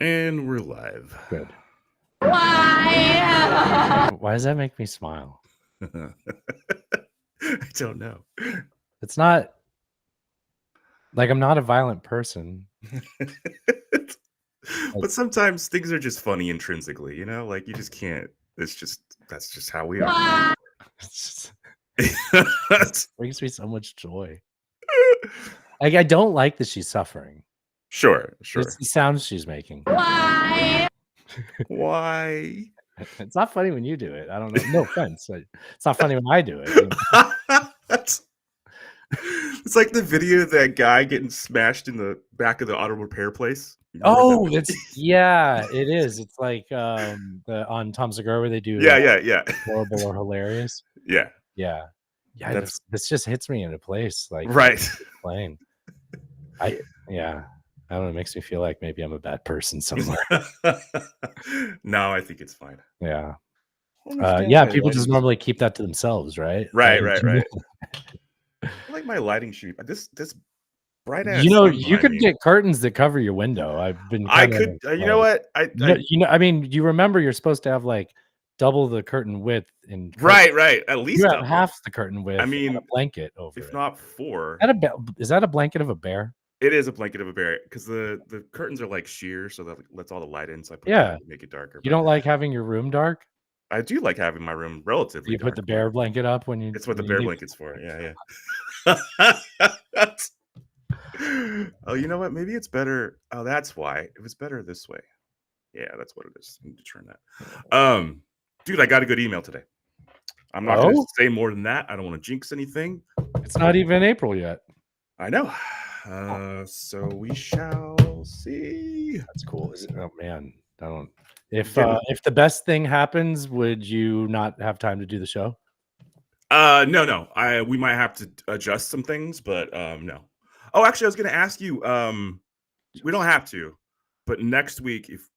And we're live. Good. Why? Why does that make me smile? I don't know. It's not like I'm not a violent person. But sometimes things are just funny intrinsically, you know? Like you just can't. That's just how we are. It brings me so much joy. Like I don't like that she's suffering. Sure. It's the sounds she's making. Why? Why? It's not funny when you do it. I don't know. No offense. It's not funny when I do it. It's like the video of that guy getting smashed in the back of the auto repair place. Oh, it is. It's like on Tom Segura where they do yeah. horrible or hilarious. Yeah. This just hits me into place. Like right. Playing. I don't know. It makes me feel like maybe I'm a bad person somewhere. No, I think it's fine. Yeah. People just normally keep that to themselves, right? Right. I like my lighting sheet. This bright ass. You could get curtains that cover your window. I've been. You know what? I mean, you remember you're supposed to have like double the curtain width in. Right. At least you have half the curtain width. I mean, a blanket over. If not 4. Is that a blanket of a bear? It is a blanket of a bear because the curtains are like sheer, so that lets all the light in. So I put that to make it darker. You don't like having your room dark? I do like having my room relatively. You dark, put the bear blanket up when you. It's what the bear blanket's for. Yeah. Oh, you know what? Maybe it's better. Oh, that's why it was better this way. Yeah, that's what it is. I need to turn that. Dude, I got a good email today. I'm not going to say more than that. I don't want to jinx anything. It's not even April yet. I know. So we shall see. That's cool. Oh man, I don't. If the best thing happens, would you not have time to do the show? No. We might have to adjust some things, but no. Oh, actually, I was going to ask you. We don't have to, but next week, if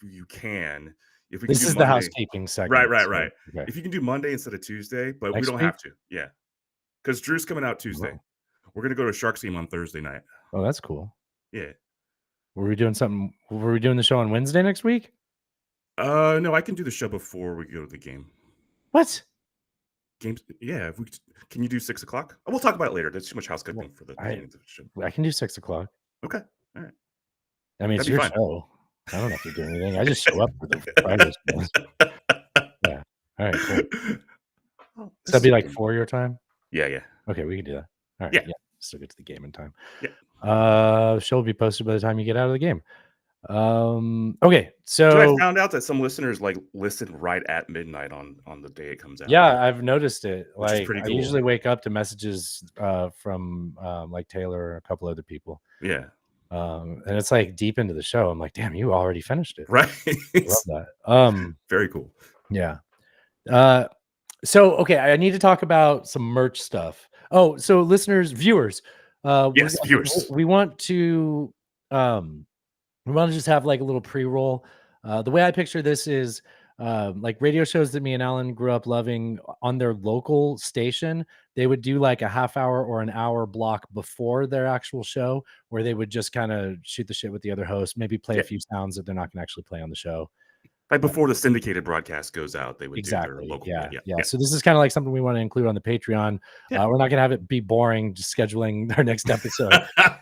you can, if we this can do is Monday, the housekeeping segment. Right. So, okay. If you can do Monday instead of Tuesday, but we don't have to. Yeah, because Drew's coming out Tuesday. Oh. We're gonna go to a Sharks game on Thursday night. Oh, that's cool. Yeah. Were we doing the show on Wednesday next week? No, I can do the show before we go to the game. What? Games? Yeah. Can you do 6 o'clock? Oh, we'll talk about it later. There's too much housekeeping for the show. I can do 6 o'clock. Okay. All right. I mean, it's your show. I don't have to do anything. I just show up for the Friday shows. Yeah. All right. Cool. Oh, does that be like 4 your time? Yeah. Okay, we can do that. All right. Yeah. Still get to the game in time. Yeah. Show will be posted by the time you get out of the game. Okay, so I found out that some listeners like listen right at midnight on the day it comes out. Yeah, I've noticed it. Like pretty cool. I usually wake up to messages from like Taylor or a couple other people. Yeah. And it's like deep into the show. I'm like, damn, you already finished it. Right. Love that. Very cool. Yeah. So okay, I need to talk about some merch stuff. Oh, so viewers. Yes, viewers. We want to just have like a little pre-roll. The way I picture this is like radio shows that me and Alan grew up loving on their local station. They would do like a half hour or an hour block before their actual show where they would just kind of shoot the shit with the other host, maybe play a few sounds that they're not going to actually play on the show. Like before the syndicated broadcast goes out, they would do their local. Yeah. So this is kind of like something we want to include on the Patreon. We're not going to have it be boring, just scheduling our next episode.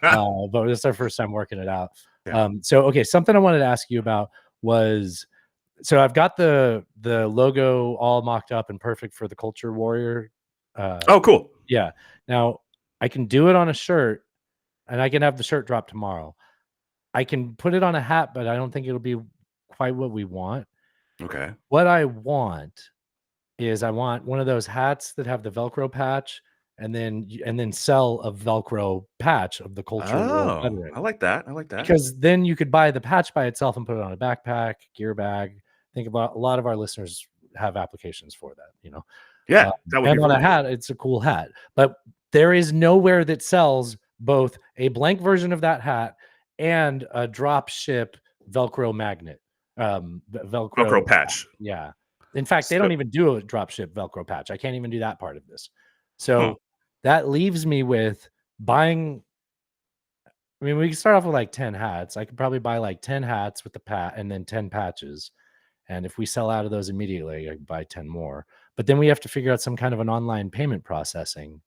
But this is our first time working it out. Yeah. Something I wanted to ask you about was, so I've got the logo all mocked up and perfect for the Culture Warrior. Oh, cool. Yeah. Now I can do it on a shirt and I can have the shirt drop tomorrow. I can put it on a hat, but I don't think it'll be quite what we want. Okay. What I want is I want one of those hats that have the Velcro patch and then sell a Velcro patch of the Culture War veteran. I like that. Because then you could buy the patch by itself and put it on a backpack, gear bag. Think about a lot of our listeners have applications for that, you know. Yeah. And on a hat, it's a cool hat. But there is nowhere that sells both a blank version of that hat and a drop ship Velcro magnet. Velcro patch. Yeah. In fact, they don't even do a drop ship Velcro patch. I can't even do that part of this. So that leaves me with buying I mean, we can start off with like 10 hats. I could probably buy like 10 hats with the pat and then 10 patches. And if we sell out of those immediately, I can buy 10 more. But then we have to figure out some kind of an online payment processing.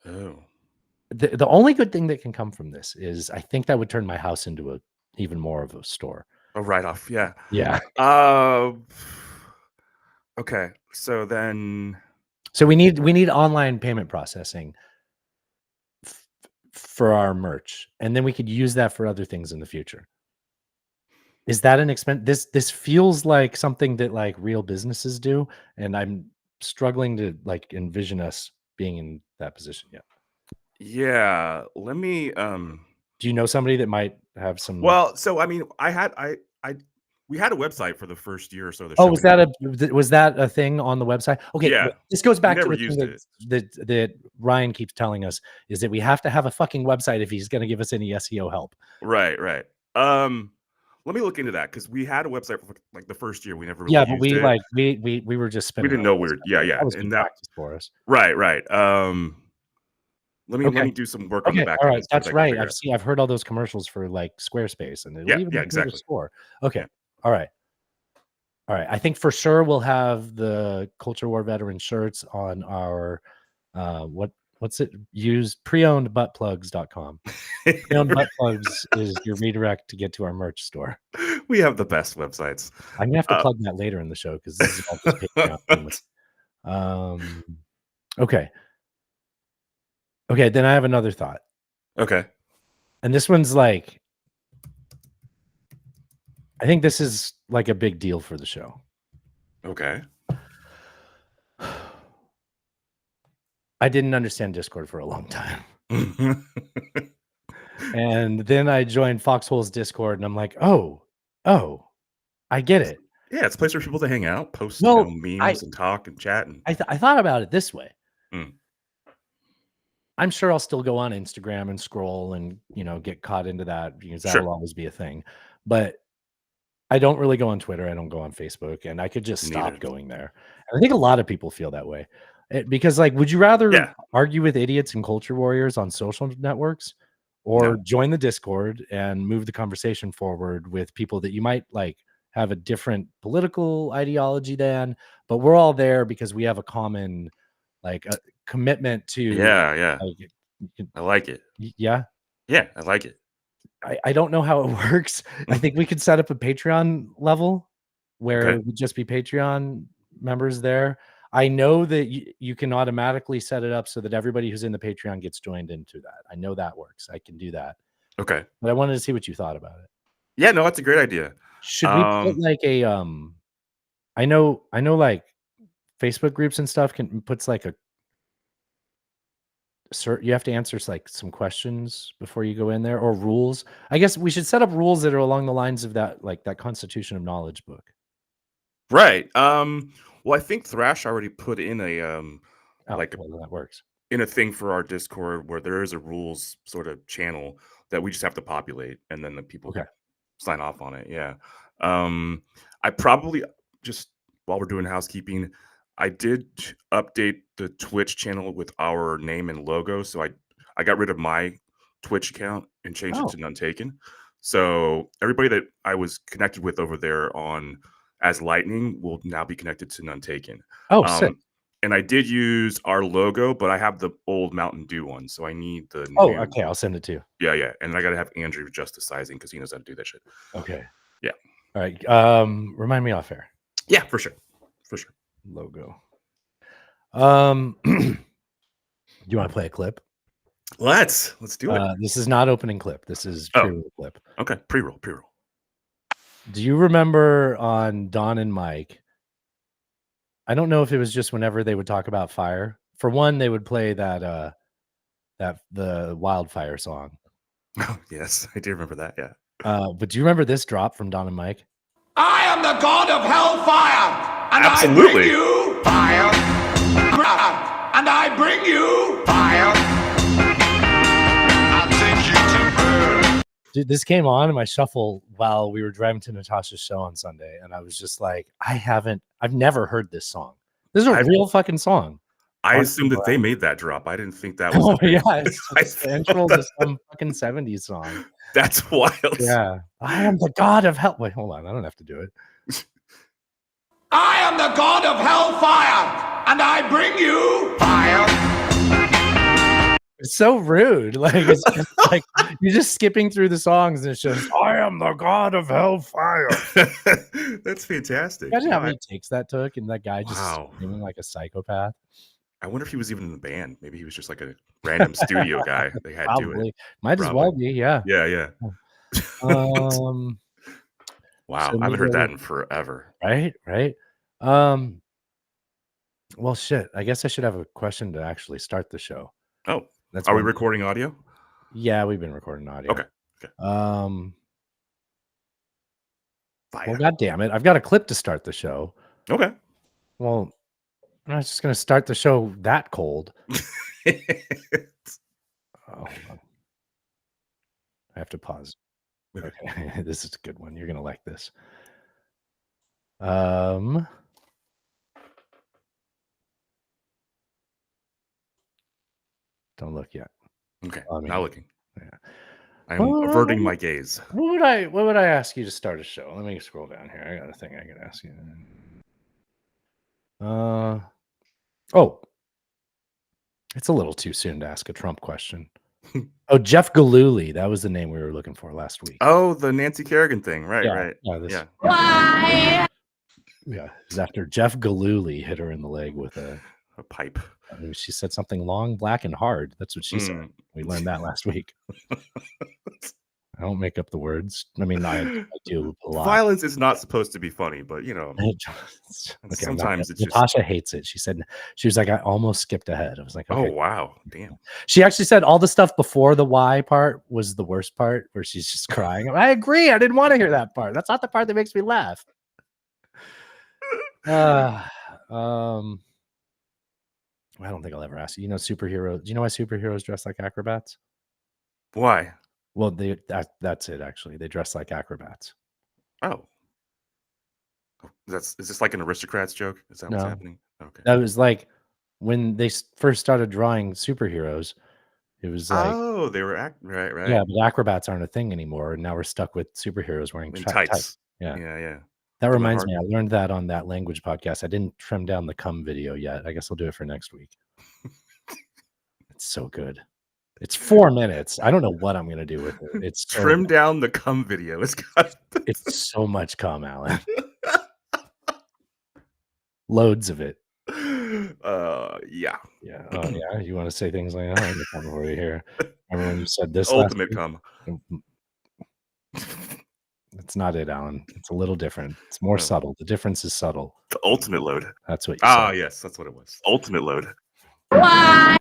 Oh. The only good thing that can come from this is I think that would turn my house into a even more of a store. A write-off, yeah. Yeah. Okay. So then So we need online payment processing for our merch, and then we could use that for other things in the future. Is that an expense? This feels like something that like real businesses do, and I'm struggling to like envision us being in that position yet. yeah, let me Do you know somebody that might have some? well, so I mean, I we had a website for the first year or so of the Oh, show. was that a thing on the website? Okay, Yeah, this goes we back to never the thing used it. that Ryan keeps telling us is that we have to have a fucking website if he's going to give us any SEO help. Right, right. Let me look into that because we had a website for like the first year. We never really Yeah, but used we it. like we were just We spinning didn't our know wheels. yeah, yeah, That was good and that practice for us. right, right. Let Okay. me do some work on the Okay, back all end right, and see what that's I can right. figure out. I've heard all those commercials for, like, Squarespace, and it'll Yeah, even yeah, include a exactly. store. Okay, Yeah. all right. All right, I think for sure we'll have the Culture War veteran shirts on our, what's it? Use preownedbuttplugs.com. Pre-owned butt plugs is your redirect to get to our merch store. We have the best websites. I'm gonna have to Uh, plug that later in the show because this is about just Patreon only. Um, okay. Okay, then I have another thought, okay. and this one's like I think this is, like, a big deal for the show. Okay. I didn't understand Discord for a long time. And then I joined Foxhole's Discord and I'm like, "Oh, oh, I get it." Yeah, it's a place for people to hang out, post, Well, memes and talk and chat and I thought about it this way. mm, I'm sure I'll still go on Instagram and scroll and, get caught into that because sure. that'll always be a thing. But I don't really go on Twitter, I don't go on Facebook, and I could just stop Neither. going there. And I think a lot of people feel that way. Because, like, would you rather Yeah. argue with idiots and culture warriors on social networks or No. join the Discord and move the conversation forward with people that you might, like, have a different political ideology than, but we're all there because we have a common, like, commitment to, Yeah, yeah. like, I like it. yeah? Yeah, I like it. I don't know how it works. I think we could set up a Patreon level where Okay. it would just be Patreon members there. I know that you can automatically set it up so that everybody who's in the Patreon gets joined into that. I know that works. I can do that. Okay. But I wanted to see what you thought about it. Yeah, no, that's a great idea. Should we put Um, like a I know like Facebook groups and stuff can puts like a you have to answer like some questions before you go in there or rules. I guess we should set up rules that are along the lines of that, like that Constitution of Knowledge book. right. Well, I think Thrash already put in Oh, like well, then that works. in a thing for our Discord where there is a rules sort of channel that we just have to populate and then the people Okay. could sign off on it. Yeah. I probably just while we're doing housekeeping, I did update the Twitch channel with our name and logo. So I got rid of my Twitch account and changed it Oh, to None Taken. So everybody that I was connected with over there on as Lightning will now be connected to None Taken. oh, sick. Um, and I did use our logo, but I have the old Mountain Dew one, so I need the Oh, new. okay. I'll send it to you. Yeah, yeah, and I gotta have Andrew adjust the sizing because he knows how to do that shit. Okay. Yeah, All right. Remind me off air. yeah, for sure, for sure. Logo. Do you want to play a clip? Let's do it. This is not opening clip. This is Oh, pre-roll clip. okay, pre-roll, pre-roll. Do you remember on Don and Mike? I don't know if it was just whenever they would talk about fire. For one, they would play that the wildfire song. Oh, yes, I do remember that. Yeah. But do you remember this drop from Don and Mike? I am the god of hellfire, and Absolutely. I bring you fire, and I bring you fire. I take you to burn. Dude, this came on in my shuffle while we were driving to Natasha's show on Sunday, and I was just like, I've never heard this song. This is a real fucking song. I Honestly, assumed that they made that drop. I didn't think that was oh a thing. yeah, it's I just the thought intro to that some fucking 70s song. that's wild. Yeah. I am the god of hell. Wait, hold on. I don't have to do it. I am the god of hellfire, and I bring you fire. It's so rude. Like it's just like you're just skipping through the songs and it's just I am the god of hellfire. That's fantastic. Imagine You how know, many takes that took and that guy just wow. screaming like a psychopath. I wonder if he was even in the band. Maybe he was just like a random studio guy. They had to do it. Probably. Might as Probably. well be, yeah. Yeah, yeah. Um Wow, so I haven't heard maybe that in forever. right, right. Um well shit. I guess I should have a question to actually start the show. Oh, That's are we one. recording audio? Yeah, we've been recording audio. Okay. Okay. Well, Fire. god damn it. I've got a clip to start the show. Okay. Well, I'm not just gonna start the show that cold. Oh, hold on. I have to pause. Okay, this is a good one. You're gonna like this. Don't look yet. Okay. I mean, Not looking. yeah. I am averting my gaze. What would I ask you to start a show? Let me scroll down here. I got a thing I can ask you. Oh, it's a little too soon to ask a Trump question. Oh, Jeff Gillooly. That was the name we were looking for last week. Oh, the Nancy Kerrigan thing. Right, Yeah, right. yeah, this- Yeah. Why? Yeah, it's after Jeff Gillooly hit her in the leg with a pipe. I mean, she said something long, black, and hard. That's what she said. We learned that last week. I don't make up the words. I mean, I do a lot. Violence is not supposed to be funny, but you know, Okay, sometimes it's just. Natasha hates it. She was like, I almost skipped ahead. I was like, okay. Oh wow, damn. She actually said all the stuff before the why part was the worst part, where she's just crying. I agree. I didn't want to hear that part. That's not the part that makes me laugh. I don't think I'll ever ask you. You know, superheroes. Do you know why superheroes dress like acrobats? Why? Well, that's it. Actually, they dress like acrobats. Oh, is this like an aristocrats joke? Is that what's No. happening? Okay. That was like when they first started drawing superheroes. It was like, Oh, they were right. yeah, but acrobats aren't a thing anymore, and now we're stuck with superheroes wearing In tights. tights. Yeah. Yeah. That Come on, reminds Hart. me, I learned that on that language podcast. I didn't trim down the cum video yet. I guess I'll do it for next week. It's so good. It's 4 minutes. I don't know what I'm gonna do with it. It's so Trim down the cum video. It's so much cum, Alan. Loads of it. Yeah. Yeah. Oh yeah. You want to say things like, "Oh, I get cum over here." Remember when you said this? Ultimate last cum. week? That's not it, Alan. It's a little different. It's more subtle. The difference is subtle. The ultimate load. That's what you said. Yes, that's what it was. Ultimate load. Why?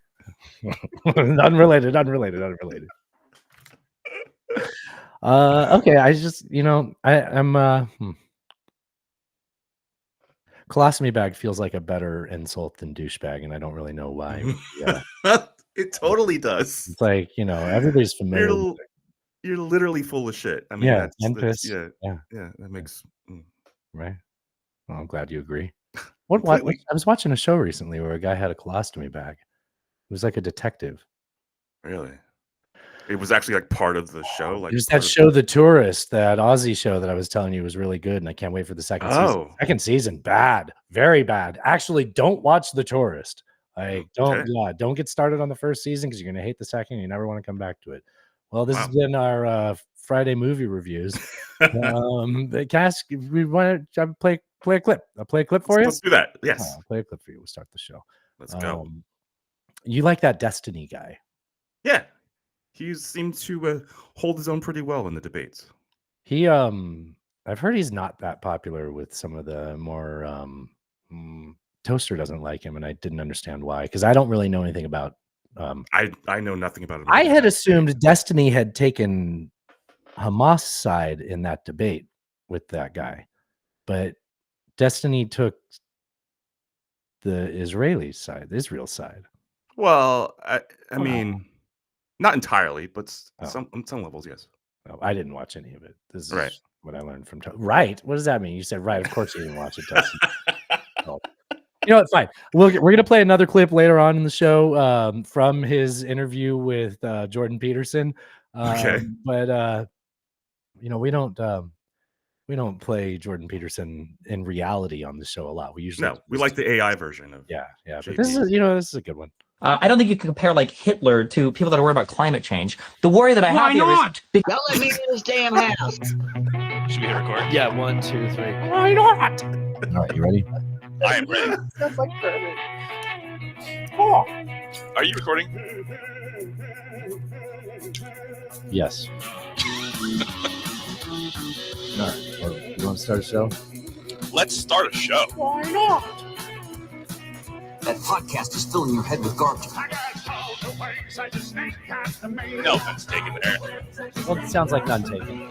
Unrelated. Okay. I just, I'm colostomy bag feels like a better insult than douchebag, and I don't really know why. Yeah. It totally does. It's like, everybody's familiar with it. You're literally full of shit. I mean, Yeah, that's yeah. that makes Right. Well, I'm glad you agree. What completely. I was watching a show recently where a guy had a colostomy bag. It was like a detective. Really? It was actually like part of the show. Like It was that show, The Tourist, that Aussie show that I was telling you was really good, and I can't wait for the second season. Oh. Second season, bad, very bad. Actually, don't watch The Tourist. Like, Okay. don't get started on the first season because you're gonna hate the second. And you never want to come back to it. Well, this Wow. has been our Friday movie reviews. Cass, we want to play a clip. I'll play a clip for you. Let's do that. Yes. I'll play a clip for you. We'll start the show. Let's go. You like that Destiny guy? Yeah. He seemed to hold his own pretty well in the debates. He I've heard he's not that popular with some of the more Toaster doesn't like him, and I didn't understand why, because I don't really know anything about I know nothing about him. I had assumed Destiny had taken Hamas side in that debate with that guy, but Destiny took the Israeli side, the Israel side. Well, I mean, not entirely, but on some levels, yes. Oh, I didn't watch any of it. This is Right. what I learned from right. What does that mean? You said right. Of course you didn't watch it, Dustin. Oh. You know what? Fine. We're gonna play another clip later on in the show from his interview with Jordan Peterson. Okay. But we don't play Jordan Peterson in reality on the show a lot. We usually No, we like the AI version of yeah. But JP. this is a good one. I don't think you can compare like Hitler to people that are worried about climate change. The worry that I have here is Y'all let me in this damn house. Should we hit record? Yeah, 1, 2, 3. Why not? All right, you ready? I am ready. That's like perfect. Are you recording? Yes. All right. Well, you want to start a show? Let's start a show. Why not? That podcast is filling your head with garbage. No, that's taken there. Well, it sounds like none taken.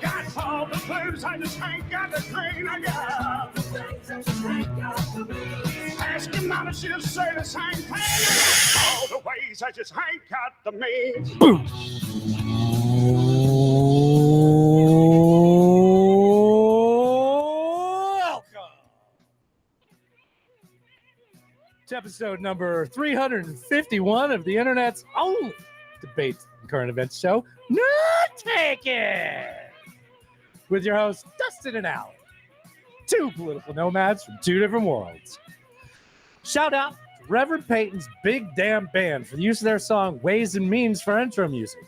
It's episode number 351 of the internet's only debate and current events show, Not Taken, with your hosts Dustin and Alan, two political nomads from two different worlds. Shout out to Reverend Peyton's Big Damn Band for the use of their song Ways and Means for intro music.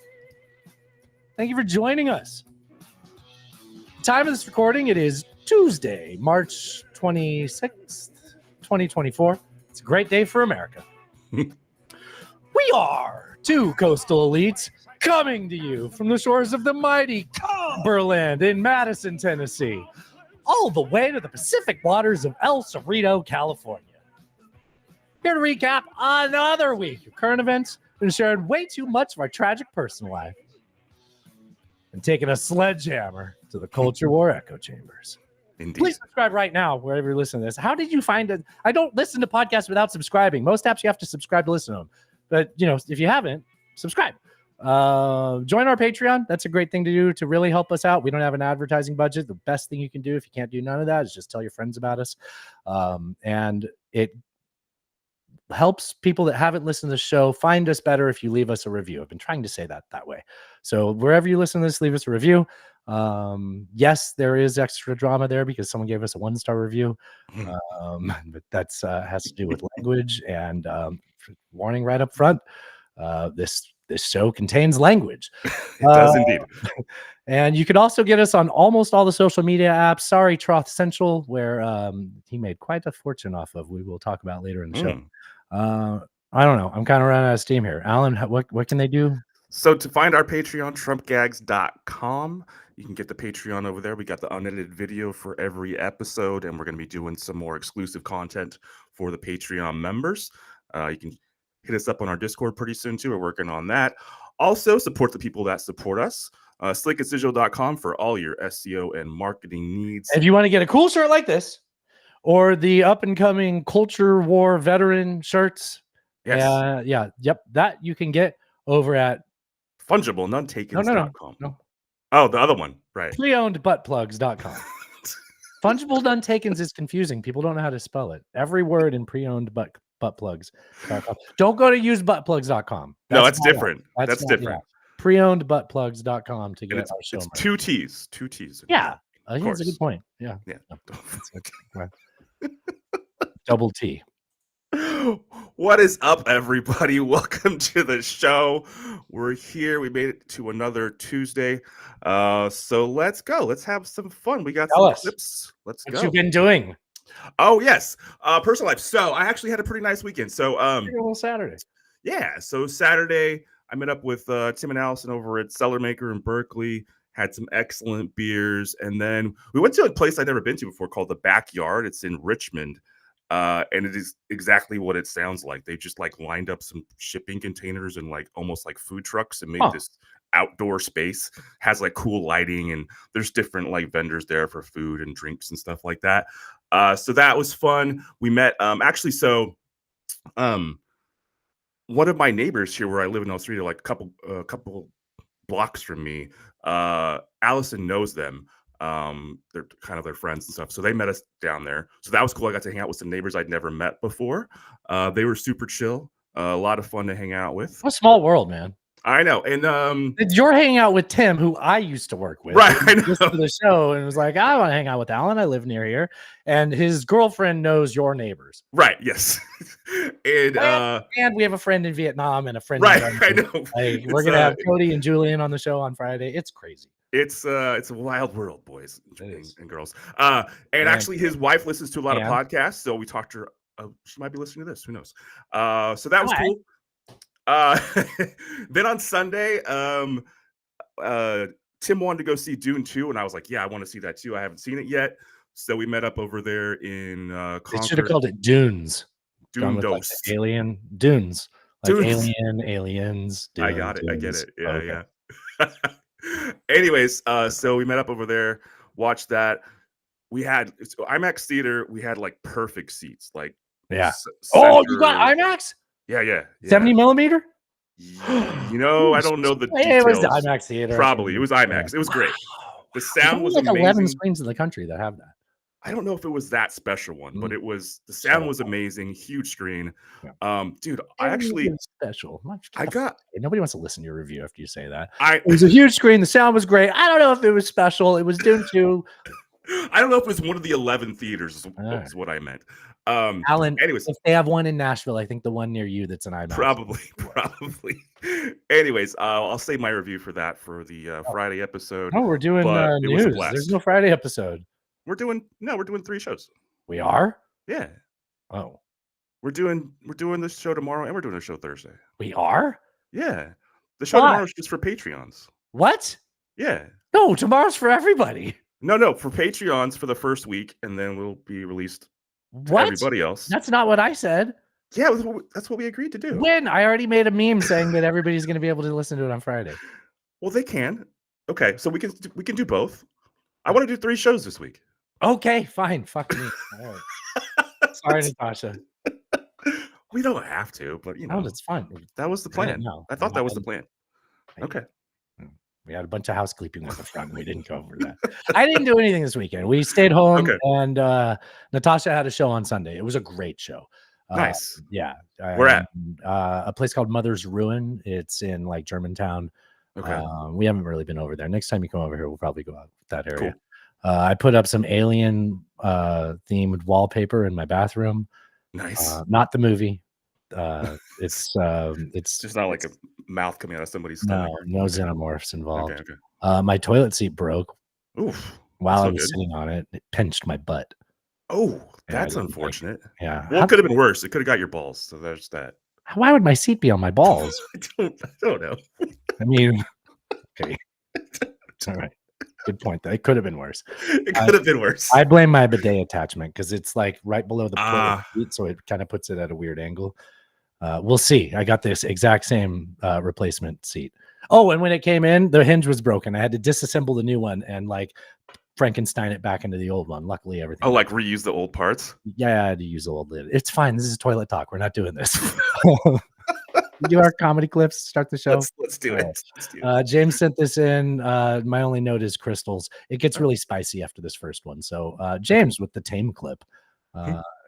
Thank you for joining us. The time of this recording, it is Tuesday, March 26th, 2024. It's a great day for America. We are two coastal elites coming to you from the shores of the mighty Cumberland in Madison, Tennessee, all the way to the Pacific waters of El Cerrito, California. Here to recap another week of current events and sharing way too much of our tragic personal life and taking a sledgehammer to the culture war echo chambers. Indeed. Please subscribe right now wherever you listen to this. How did you find it? I don't listen to podcasts without subscribing. Most apps you have to subscribe to listen to them. But, if you haven't, subscribe. Join our Patreon. That's a great thing to do to really help us out. We don't have an advertising budget. The best thing you can do if you can't do none of that is just tell your friends about us. And it helps people that haven't listened to the show find us better if you leave us a review. I've been trying to say that way. So wherever you listen to this, leave us a review. Yes, there is extra drama there because someone gave us a 1-star review. But that's has to do with language and warning right up front. This show contains language. It does indeed. And you could also get us on almost all the social media apps. Sorry, Troth Central, where he made quite a fortune off of. We will talk about later in the show. I don't know. I'm kind of running out of steam here. Alan, what can they do? So to find our Patreon, trumpgags.com. You can get the Patreon over there. We got the unedited video for every episode, and we're going to be doing some more exclusive content for the Patreon members. You can hit us up on our Discord pretty soon, too. We're working on that. Also, support the people that support us. slickandsdigital.com for all your SEO and marketing needs. If you want to get a cool shirt like this, or the up-and-coming Culture War veteran shirts, Yes. that you can get over at Fungible, nonetakens.com. No. Oh, the other one, right. Preownedbuttplugs.com. Fungible Nuntakens is confusing. People don't know how to spell it. Every word in preowned buttplugs.com. Don't go to usebuttplugs.com. No, that's different. That's different. Yeah. Preownedbuttplugs.com to get And our show. It's two T's. Yeah. I think that's a good point. Yeah. Double T. What is up, everybody? Welcome to the show. We're here. We made it to another Tuesday. So let's go. Let's have some fun. We got some clips. Let's go. What you been doing? Oh, yes. Personal life. So I actually had a pretty nice weekend. So Saturday. Yeah. So Saturday, I met up with Tim and Allison over at Cellar Maker in Berkeley. Had some excellent beers. And then we went to a place I'd never been to before called The Backyard. It's in Richmond. And it is exactly what it sounds like. They just lined up some shipping containers and almost like food trucks and made this outdoor space. Has cool lighting, and there's different vendors there for food and drinks and stuff like that. So that was fun. We met one of my neighbors here where I live in El Cerrito, a couple blocks from me. Allison knows them. They're kind of their friends and stuff. So they met us down there. So that was cool. I got to hang out with some neighbors I'd never met before. They were super chill. A lot of fun to hang out with. What a small world, man. I know. And You're hanging out with Tim, who I used to work with. Right, I Just know. for the show, and was like, I want to hang out with Alan. I live near here, and his girlfriend knows your neighbors. Right. Yes. And we have a friend in Vietnam and a friend. Right. In I know. Like, we're gonna have Cody and Julian on the show on Friday. It's crazy. It's a wild world, boys and girls. And Yeah. actually, his wife listens to a lot of podcasts, so we talked to her. She might be listening to this. Who knows? So that was cool. Then on Sunday, Tim wanted to go see Dune 2, and I was like, yeah, I want to see that too. I haven't seen it yet. So we met up over there in They should have Concord. called it Dunes. Dune Like Dose. the alien Dunes. Like Dunes. Alien, aliens. Dunes, I got it. I get Dunes. it. Yeah, Okay. yeah. Anyways, so we met up over there, watched that. We had IMAX theater. We had like perfect seats. Like, Yeah. Oh, you got center- IMAX? Yeah. 70 millimeter? You know, I don't know the It details. was the IMAX theater. Probably. It was IMAX. It was great. The sound was like amazing. 11 screens in the country that have that. I don't know if it was that special one, but the sound was amazing. Huge screen. Dude, I actually special. Nobody wants to listen to your review after you say that. It was a huge screen. The sound was great. I don't know if it was special. It was Dune 2. I don't know if it was one of the 11 theaters is what I meant. Alan, anyways, if they have one in Nashville, I think the one near you that's an IMAX. Probably. Anyways, I'll save my review for that for the Friday episode. No, we're doing news. There's no Friday episode. We're doing 3 shows. We are? Yeah. Oh. We're doing this show tomorrow, and we're doing a show Thursday. We are? Yeah. The show tomorrow is just for Patreons. What? Yeah. No, tomorrow's for everybody. No, for Patreons for the first week, and then we'll be released to everybody else. That's not what I said. Yeah, that's what we agreed to do. When? I already made a meme saying that everybody's going to be able to listen to it on Friday. Well, they can. Okay, so we can do both. I want to do 3 shows this week. Okay, fine. Fuck me. All right. Sorry, Natasha. We don't have to, but you know, it's fun. That was the plan. I thought that was the plan. Okay. We had a bunch of housekeeping at the front. And we didn't go over that. I didn't do anything this weekend. We stayed home, and Natasha had a show on Sunday. It was a great show. Nice. Yeah. Where at? A place called Mother's Ruin. It's in like Germantown. Okay. We haven't really been over there. Next time you come over here, we'll probably go out that area. Cool. I put up some alien themed wallpaper in my bathroom. Nice. Not the movie. It's just not like a mouth coming out of somebody's stomach. No xenomorphs involved. Okay. My toilet seat broke. Oof. While I was sitting on it. It pinched my butt. Oh, that's unfortunate. Yeah. Well, it could have been worse. It could have got your balls. So there's that. Why would my seat be on my balls? I don't know. I mean, okay. It's all right. Good point. It could have been worse. It could have been worse. I blame my bidet attachment because it's like right below the toilet seat, so it kind of puts it at a weird angle. We'll see. I got this exact same replacement seat. Oh, and when it came in, the hinge was broken. I had to disassemble the new one and like Frankenstein it back into the old one. Luckily, everything. Oh, like reuse the old parts? Yeah, I had to use the old lid. It's fine. This is toilet talk. We're not doing this. Do our comedy clips. Start the show. Let's do it. Let's do it. James sent this in. My only note is crystals. It gets really spicy after this first one. So James with the tame clip.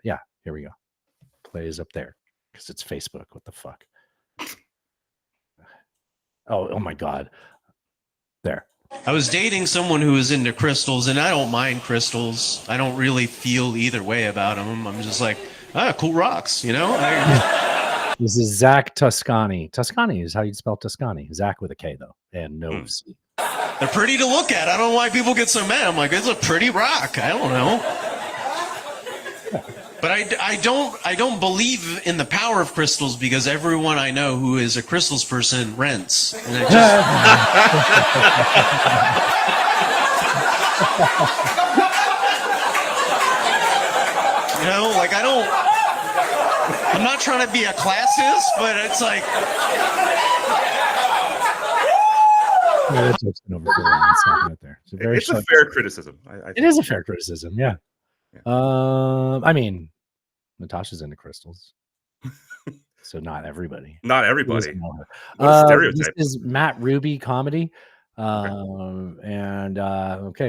Yeah, here we go. Plays up there because it's Facebook. What the fuck? Oh my God. There. I was dating someone who was into crystals, and I don't mind crystals. I don't really feel either way about them. I'm just like, cool rocks, you know? This is Zach Toscani. Toscani is how you spell Toscani. Zach with a K, though, and no C. They're pretty to look at. I don't know why people get so mad. I'm like, it's a pretty rock. I don't know. But I don't believe in the power of crystals because everyone I know who is a crystals person rents. And I just... You know, like I'm not trying to be a classist, but it's like... Yeah, that's it's a fair criticism. It is a fair criticism, yeah. I mean, Natasha's into crystals, so not everybody. Not everybody. This is Matt Ruby comedy. Okay,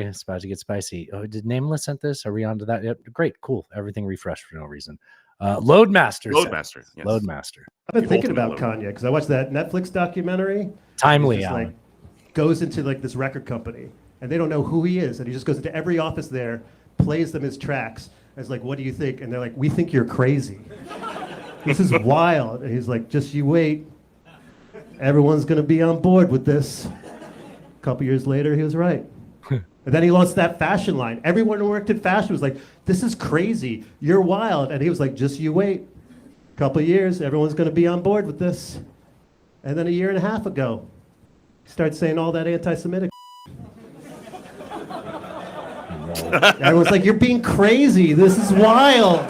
it's about to get spicy. Oh, did Nameless sent this? Are we on to that? Yep, great, cool. Everything refreshed for no reason. Loadmaster. Loadmaster, yes. Loadmaster. I've been The thinking ultimate about load. Kanye because I watched that Netflix documentary. Timely, He's just, Alan. like goes into like this record company and they don't know who he is, and he just goes into every office there, plays them his tracks, and is like, "What do you think?" And they're like, "We think you're crazy. This is wild." And he's like, "Just you wait. Everyone's gonna be on board with this." A couple years later, he was right. And then he launched that fashion line. Everyone who worked in fashion was like, "This is crazy. You're wild." And he was like, "Just you wait. Couple years, everyone's going to be on board with this." And then a year and a half ago, he started saying all that anti-Semitic. Everyone's like, "You're being crazy. This is wild."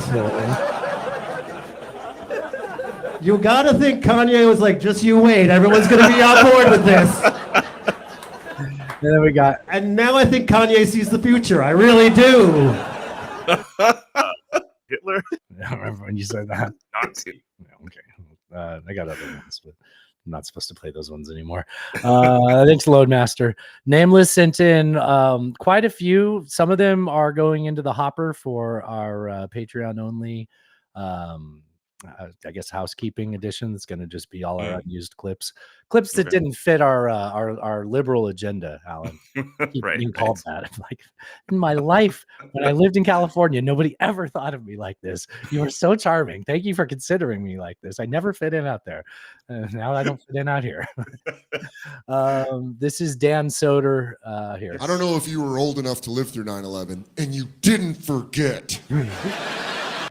You gotta think Kanye was like, "Just you wait. Everyone's going to be on board with this." And then we got. And now I think Kanye sees the future. I really do. Hitler? I remember when you said that. Nazi. Yeah, okay. I got other ones, but I'm not supposed to play those ones anymore. Thanks, Loadmaster. Nameless sent in quite a few. Some of them are going into the hopper for our Patreon only. I guess housekeeping edition. It's going to just be all our unused clips that didn't fit our liberal agenda, Alan. Right. You called that. Like, in my life, when I lived in California, nobody ever thought of me like this. You were so charming. Thank you for considering me like this. I never fit in out there. Now I don't fit in out here. This is Dan Soder here. I don't know if you were old enough to live through 9/11 and you didn't forget.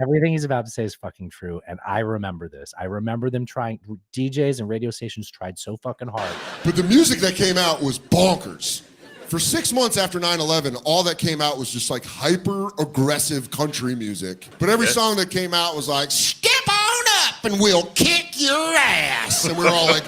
Everything he's about to say is fucking true, and I remember this. I remember them trying. DJs and radio stations tried so fucking hard. But the music that came out was bonkers. For 6 months after 9/11, all that came out was just like hyper aggressive country music. But every song that came out was like, "Step on up and we'll kick your ass." And we were all like,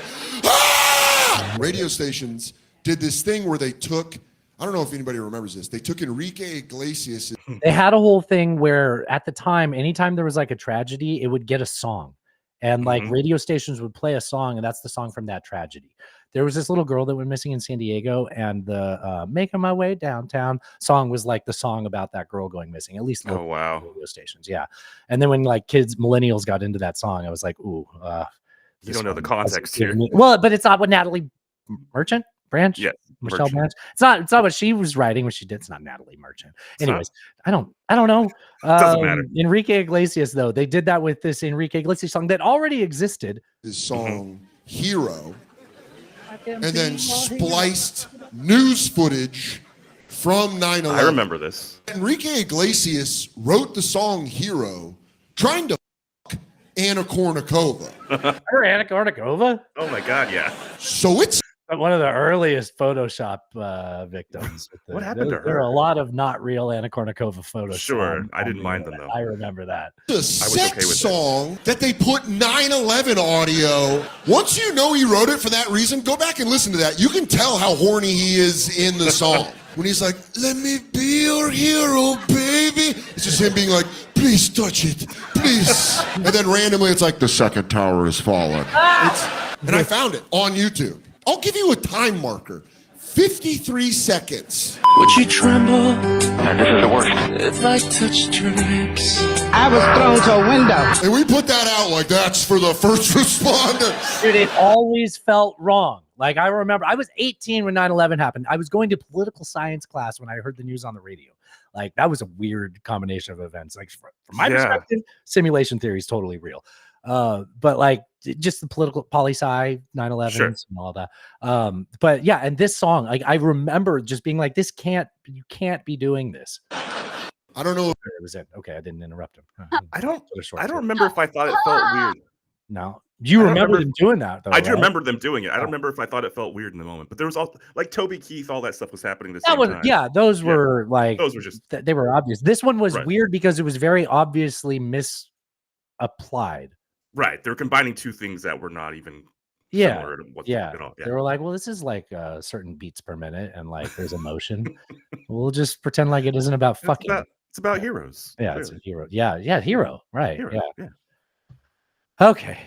"Ah!" Radio stations did this thing where they took, I don't know if anybody remembers this, they took Enrique Iglesias. They had a whole thing where at the time, anytime there was like a tragedy, it would get a song. And like radio stations would play a song, and that's the song from that tragedy. There was this little girl that went missing in San Diego, and the "Making My Way Downtown" song was like the song about that girl going missing, at least Oh, wow. radio stations. Yeah. And then when like millennials got into that song, I was like, ooh, You don't know the context here. Well, but it's not what Natalie Branch? Yeah. Michelle Branch. It's not what she was writing when she did. It's not Natalie Merchant. Anyways, I don't know. Doesn't matter. Enrique Iglesias, though, they did that with this Enrique Iglesias song that already existed. His song Hero, and then spliced news footage from 9/11. I remember this. Enrique Iglesias wrote the song Hero trying to fuck Anna Kournikova. Her Anna Kournikova? Oh my God, yeah. So it's One of the earliest Photoshop victims. What happened to There are her? a lot of not real Anna Kournikova photos. Sure, I didn't mind them, though. I remember that. a sex song that they put 9/11 audio. Once you know he wrote it for that reason, go back and listen to that. You can tell how horny he is in the song. When he's like, "Let me be your hero, baby." It's just him being like, "Please touch it, please." And then randomly it's like, "The second tower has fallen." And I found it on YouTube. I'll give you a time marker. 53 seconds. Would you tremble? This is the worst. If I touched your lips. I was thrown to a window. And we put that out like that's for the first responders. Dude, it always felt wrong. Like, I remember I was 18 when 9/11 happened. I was going to political science class when I heard the news on the radio. Like, that was a weird combination of events. Like, from my perspective, simulation theory is totally real. But like just the political poli-sci 9/11 and all that. But yeah, and this song, like I remember just being like, you can't be doing this. I don't know. It was it. Okay, I didn't interrupt him. I don't remember if I thought it felt weird. No, you remember them doing that though. I do right? remember them doing it. I don't remember if I thought it felt weird in the moment, but there was all like Toby Keith, all that stuff was happening at the same time. Yeah, those were like those were just they were obvious. This one was weird because it was very obviously misapplied. Right, they're combining two things that were not even similar to what at all. They were like, well, this is like certain beats per minute, and like there's emotion. We'll just pretend like it isn't about fucking. It's about heroes. Yeah, clearly. it's a hero. Yeah, hero. Right. Hero, yeah. Okay.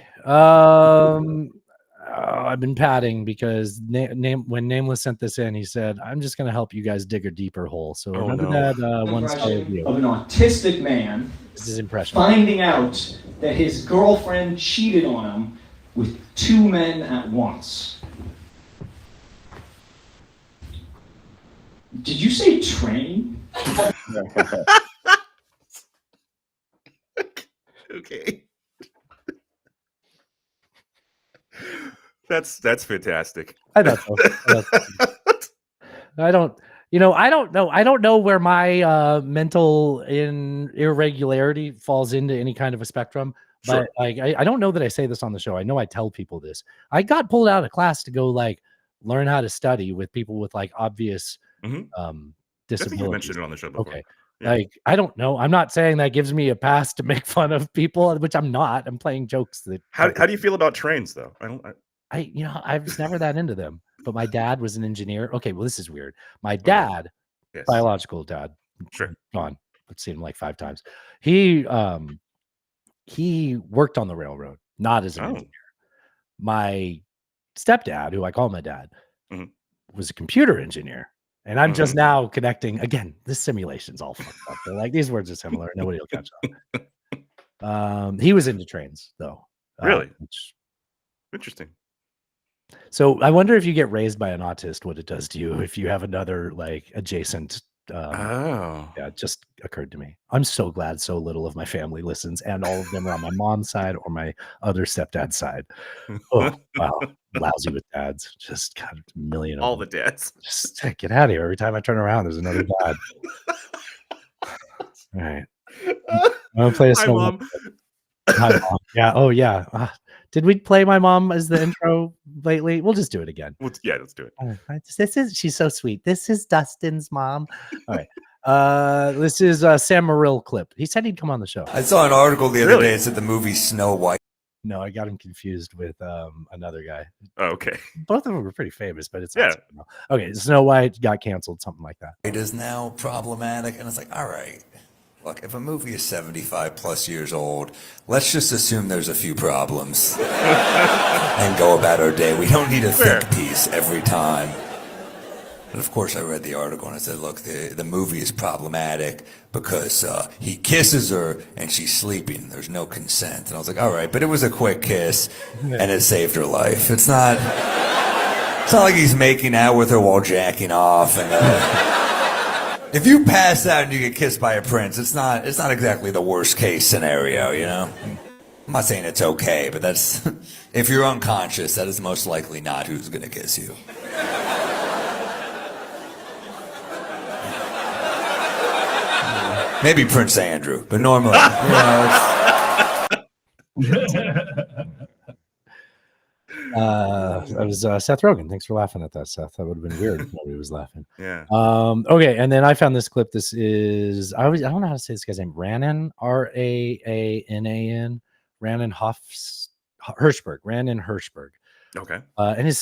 I've been padding because when Nameless sent this in, he said, I'm just going to help you guys dig a deeper hole. So remember that 1-star review of an autistic man This is his impression. finding out that his girlfriend cheated on him with 2 men at once. Did you say train? Okay. That's fantastic. I thought so. I don't know. I don't know where my mental irregularity falls into any kind of a spectrum. Sure. But like, I don't know that I say this on the show. I know I tell people this. I got pulled out of class to go like learn how to study with people with like obvious I disabilities. think you mentioned it on the show before. Okay. Yeah. Like, I don't know. I'm not saying that gives me a pass to make fun of people, which I'm not. I'm playing jokes that How do you feel about trains though? I was never that into them. But my dad was an engineer. Okay, well, this is weird. My Okay. dad, Yes. biological dad, Sure. gone. I've seen him like 5 times. He worked on the railroad, not as an engineer. My stepdad, who I call my dad, was a computer engineer. And I'm just now connecting again. This simulation's all fucked up. They're like, these words are similar. Nobody will catch on. He was into trains though. Really? Interesting. So I wonder if you get raised by an autist, what it does to you if you have another like adjacent. Yeah, it just occurred to me. I'm so glad so little of my family listens, and all of them are on my mom's side or my other stepdad's side. Oh wow, lousy with dads. Just got a million. All the dads. Just get out of here. Every time I turn around, there's another dad. All right. I'm gonna play a Hi, song. Mom. Hi, Mom. Yeah. Oh yeah. Did we play my mom as the intro lately? We'll just do it again. Yeah, let's do it. She's so sweet. This is Dustin's mom. All right. This is Sam Morrill clip. He said he'd come on the show. I saw an article the other day that said the movie Snow White. No, I got him confused with another guy. Oh, okay. Both of them were pretty famous, but it's not okay. Snow White got canceled, something like that. It is now problematic, and it's like, all right. Look, if a movie is 75 plus years old, let's just assume there's a few problems and go about our day. We don't need a think piece every time. But of course, I read the article and I said, look, the movie is problematic because he kisses her and she's sleeping. There's no consent. And I was like, all right, but it was a quick kiss and it saved her life. It's not like he's making out with her while jacking off and... If you pass out and you get kissed by a prince, it's not exactly the worst case scenario, you know? I'm not saying it's okay, but that's if you're unconscious, that is most likely not who's gonna kiss you. Maybe Prince Andrew, but normally, That was Seth Rogen. Thanks for laughing at that, Seth. That would have been weird if nobody was laughing. Yeah. Okay, and then I found this clip. This is I don't know how to say this guy's name. Ranan, Raanan, Ranan Hirschberg. Ranan Hirschberg. Okay. And his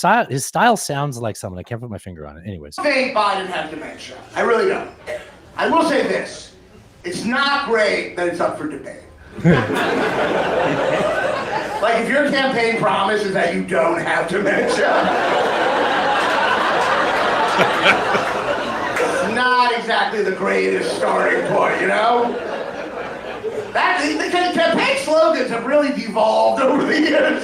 style sounds like someone. I can't put my finger on it. Anyways. I think Biden has dementia. I really don't. I will say this. It's not great that it's up for debate. Like, if your campaign promise is that you don't have dementia, it's not exactly the greatest starting point, you know? The campaign slogans have really devolved over the years.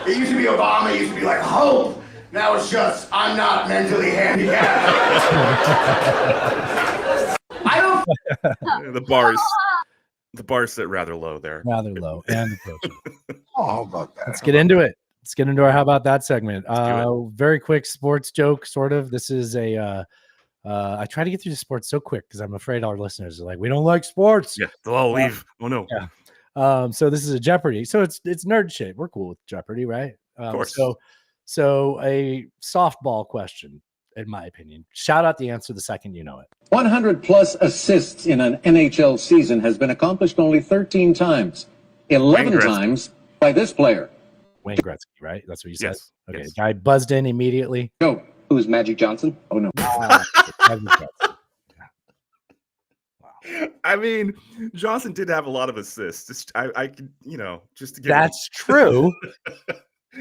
It used to be Obama, it used to be like, hope. Now it's just, I'm not mentally handicapped. I don't... The bar sit rather low there. Rather low and approachable. How about that? Let's get into it. Let's get into our how about that segment. Very quick sports joke, sort of. This is I try to get through the sports so quick because I'm afraid our listeners are like, we don't like sports. Yeah, they'll all leave. Oh no. Yeah. So this is a Jeopardy. So it's nerd shit. We're cool with Jeopardy, right? Of course. So a softball question, in my opinion. Shout out the answer the second you know it. 100 plus assists in an NHL season has been accomplished only 13 times. 11 times by this player. Wayne Gretzky, right? That's what you said? Yes. Okay. Yes. Guy buzzed in immediately. No. Who's Magic Johnson? Oh, no. I mean, Johnson did have a lot of assists. I could, just to give That's true.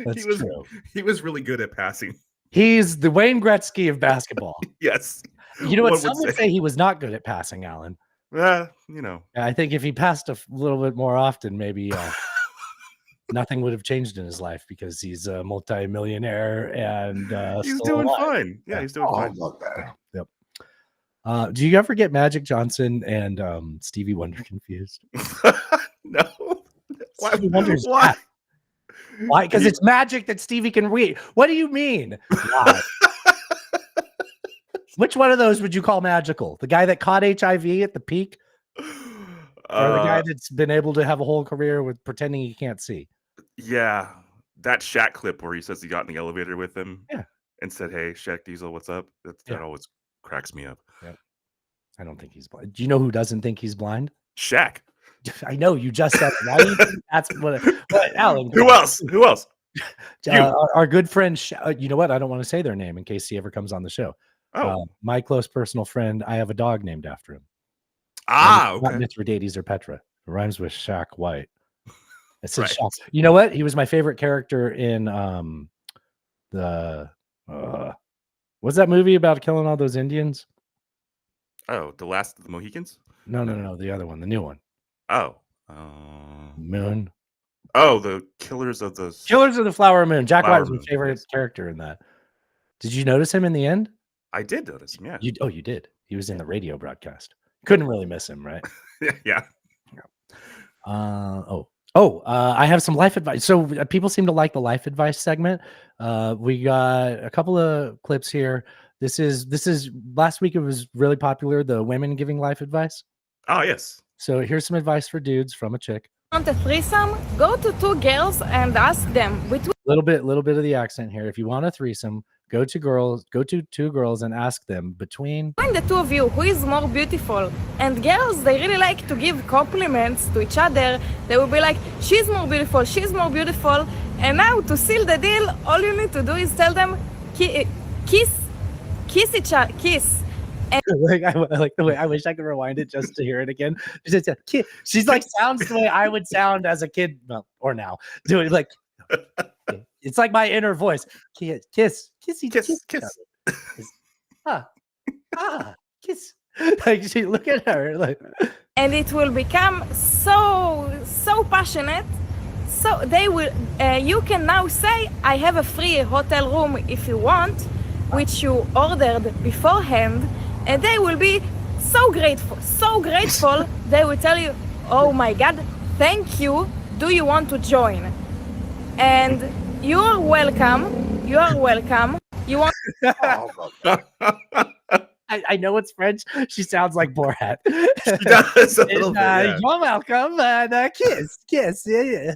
That's true. He was really good at passing. He's the Wayne Gretzky of basketball. Yes. You know what? One Some would say he was not good at passing, Alan. You know. I think if he passed a little bit more often, maybe nothing would have changed in his life because he's a multi-millionaire and he's still doing alive. fine. Yeah, he's doing fine. Yep. Do you ever get Magic Johnson and Stevie Wonder confused? No. Stevie Wonder's Why? Jack. Why? Because it's magic that Stevie can read. What do you mean? Why? Which one of those would you call magical? The guy that caught HIV at the peak? Or the guy that's been able to have a whole career with pretending he can't see? Yeah. That Shaq clip where he says he got in the elevator with him and said, "Hey, Shaq Diesel, what's up?" That always cracks me up. Yeah. I don't think he's blind. Do you know who doesn't think he's blind? Shaq. I know, you just said it. Why do you think that's what Alan? Who else? Who else? Our good friend, you know what? I don't want to say their name in case he ever comes on the show. My close personal friend, I have a dog named after him. Okay. Not Mithridates or Petra. It rhymes with Shaq White. It says Shaq. You know what? He was my favorite character in what's that movie about killing all those Indians? Oh, The Last of the Mohicans? No, the other one, the new one. Oh. Moon. Oh, the Killers of the Flower Moon. Jack White was my Moon, favorite character in that. Did you notice him in the end? I did notice him, yeah. You did. He was in the radio broadcast. Couldn't really miss him, right? Yeah. I have some life advice. So people seem to like the life advice segment. We got a couple of clips here. This is last week. It was really popular. The women giving life advice. Oh, yes. So here's some advice for dudes from a chick. Want a threesome? Go to two girls and ask them between. Little bit of the accent here. If you want a threesome, go to two girls and ask them between the two of you who is more beautiful. And girls, they really like to give compliments to each other. They will be like, she's more beautiful, she's more beautiful. And now to seal the deal, all you need to do is tell them kiss each other, kiss. And I like the way I wish I could rewind it just to hear it again. She's like sounds the way I would sound as a kid, well, or now doing like it's like my inner voice. Kiss. Kiss. Like she look at her like, and it will become so passionate. So they will. You can now say, "I have a free hotel room if you want," which you ordered beforehand. And they will be so grateful. They will tell you, "Oh my God, thank you. Do you want to join?" And you're welcome. You want? I know it's French. She sounds like Borat. She does a little bit, yeah. You're welcome. And kiss. Yeah.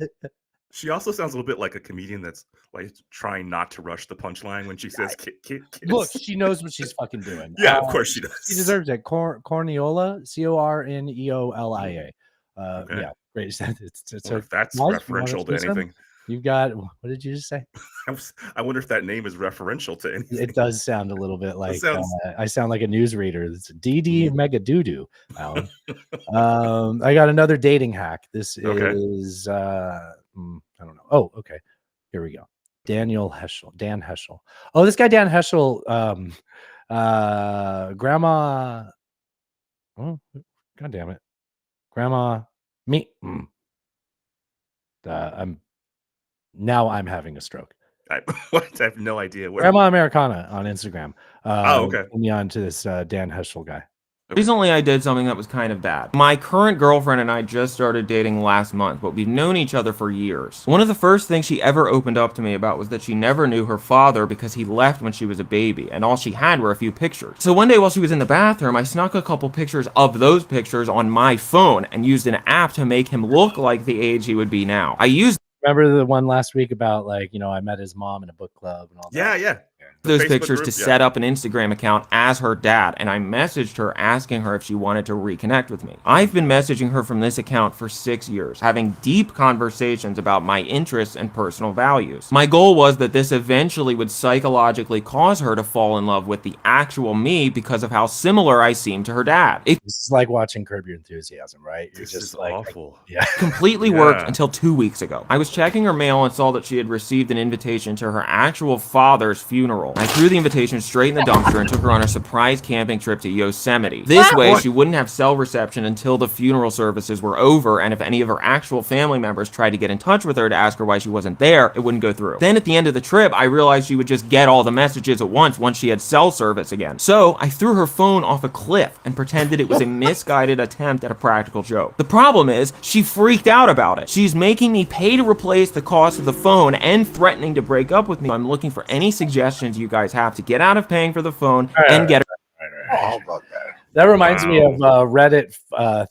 She also sounds a little bit like a comedian that's like trying not to rush the punchline when she says kiss. Look, she knows what she's fucking doing. Yeah, of course she does. She deserves it. Corneola, Corneolia. Okay. Yeah, great. It's if that's referential to anything. You've got, what did you just say? I wonder if that name is referential to anything. It does sound a little bit like I sound like a newsreader. It's DD Mega Doodoo, Alan. I got another dating hack. This is I don't know. Oh, okay. Here we go. Dan Heschel. Oh, this guy Dan Heschel. Grandma. Oh, God damn it. Grandma. Me. I'm having a stroke. I have no idea where. Grandma Americana on Instagram. Okay. Put me on to this Dan Heschel guy. Recently, I did something that was kind of bad. My current girlfriend and I just started dating last month, but we've known each other for years. One of the first things she ever opened up to me about was that she never knew her father because he left when she was a baby, and all she had were a few pictures. So one day while she was in the bathroom, I snuck a couple pictures of those pictures on my phone and used an app to make him look like the age he would be now. Remember the one last week about I met his mom in a book club and all that? Yeah. those Facebook pictures group? to Yeah. set up an Instagram account as her dad, and I messaged her asking her if she wanted to reconnect with me. I've been messaging her from this account for 6 years, having deep conversations about my interests and personal values. My goal was that this eventually would psychologically cause her to fall in love with the actual me because of how similar I seem to her dad. It This is like watching Curb Your Enthusiasm, right? You're This just is like, awful. yeah. completely worked until 2 weeks ago. I was checking her mail and saw that she had received an invitation to her actual father's funeral. I threw the invitation straight in the dumpster and took her on a surprise camping trip to Yosemite. This way, she wouldn't have cell reception until the funeral services were over, and if any of her actual family members tried to get in touch with her to ask her why she wasn't there, it wouldn't go through. Then at the end of the trip, I realized she would just get all the messages at once she had cell service again. So I threw her phone off a cliff and pretended it was a misguided attempt at a practical joke. The problem is, she freaked out about it. She's making me pay to replace the cost of the phone and threatening to break up with me. I'm looking for any suggestions you guys have to get out of paying for the phone and get How about that? That reminds me of a Reddit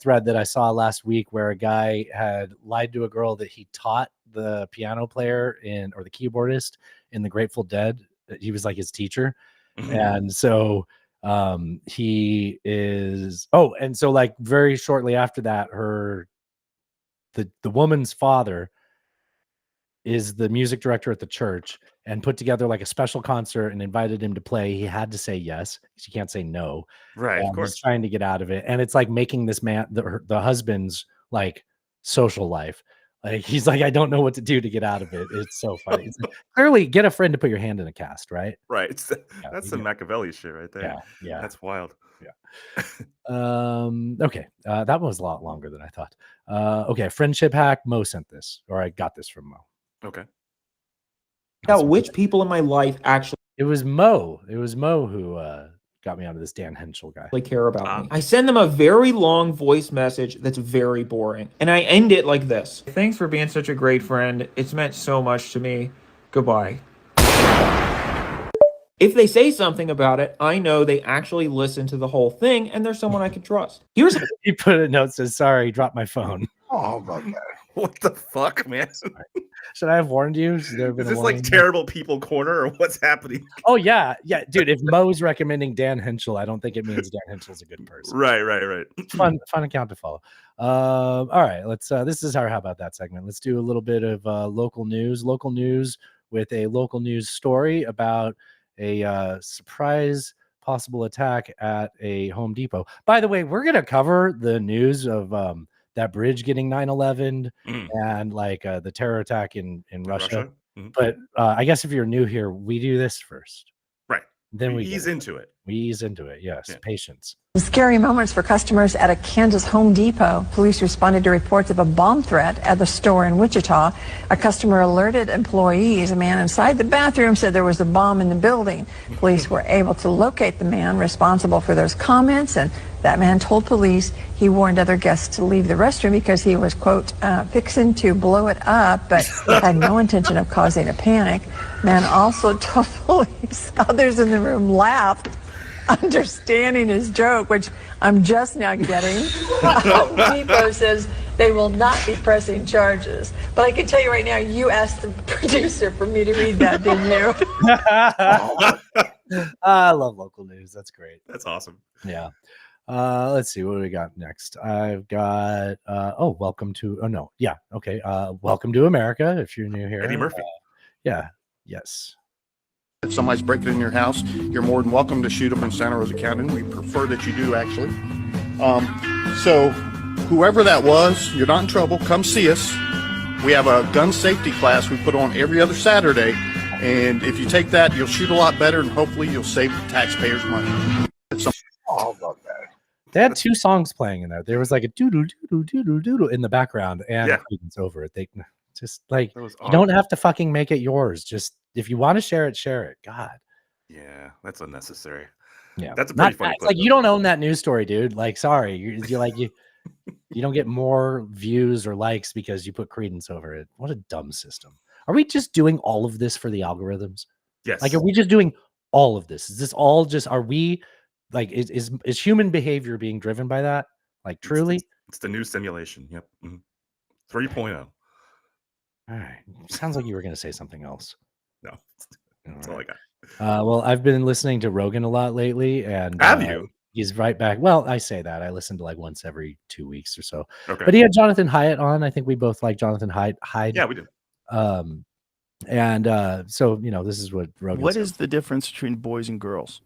thread that I saw last week where a guy had lied to a girl that he taught the piano player or the keyboardist in the Grateful Dead. He was like his teacher. And so he is and so like very shortly after that, the woman's father is the music director at the church and put together like a special concert and invited him to play. He had to say yes because you can't say no. Right, of He's course. trying to get out of it, and it's like making this man the husband's like social life. Like he's like, I don't know what to do to get out of it. It's so funny. It's like, clearly, get a friend to put your hand in a cast, right? Right. That's some Machiavelli shit right there. Yeah. That's wild. Yeah. Okay. That one was a lot longer than I thought. Okay. Friendship hack. Mo sent this, or I got this from Mo. Okay. out which people in my life actually It was Mo. It was Mo who got me onto this Dan Henschel guy. care about me. I send them a very long voice message that's very boring, and I end it like this. Thanks for being such a great friend. It's meant so much to me. Goodbye. If they say something about it, I know they actually listen to the whole thing, and they're someone I can trust. Here's he put a note says, "Sorry, dropped my phone." Oh, how about that? What the fuck, man? Should I have warned you? Should there have been Is a this like warning? terrible people corner or what's happening? Oh yeah, dude. If Mo's recommending Dan Henschel, I don't think it means Dan Henschel's a good person. Right. Fun account to follow. All right, let's. This is our how about that segment. Let's do a little bit of local news. Local news with a local news story about a surprise possible attack at a Home Depot. By the way, we're gonna cover the news of that bridge getting 9/11 and like the terror attack in Russia. Mm-hmm. But I guess if you're new here, we do this first. Right. Then we ease into it. We ease into it. Yes. Yeah. Patience. Scary moments for customers at a Kansas Home Depot. Police responded to reports of a bomb threat at the store in Wichita. A customer alerted employees. A man inside the bathroom said there was a bomb in the building. Police were able to locate the man responsible for those comments, and that man told police he warned other guests to leave the restroom because he was, quote, fixing to blow it up, but had no intention of causing a panic. Man also told police others in the room laughed, understanding his joke, which I'm just now getting. Home Depot says they will not be pressing charges. But I can tell you right now, you asked the producer for me to read that, didn't you? I love local news. That's great. That's awesome. Yeah. Let's see what do we got next. I've got welcome to welcome to America if you're new here. Eddie Murphy. Yes. If somebody's breaking in your house, you're more than welcome to shoot them in Santa Rosa County. We prefer that you do, actually. So whoever that was, you're not in trouble. Come see us. We have a gun safety class we put on every other Saturday. And if you take that, you'll shoot a lot better, and hopefully you'll save the taxpayers money. How about that? They had two songs playing in there. There was like a doodle doodle doodle doodle in the background, and Credence over it. They just like you don't have to fucking make it yours. Just if you want to share it, share it. God. Yeah, that's unnecessary. Yeah, that's a pretty funny. It's like you don't own that news story, dude. Like, sorry, you don't get more views or likes because you put Credence over it. What a dumb system. Are we just doing all of this for the algorithms? Yes. Like, are we just doing all of this? Is this all just? Are we like is human behavior being driven by that? Like, truly? It's the new simulation. Yep. 3.0. All right. Sounds like you were going to say something else. No, that's all I got. Well, I've been listening to Rogan a lot lately, and Have you? he's right back. Well, I say that. I listen to like once every 2 weeks or so. Okay. But he had Jonathan Haidt on. I think we both like Jonathan Haidt. Yeah, we do. And so, this is what Rogan What said. is the difference between boys and girls?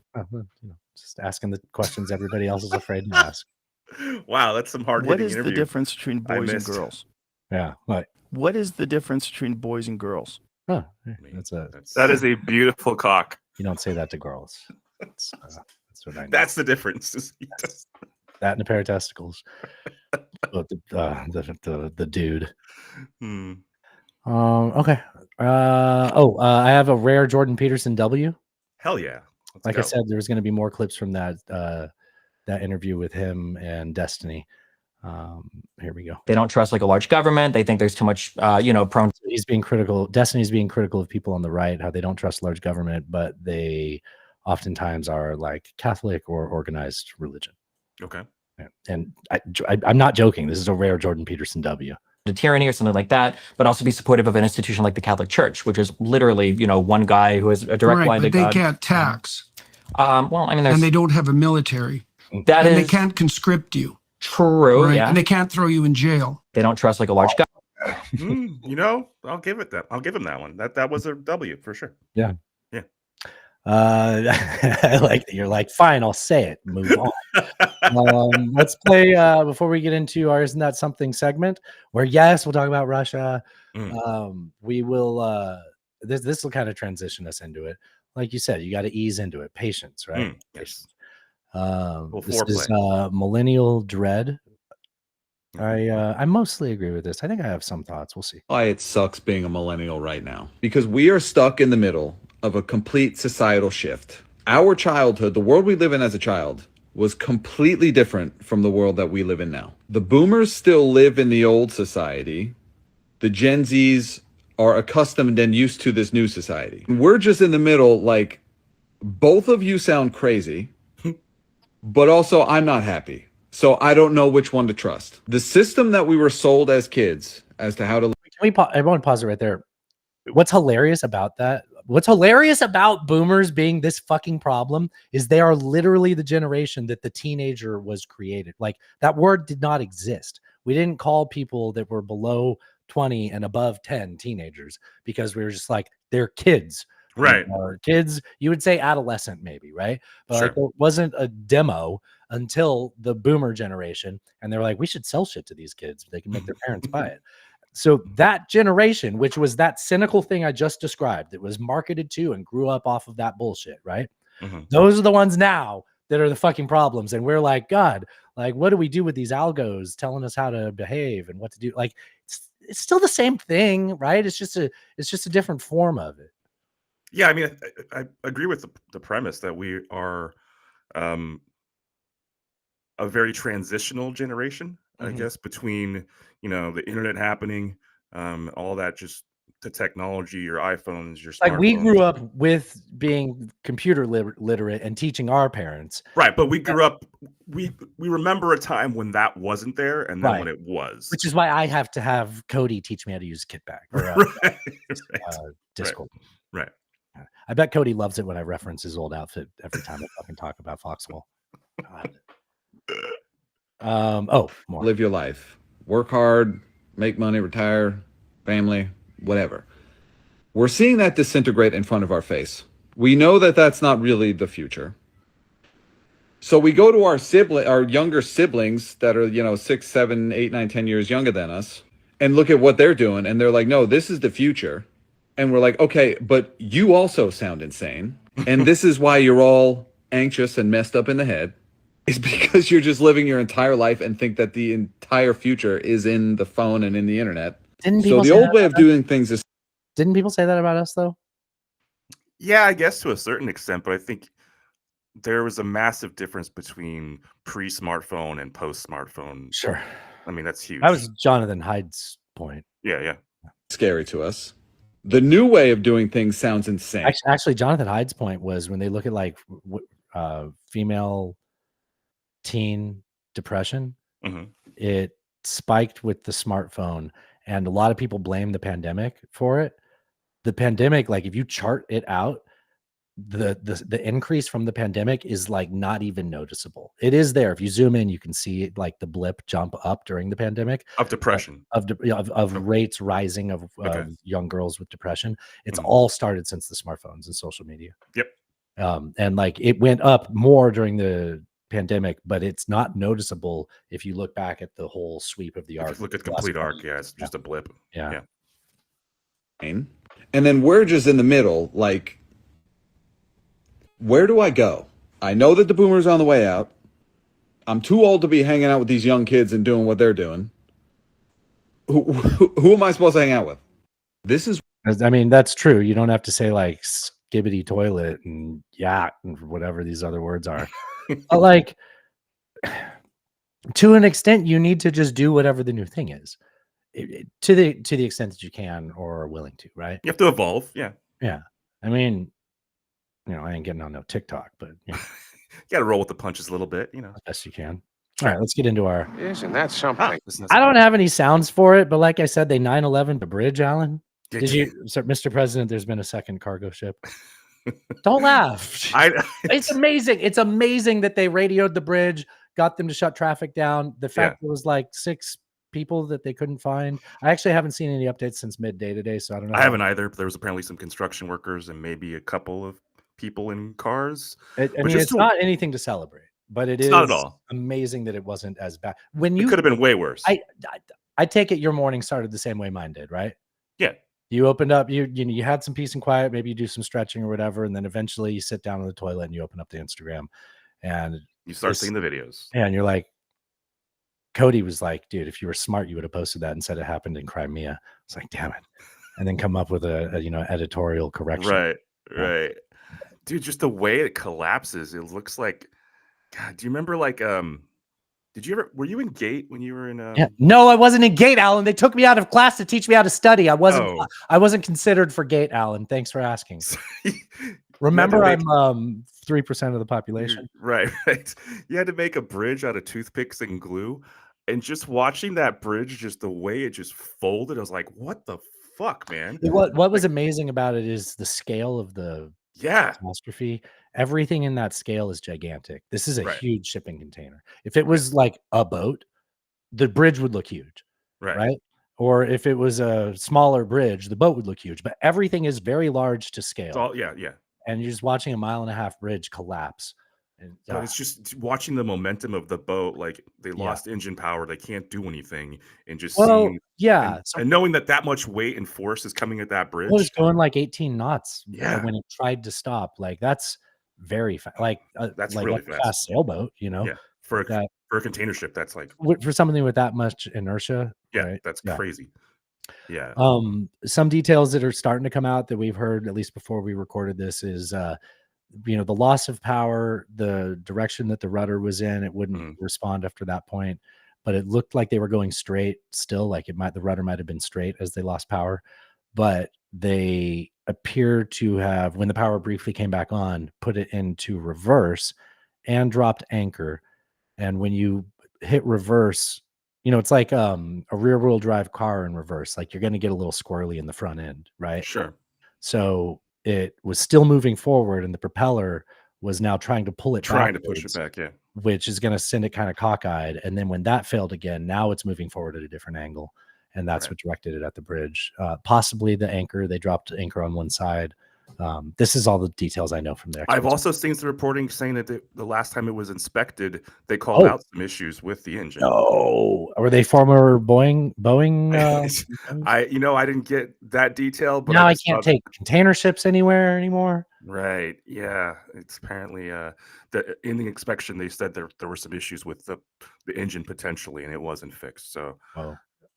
Just asking the questions everybody else is afraid to ask. Wow, that's some hard. What is interview. the difference between I boys and missed. girls? Yeah. Right. What is the difference between boys and girls? Huh, That is a beautiful cock. You don't say that to girls. That's what I know. That's the difference. That and a pair of testicles. the dude. Okay. I have a rare Jordan Peterson W. Hell yeah. Let's Like go. I said, there's going to be more clips from that interview with him and Destiny. Here we go. They don't trust like a large government. They think there's too much, prone. He's being critical. Destiny's being critical of people on the right, how they don't trust large government, but they oftentimes are like Catholic or organized religion. Okay. Yeah. And I'm not joking. This is a rare Jordan Peterson W. To tyranny or something like that, but also be supportive of an institution like the Catholic Church, which is literally, one guy who has a direct line to but they God. can't tax. And they don't have a military. That and is they can't conscript you. True. Right? Yeah. And they can't throw you in jail. They don't trust like a large government. I'll give him that one. That was a W for sure. Yeah. Yeah. I like that. You're like, fine, I'll say it. Move on. Let's play before we get into our Isn't That Something segment, where yes, we'll talk about Russia. We will this will kind of transition us into it. Like you said, you got to ease into it. Patience, right? Yes. This is Millennial Dread. I mostly agree with this. I think I have some thoughts. We'll see. Why it sucks being a millennial right now. Because we are stuck in the middle of a complete societal shift. Our childhood, the world we live in as a child, was completely different from the world that we live in now. The boomers still live in the old society. The Gen Zs are accustomed and used to this new society. We're just in the middle, like, both of you sound crazy, but also I'm not happy. So I don't know which one to trust. The system that we were sold as kids as to how to... I want to pause it right there. What's hilarious about that? What's hilarious about boomers being this fucking problem is they are literally the generation that the teenager was created. Like, that word did not exist. We didn't call people that were below 20 and above 10 teenagers because we were just like, they're kids. Right. Or kids, you would say adolescent maybe, right? But Sure. like, it wasn't a demo until the boomer generation. And they were like, we should sell shit to these kids. They can make their parents buy it. So that generation, which was that cynical thing I just described, that was marketed to and grew up off of that bullshit, right? Those are the ones now that are the fucking problems. And we're like, God, like, what do we do with these algos telling us how to behave and what to do? Like, it's still the same thing, right? It's just a different form of it. Yeah, I mean, I agree with the premise that we are a very transitional generation, I guess, between, the internet happening, all that, just the technology, your iPhones, your Like, we smartphones. grew up with being computer literate and teaching our parents. Right, but we grew up, we remember a time when that wasn't there, and then when it was. Which is why I have to have Cody teach me how to use Kitback or Discord. Right. I bet Cody loves it when I reference his old outfit every time I fucking talk about Foxhole. God. More. Live your life. Work hard, make money, retire, family, whatever. We're seeing that disintegrate in front of our face. We know that that's not really the future. So we go to our younger siblings that are, 6, 7, 8, 9, 10 years younger than us and look at what they're doing. And they're like, no, this is the future. And we're like, okay, but you also sound insane. And this is why you're all anxious and messed up in the head. Is because you're just living your entire life and think that the entire future is in the phone and in the internet. So the old way of doing things is... Didn't people say that about us, though? Yeah, I guess to a certain extent, but I think there was a massive difference between pre-smartphone and post-smartphone. Sure. I mean, that's huge. That was Jonathan Hyde's point. Yeah. Scary to us. The new way of doing things sounds insane. Actually, Jonathan Hyde's point was when they look at like female teen depression, it spiked with the smartphone, and a lot of people blame the pandemic for it. The pandemic, like, if you chart it out, the increase from the pandemic is like not even noticeable. It is there. If you zoom in, you can see like the blip jump up during the pandemic Of depression. of rates rising of Okay. young girls with depression. It's Mhm. all started since the smartphones and social media. Yep. And like it went up more during the pandemic, but it's not noticeable if you look back at the whole sweep of the If arc. you look at the last complete 20 arc, yeah, it's just a blip. Yeah. And then we're just in the middle, like, where do I go? I know that the boomers are on the way out. I'm too old to be hanging out with these young kids and doing what they're doing. Who am I supposed to hang out with? This is. I mean, that's true. You don't have to say like skibbity toilet and yacht and whatever these other words are. But like, to an extent, you need to just do whatever the new thing is, to the extent that you can or are willing to, right? You have to evolve. Yeah. Yeah. I mean, I ain't getting on no TikTok, but You got to roll with the punches a little bit, as best you can. All right, let's get into our. Isn't that something? I don't have any sounds for it, but like I said, they 9/11 the bridge, Alan. Did you, sir, Mr. President? There's been a second cargo ship. Don't laugh. It's amazing. It's amazing that they radioed the bridge, got them to shut traffic down. The fact there was like 6 people that they couldn't find. I actually haven't seen any updates since midday today, so I don't know. I haven't either. But there was apparently some construction workers and maybe a couple of people in cars. I mean, it's not anything to celebrate, but it's not at all amazing that it wasn't as bad. When it could have been way worse. I take it your morning started the same way mine did, right? Yeah. You opened up, you had some peace and quiet, maybe you do some stretching or whatever, and then eventually you sit down on the toilet and you open up the Instagram and you start seeing the videos. And you're like, Cody was like, dude, if you were smart, you would have posted that and said it happened in Crimea. It's like, damn it. And then come up with a editorial correction. Right. Dude, just the way it collapses, it looks like, God, do you remember like, were you in GATE when you were in? Yeah. No, I wasn't in GATE, Alan. They took me out of class to teach me how to study. I wasn't considered for GATE, Alan. Thanks for asking. Remember, I'm 3% of the population. Right. You had to make a bridge out of toothpicks and glue. And just watching that bridge, just the way it just folded, I was like, what the fuck, man? What was amazing about it is the scale of the catastrophe. Everything in that scale is gigantic. This is a huge shipping container. If it was like a boat, the bridge would look huge. Right. Or if it was a smaller bridge, the boat would look huge. But everything is very large to scale. Yeah. And you're just watching a 1.5 mile bridge collapse. And it's just watching the momentum of the boat, like they lost engine power, they can't do anything, and just seeing, and knowing that much weight and force is coming at that bridge. It was going like 18 knots. When it tried to stop, like that's very fast. That's like really a fast sailboat, Yeah, for a container ship, that's like for something with that much inertia. Yeah, right? that's crazy. Yeah. Some details that are starting to come out that we've heard at least before we recorded this is the loss of power, the direction that the rudder was in, it wouldn't respond after that point, but it looked like they were going straight still, like the rudder might have been straight as they lost power, but they appear to have, when the power briefly came back on, put it into reverse and dropped anchor. And when you hit reverse, it's like a rear wheel drive car in reverse, like you're going to get a little squirrely in the front end, right? Sure. So it was still moving forward and the propeller was now trying to pull it to push it back, which is going to send it kind of cockeyed. And then when that failed again, now it's moving forward at a different angle. And that's what directed it at the bridge. Possibly the anchor, they dropped anchor on one side. This is all the details I know from there. I've also seen some reporting saying that the last time it was inspected, they called out some issues with the engine. No, were they former Boeing? I didn't get that detail, but now I can't take container ships anywhere anymore. Right? Yeah, it's apparently in the inspection they said there were some issues with the engine potentially, and it wasn't fixed. So,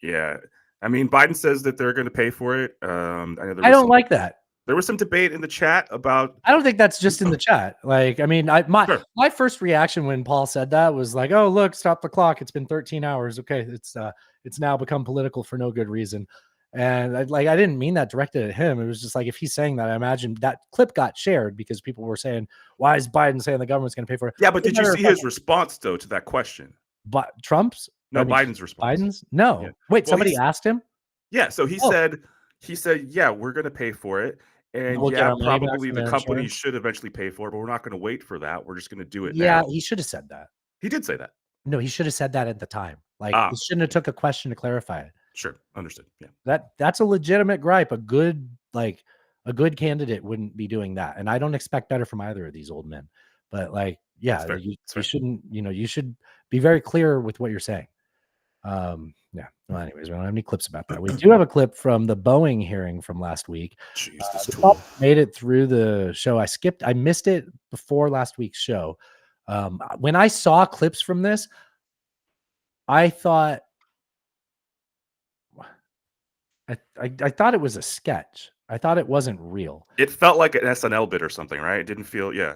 yeah, I mean, Biden says that they're going to pay for it. I don't like that. There was some debate in the chat about. I don't think that's just in the chat. Like, I mean, my first reaction when Paul said that was like, "Oh, look, stop the clock. It's been 13 hours. Okay, it's now become political for no good reason." And I didn't mean that directed at him. It was just like, if he's saying that, I imagine that clip got shared because people were saying, "Why is Biden saying the government's going to pay for it?" Yeah, but did you see his response though to that question? But Trump's? No, Biden's response. Biden's? No. Yeah. Wait, somebody asked him? Yeah, so he said, "Yeah, we're going to pay for it." And we'll get yeah, our money back probably from the their company insurance. should eventually pay for it, but we're not going to wait for that. We're just going to do it Yeah, now. he should have said that. He did say that. No, he should have said that at the time. Like, Ah. he shouldn't have took a question to clarify it. Sure, understood. Yeah. That's a legitimate gripe. A good candidate wouldn't be doing that. And I don't expect better from either of these old men. But like, yeah, fair. you That's fair. shouldn't, you should be very clear with what you're saying. Yeah. Well, anyways, we don't have any clips about that. We do have a clip from the Boeing hearing from last week. Jeez, this The tool. top made it through the show. I missed it before last week's show. When I saw clips from this, I thought it was a sketch. I thought it wasn't real. It felt like an SNL bit or something, right? It didn't feel, yeah.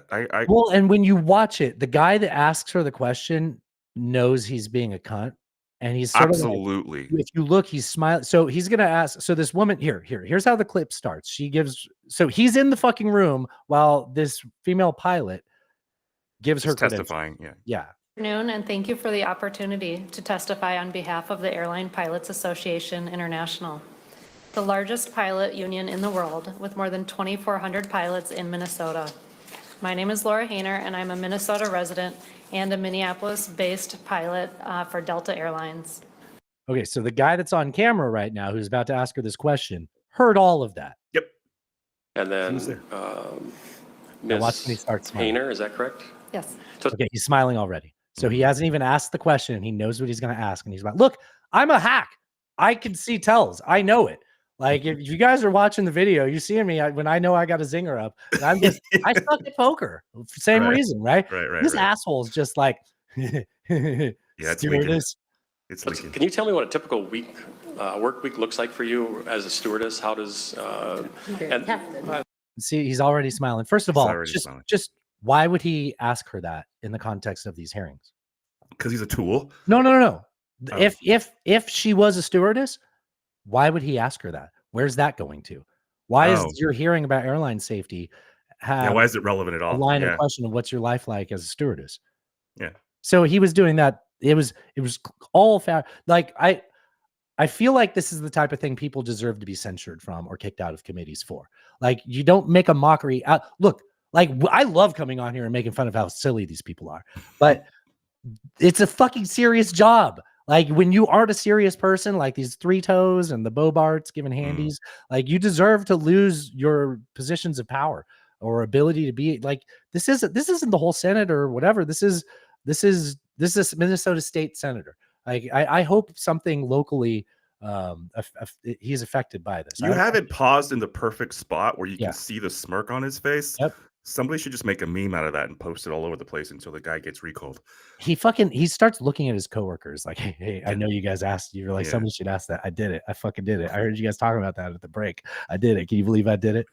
Well, and when you watch it, the guy that asks her the question knows he's being a cunt. And he's sort absolutely. of like, if you look, he's smiling. So he's going to ask. So this woman here's how the clip starts. So he's in the fucking room while this female pilot gives her testifying. Yeah. Good afternoon, and thank you for the opportunity to testify on behalf of the Airline Pilots Association International, the largest pilot union in the world with more than 2,400 pilots in Minnesota. My name is Laura Hayner, and I'm a Minnesota resident and a Minneapolis-based pilot for Delta Airlines. Okay, so the guy that's on camera right now who's about to ask her this question heard all of that. Yep. And then Now watch when he starts smiling. Hayner, is that correct? Yes. Okay, he's smiling already. So he hasn't even asked the question, and he knows what he's going to ask. And he's like, look, I'm a hack. I can see tells. I know it. Like, if you guys are watching the video, you see me when I know I got a zinger up. And I'm just, I suck at poker. Same reason, right? This asshole's just like, yeah, it's leaking. It's leaking. Can you tell me what a typical work week looks like for you as a stewardess? How does see, he's already smiling. First of all, just why would he ask her that in the context of these hearings? Because he's a tool. No. Oh. If she was a stewardess, why would he ask her that? Where's that going to? Why is your hearing about airline safety why is it relevant at all? A line of question of what's your life like as a stewardess? Yeah. So he was doing that. It was all fair. Like I feel like this is the type of thing people deserve to be censured from or kicked out of committees for. Like, you don't make a mockery out. Look, like, I love coming on here and making fun of how silly these people are, but it's a fucking serious job. Like, when you aren't a serious person, like these three toes and the Bobarts giving handies, like, you deserve to lose your positions of power or ability to be like, this isn't the whole Senate or whatever. This is Minnesota state senator. Like, I hope something locally, he's affected by this. You haven't paused in the perfect spot where you Yeah. can see the smirk on his face. Yep. Somebody should just make a meme out of that and post it all over the place until the guy gets recalled. He starts looking at his coworkers like, hey, I know you guys asked. You're like, somebody should ask that. I did it. I fucking did it. I heard you guys talking about that at the break. I did it. Can you believe I did it?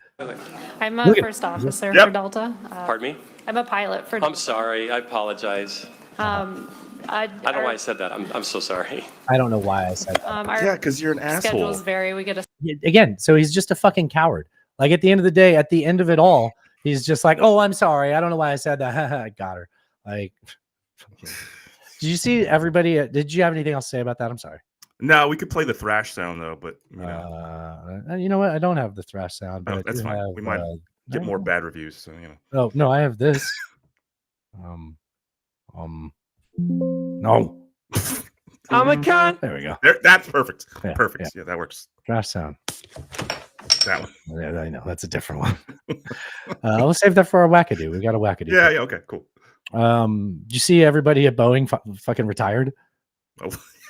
I'm a first officer for Delta. Pardon me? I'm a pilot for I'm sorry. I apologize. I don't know why I said that. I'm so sorry. I don't know why I said that. Yeah, because you're an asshole. Schedules vary. We get a Again, so he's just a fucking coward. Like, at the end of the day, at the end of it all, he's just like, oh, I'm sorry. I don't know why I said that. I got her. Like, did you see everybody? Did you have anything else to say about that? I'm sorry. No, we could play the thrash sound though, but you know what? I don't have the thrash sound, but that's fine. We might get more bad reviews. So Oh no, I have this. No. I'm a cunt. There we go. That's perfect. Yeah, Perfect. Yeah, that works. Thrash sound. That one. Yeah, I know. That's a different one. We'll save that for our wackadoo. We got a wackadoo. Yeah. Okay. Cool. Do you see everybody at Boeing fucking retired?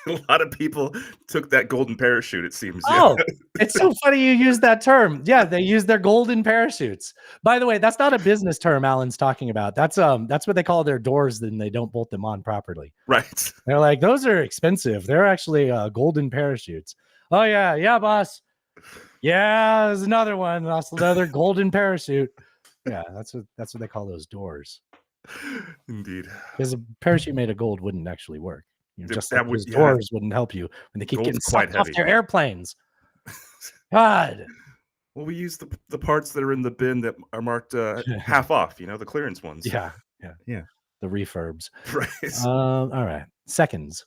A lot of people took that golden parachute, it seems. Oh, it's so funny you use that term. Yeah, they use their golden parachutes. By the way, that's not a business term Alan's talking about. That's what they call their doors when they don't bolt them on properly. Right. They're like, those are expensive. They're actually golden parachutes. Oh yeah, boss. Yeah, there's another one. That's another golden parachute. Yeah, that's what they call those doors. Indeed. Because a parachute made of gold wouldn't actually work. Just that like would- those yeah. doors wouldn't help you when they keep Gold's getting quite sucked off heavy. their airplanes. God. Well, we use the parts that are in the bin that are marked half off. The clearance ones. Yeah. Yeah. The refurbs. Right. All right. Seconds.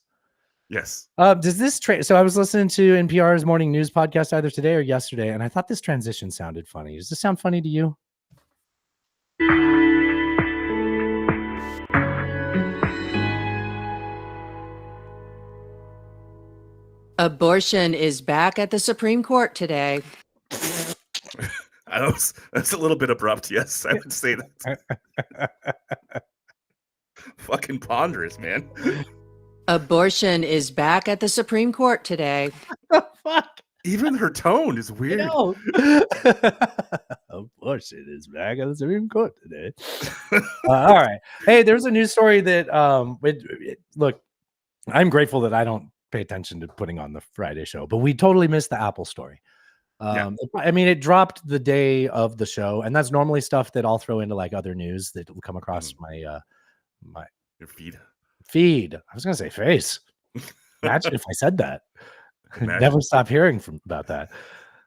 Yes. Does this so I was listening to NPR's morning news podcast either today or yesterday, and I thought this transition sounded funny. Does this sound funny to you? Abortion is back at the Supreme Court today. That's a little bit abrupt. Yes, I would say that. Fucking ponderous, man. Abortion is back at the Supreme Court today. Fuck. Even her tone is weird. Abortion is back at the Supreme Court today. All right. Hey, there's a news story that look, I'm grateful that I don't pay attention to putting on the Friday show, but we totally missed the Apple story. I mean, it dropped the day of the show, and that's normally stuff that I'll throw into like other news that will come across my your feed. I was gonna say face. Imagine if I said that. Imagine. Never stop hearing about that.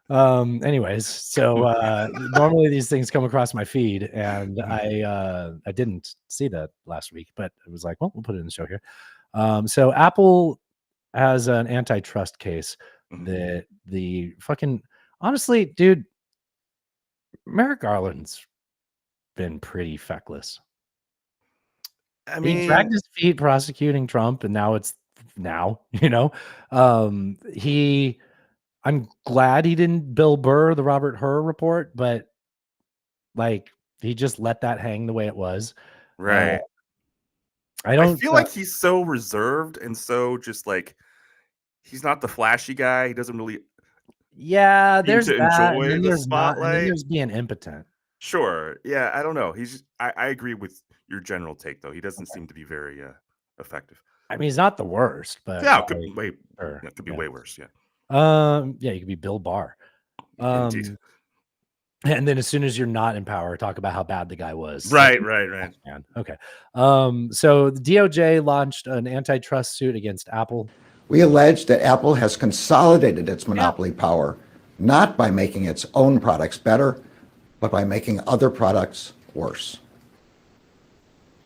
Anyways, so normally these things come across my feed, and I didn't see that last week, but it was like, well, we'll put it in the show here. So Apple has an antitrust case that the fucking honestly, dude, Merrick Garland's been pretty feckless. I mean, he dragged his feet prosecuting Trump, and now I'm glad he didn't Bill Burr the Robert Hur report, but like he just let that hang the way it was. Right. I feel like he's so reserved and so just like he's not the flashy guy. He doesn't really there's to that, enjoy and then the there's not, and then spotlight. there's being impotent. Sure. Yeah, I don't know. He's just, I agree with your general take though. He doesn't seem to be very effective. I mean, he's not the worst, but yeah, it could be way worse. Yeah. You could be Bill Barr. Indeed. And then as soon as you're not in power, talk about how bad the guy was. Right. Man. Okay. So the DOJ launched an antitrust suit against Apple. We allege that Apple has consolidated its monopoly power, not by making its own products better, but by making other products worse.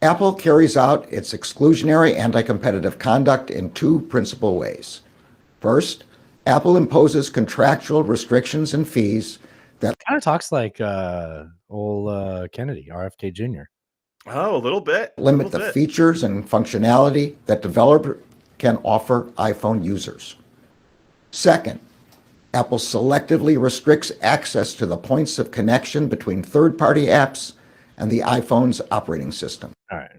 Apple carries out its exclusionary anti-competitive conduct in two principal ways. First, Apple imposes contractual restrictions and fees that kind of talks like old Kennedy, RFK Jr. Oh, a little bit. Limit the features and functionality that developers can offer iPhone users. Second, Apple selectively restricts access to the points of connection between third-party apps and the iPhone's operating system. All right.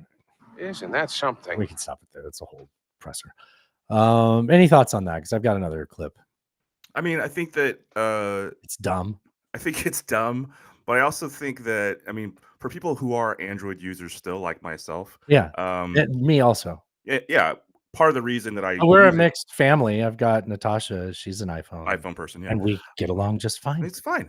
Isn't that something? We can stop it there. That's a whole presser. Any thoughts on that? Because I've got another clip. I mean, I think that it's dumb. I think it's dumb, but I also think that, I mean, for people who are Android users still, like myself. Me also. Yeah. Part of the reason that we're a mixed family. I've got Natasha. She's an iPhone person. Yeah. And we get along just fine. It's fine.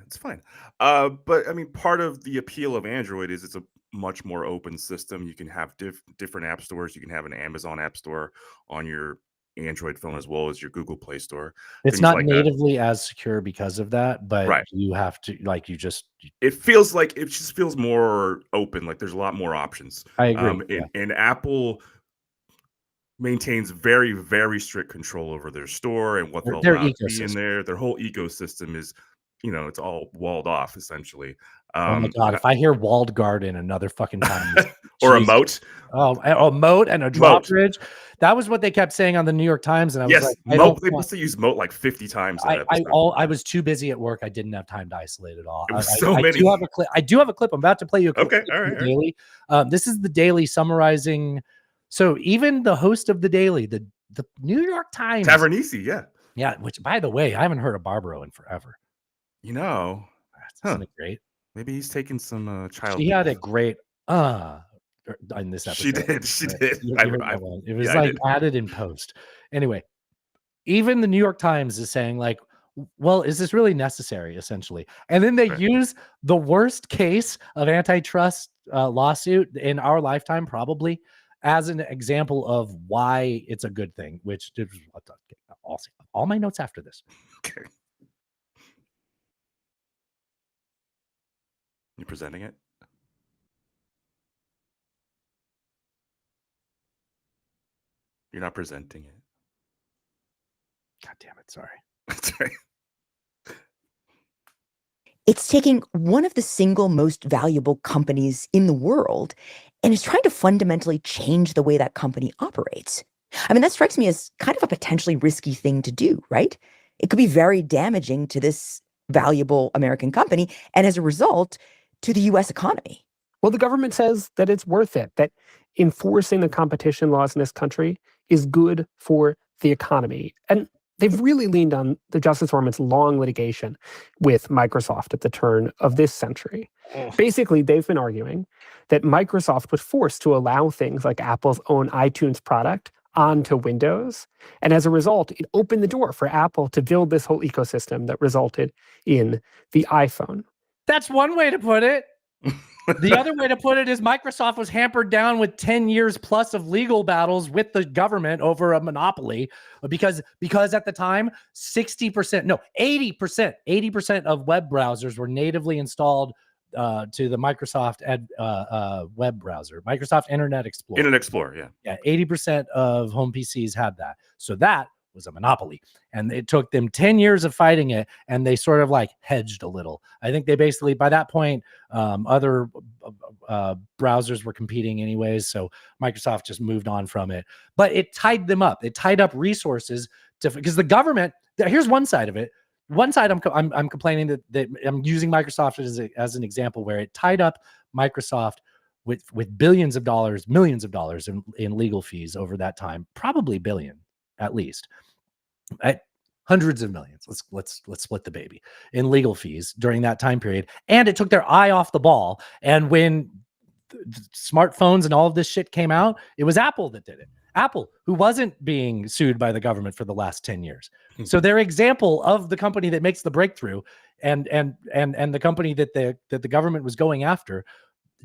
But I mean, part of the appeal of Android is it's a much more open system. You can have different app stores. You can have an Amazon app store on your Android phone as well as your Google Play Store. It's not natively as secure because of that, but you have to it feels like it just feels more open. Like there's a lot more options. I agree. And Apple maintains very, very strict control over their store and what they'll allow to be in there. Their whole ecosystem is, it's all walled off essentially. Oh my God, if I hear walled garden another fucking time. Or a moat. Oh, a moat and a drawbridge. That was what they kept saying on the New York Times. And I was like, moat. They must have used moat like 50 times. I was too busy at work. I didn't have time to isolate it all. It was so many. I do have a clip. I'm about to play you a clip. Okay, all right. Daily. This is the Daily summarizing. So even the host of the Daily, the New York Times. Tavernisi, yeah. Yeah, which, by the way, I haven't heard of Barbaro in forever. That's great. Maybe he's taking some child. She had a great in this episode. She did. It was added in post. Anyway, even the New York Times is saying like, well, is this really necessary? Essentially, and then they use the worst case of antitrust lawsuit in our lifetime, probably, as an example of why it's a good thing. Which all my notes after this. Okay. You presenting it? You're not presenting it. God damn it! Sorry. Sorry. It's taking one of the single most valuable companies in the world and is trying to fundamentally change the way that company operates. I mean, that strikes me as kind of a potentially risky thing to do, right? It could be very damaging to this valuable American company and as a result to the US economy. Well, the government says that it's worth it, that enforcing the competition laws in this country is good for the economy. And they've really leaned on the Justice Department's long litigation with Microsoft at the turn of this century. Basically, they've been arguing that Microsoft was forced to allow things like Apple's own iTunes product onto Windows. And as a result, it opened the door for Apple to build this whole ecosystem that resulted in the iPhone. That's one way to put it. The other way to put it is Microsoft was hampered down with 10 years plus of legal battles with the government over a monopoly because at the time, 80% of web browsers were natively installed to the Microsoft web browser, Microsoft Internet Explorer. Internet Explorer, yeah. Yeah, 80% of home PCs had that. So that was a monopoly. And it took them 10 years of fighting it, and they sort of like hedged a little. I think they basically, by that point, other browsers were competing anyways, so Microsoft just moved on from it. But it tied them up. It tied up resources because the government, here's one side of it. One side I'm complaining that I'm using Microsoft as an example where it tied up Microsoft with billions of dollars, millions of dollars in legal fees over that time, probably billion at least. At hundreds of millions, let's split the baby in legal fees during that time period, and it took their eye off the ball. And when smartphones and all of this shit came out, it was Apple that did it. Apple, who wasn't being sued by the government for the last 10 years. So their example of the company that makes the breakthrough and the company that the government was going after.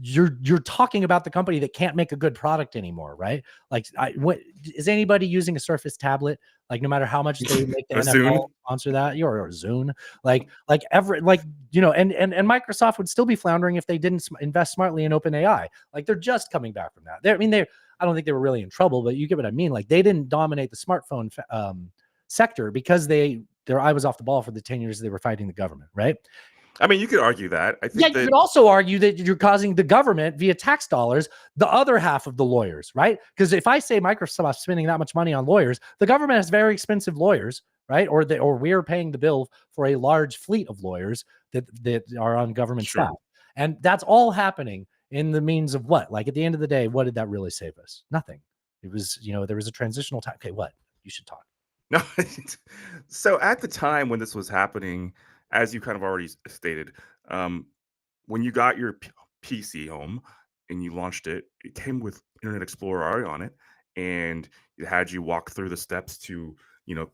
You're talking about the company that can't make a good product anymore, right? Like, what is anybody using a Surface tablet? Like, no matter how much they make the NFL sponsor that, or Zune, and Microsoft would still be floundering if they didn't invest smartly in OpenAI. Like, they're just coming back from that. I don't think they were really in trouble, but you get what I mean. Like, they didn't dominate the smartphone sector because their eye was off the ball for the 10 years they were fighting the government, right? I mean, you could argue that. I think you could also argue that you're causing the government via tax dollars, the other half of the lawyers, right? Because if I say Microsoft's spending that much money on lawyers, the government has very expensive lawyers, right? Or we're paying the bill for a large fleet of lawyers that are on government staff. And that's all happening in the means of what? Like, at the end of the day, what did that really save us? Nothing. It was, there was a transitional time. Okay, what? You should talk. No. So at the time when this was happening, as you kind of already stated, when you got your PC home and you launched it, it came with Internet Explorer already on it, and it had you walk through the steps to,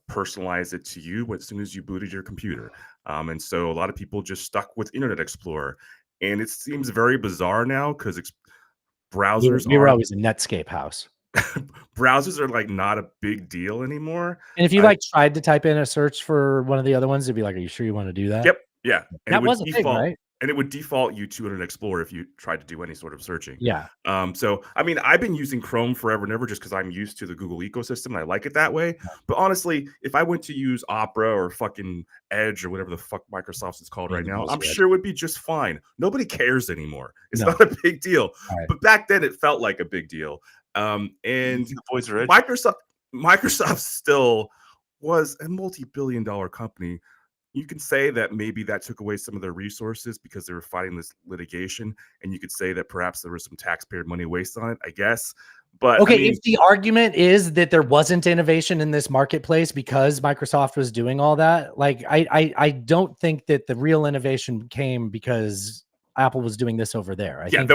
personalize it to you as soon as you booted your computer. And so a lot of people just stuck with Internet Explorer, and it seems very bizarre now because browsers we were always a Netscape house. Browsers are like not a big deal anymore. And if you tried to type in a search for one of the other ones, it'd be like, "Are you sure you want to do that?" Yep. Yeah. And that was a thing, right? And it would default you to Internet Explorer if you tried to do any sort of searching. Yeah. So I mean, I've been using Chrome forever and ever just because I'm used to the Google ecosystem and I like it that way. But honestly, if I went to use Opera or fucking Edge or whatever the fuck Microsoft's is called right now, I'm sure it would be just fine. Nobody cares anymore. It's not a big deal. Right. But back then it felt like a big deal. And Microsoft still was a multi-billion-dollar company. You can say that maybe that took away some of their resources because they were fighting this litigation, and you could say that perhaps there was some taxpayer money wasted on it, I guess. But okay, if the argument is that there wasn't innovation in this marketplace because Microsoft was doing all that, like I don't think that the real innovation came because Apple was doing this over there. I think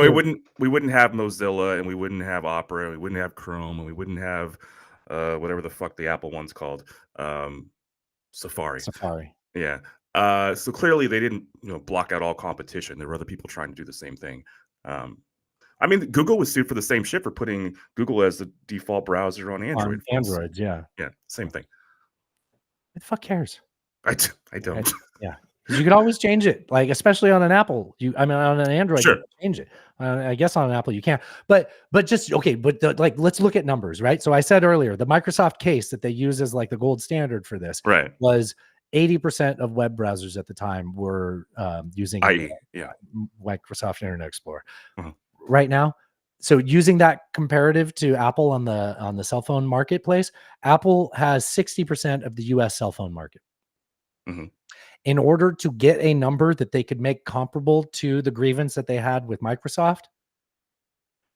we wouldn't have Mozilla, and we wouldn't have Opera, and we wouldn't have Chrome, and we wouldn't have whatever the fuck the Apple one's called, Safari. Yeah. So clearly they didn't, block out all competition. There were other people trying to do the same thing. I mean, Google was sued for the same shit for putting Google as the default browser on Android. Androids, yeah. Yeah, same thing. Who the fuck cares? I don't. Yeah. 'Cause you could always change it, like, especially on an Apple. On an Android, you Sure. can change it. I guess on an Apple you can't. But just okay, like, let's look at numbers, right? So I said earlier, the Microsoft case that they use as like the gold standard for this Right. was 80% of web browsers at the time were using IE, yeah. Microsoft Internet Explorer. Mhm. Right now, so using that comparative to Apple on the cell phone marketplace, Apple has 60% of the US cell phone market. Mhm. In order to get a number that they could make comparable to the grievance that they had with Microsoft,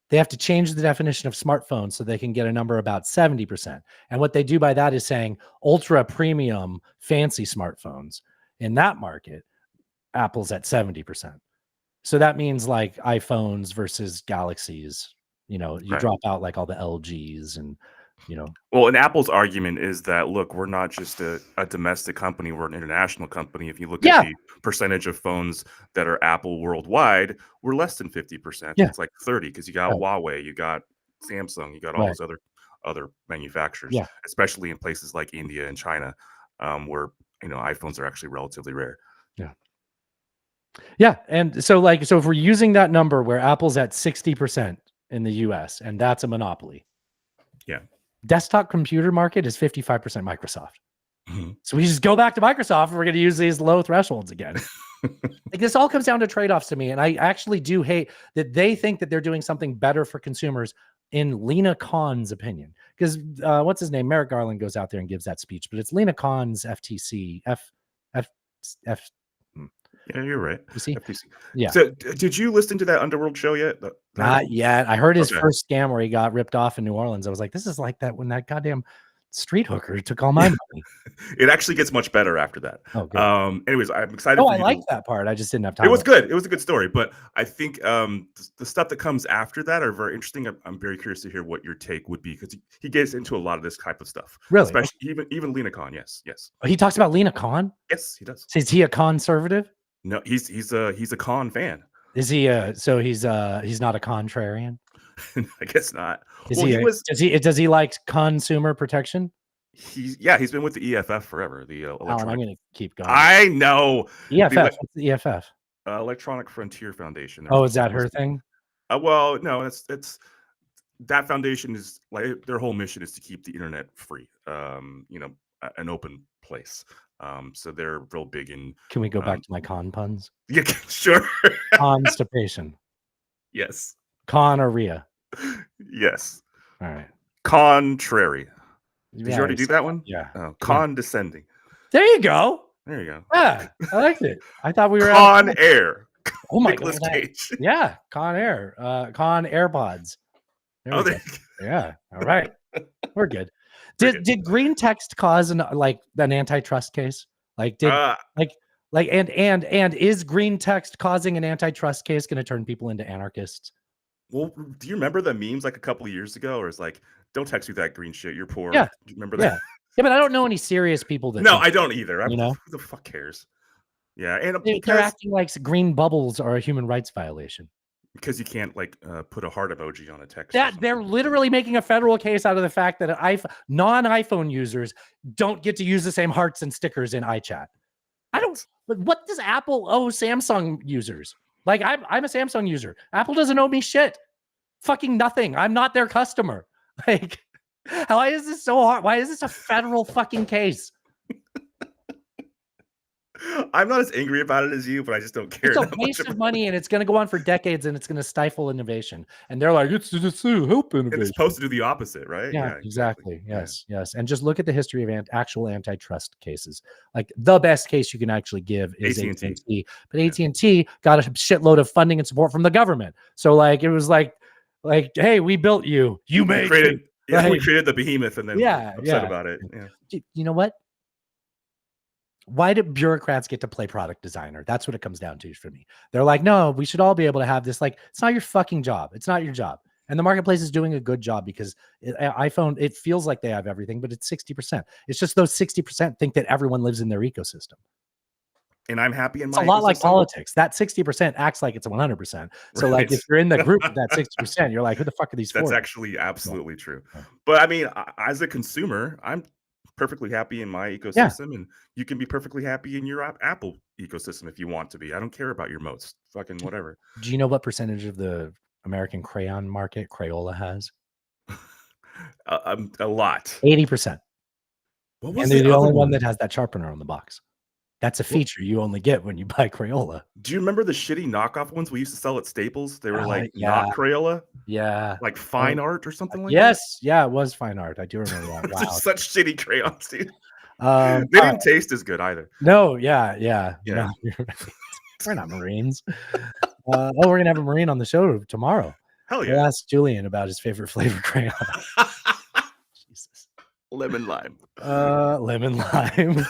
they have to change the definition of smartphone so they can get a number about 70%. And what they do by that is saying ultra premium fancy smartphones. In that market, Apple's at 70%. So that means like iPhones versus Galaxies. You Right. drop out like all the LGs and, Well, and Apple's argument is that, look, we're not just a domestic company, we're an international company. If you look Yeah. at the percentage of phones that are Apple worldwide, we're less than 50%. Yeah. It's like 30 because you got Right. Huawei, you got Samsung, you got all Right. those other manufacturers, Yeah. especially in places like India and China, where iPhones are actually relatively rare. Yeah. Yeah. And so if we're using that number where Apple's at 60% in the US, and that's a monopoly. Yeah. Desktop computer market is 55% Microsoft. Mhm. So we just go back to Microsoft and we're going to use these low thresholds again. Like this all comes down to trade-offs to me. And I actually do hate that they think that they're doing something better for consumers in Lena Khan's opinion. Because what's his name? Merrick Garland goes out there and gives that speech, but it's Lena Khan's FTC. Yeah, you're right. FTC? FTC. Yeah. So, did you listen to that Underworld show yet? Not yet. I heard his Okay. first scam where he got ripped off in New Orleans. I was like, this is like that when that goddamn street hooker took all my money. It actually gets much better after that. Oh, good. Anyways, I'm excited. Oh, for I you like to, that part. I just didn't have time. It was good. It was a good story, but I think the stuff that comes after that are very interesting. I'm very curious to hear what your take would be because he gets into a lot of this type of stuff. Really? Especially even Lena Khan. Yes. He talks about Lena Khan? Yes, he does. So is he a conservative? No, he's a Khan fan. Is he so he's not a contrarian? I guess not. Does he like consumer protection? He's been with the EFF forever. The electronic. I'm going to keep going. I know. EFF. What's the EFF? Electronic Frontier Foundation. Oh, is that her thing? Well, no, it's that foundation is like their whole mission is to keep the internet free. An open place. So they're real big in. Can we go back to my con puns? Yeah, sure. Constipation. Yes. Gonorrhea. Yes. All right. Contrary. Did you already do said that one? Yeah. Oh, condescending. There you go. There you go. Yeah, I liked it. I thought we were Con Air. Oh my Nicolas god. Cage. Yeah, Con Air. Con AirPods. There we go. Yeah. All right. We're good. Did green text cause an antitrust case? And is green text causing an antitrust case going to turn people into anarchists? Well, do you remember the memes like a couple of years ago? Or it's like, don't text me that green shit. You're poor. Yeah. Do you remember that? Yeah, but I don't know any serious people that. No, I don't either. You know, who the fuck cares? Yeah, and they're acting like green bubbles are a human rights violation. Because you can't put a heart emoji on a text. That they're literally making a federal case out of the fact that non-iPhone users don't get to use the same hearts and stickers in iChat. But what does Apple owe Samsung users? Like I'm a Samsung user. Apple doesn't owe me shit. Fucking nothing. I'm not their customer. Like, why is this so hard? Why is this a federal fucking case? I'm not as angry about it as you, but I just don't care. It's a waste of money, and it's going to go on for decades, and it's going to stifle innovation. And they're like, it's to help innovation. It's supposed to do the opposite, right? Yeah, exactly. Yes. And just look at the history of actual antitrust cases. Like the best case you can actually give is AT&T. But AT&T got a shitload of funding and support from the government. So it was like, hey, we built you. You made it. Yeah, we created the behemoth, and then upset about it. Yeah. You know what? Why do bureaucrats get to play product designer? That's what it comes down to for me. They're like, no, we should all be able to have this. Like, it's not your fucking job. It's not your job. And the marketplace is doing a good job because iPhone, it feels like they have everything, but it's 60%. It's just those 60% think that everyone lives in their ecosystem. And I'm happy in my It's a lot like politics. That 60% acts like it's 100%. So Right. if you're in the group of that 60%, you're like, who the fuck are these That's 40? actually absolutely true. But I mean, as a consumer, I'm perfectly happy in my ecosystem, and you can be perfectly happy in your Apple ecosystem if you want to be. I don't care about your moats. Fucking whatever. Do you know what percentage of the American crayon market Crayola has? A lot. 80%. What was And they're the the other only one one? that has that sharpener on the box. That's a feature you only get when you buy Crayola. Do you remember the shitty knockoff ones we used to sell at Staples? They were like Yeah. not Crayola, Yeah. like fine art or something like that. Yes. Yeah, it was fine art. I do remember that. They're Wow. such shitty crayons, dude. All They right. didn't taste as good either. No, yeah. Yeah. No, you're right. We're not Marines. We're gonna have a Marine on the show tomorrow. Hell We'll yeah. ask Julian about his favorite flavor crayon. Jesus. Lemon lime. Lemon lime.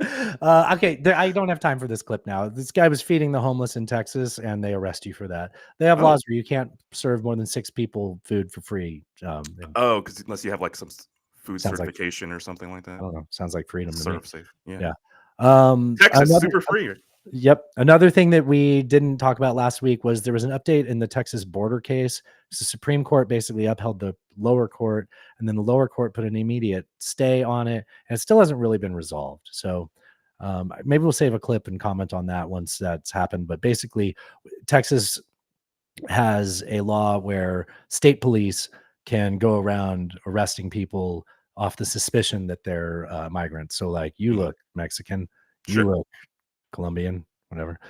Okay, I don't have time for this clip now. This guy was feeding the homeless in Texas, and they arrest you for that. They have laws where you can't serve more than 6 people food for free. Because unless you have like some food Sounds like- certification or something like that. I don't know. Sounds like freedom to me. Serve safe. Yeah. Yeah. Texas, super free. Yep. Another thing that we didn't talk about last week was there was an update in the Texas border case. The Supreme Court basically upheld the lower court, and then the lower court put an immediate stay on it, and it still hasn't really been resolved. So maybe we'll save a clip and comment on that once that's happened. But basically, Texas has a law where state police can go around arresting people off the suspicion that they're migrants. So like, you look Mexican, you look Colombian, whatever.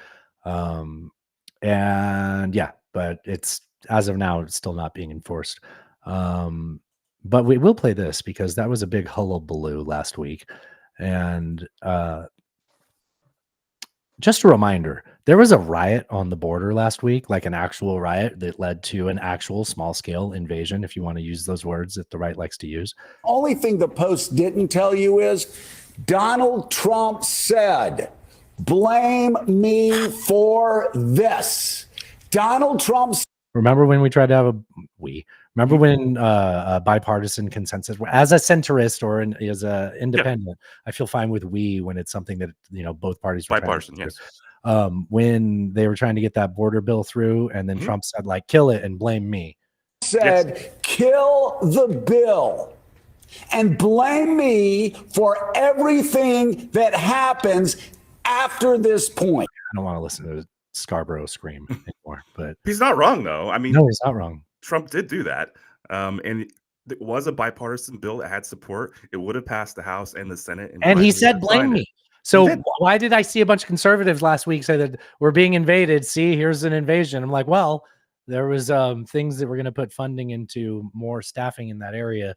And yeah, but it's, as of now, it's still not being enforced. But we will play this because that was a big hullabaloo last week. And just a reminder, there was a riot on the border last week, like an actual riot that led to an actual small scale invasion, if you want to use those words that the right likes to use. Only thing the Post didn't tell you is Donald Trump said, "Blame me for this." Donald Trump. Remember when we tried to have remember when bipartisan consensus, as a centrist or as a independent, I feel fine with when it's something that, both parties were bipartisan, yes. When they were trying to get that border bill through, and then Trump said, like, kill it and blame me. Said, kill the bill and blame me for everything that happens after this point. I don't want to listen to Scarborough scream anymore, but he's not wrong though. I mean, no, he's not wrong. Trump did do that, and it was a bipartisan bill that had support. It would have passed the House and the Senate, and he said, "Blame me." So why did I see a bunch of conservatives last week say that we're being invaded? See, here's an invasion. I'm like, well, there was things that were going to put funding into more staffing in that area,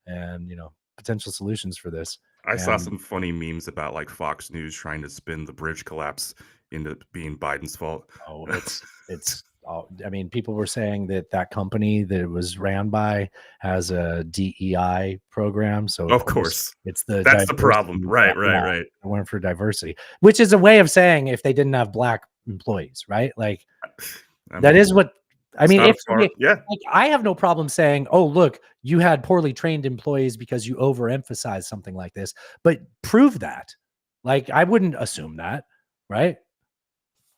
and potential solutions for this. I saw some funny memes about like Fox News trying to spin the bridge collapse into being Biden's fault. Oh, it's. I mean, people were saying that company that it was ran by has a DEI program. So of course, that's the problem, right? I went for diversity, which is a way of saying if they didn't have black employees, right? Like that is what. I mean, I have no problem saying, oh, look, you had poorly trained employees because you overemphasized something like this, but prove that. Like, I wouldn't assume that, right?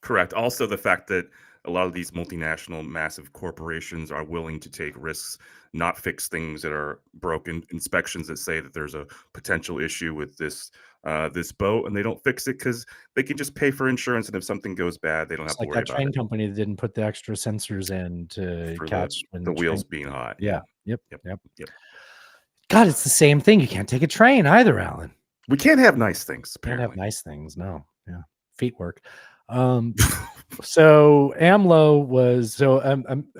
Correct. Also, the fact that a lot of these multinational massive corporations are willing to take risks, not fix things that are broken, inspections that say that there's a potential issue with this boat, and they don't fix it because they can just pay for insurance, and if something goes bad, they don't have to worry that about train it. company that didn't put the extra sensors in to catch when the wheels being hot. Yeah. Yep. God, it's the same thing. You can't take a train either, Alan. We can't have nice things. Apparently. Can't have nice things. No. Yeah. Feet work. So AMLO was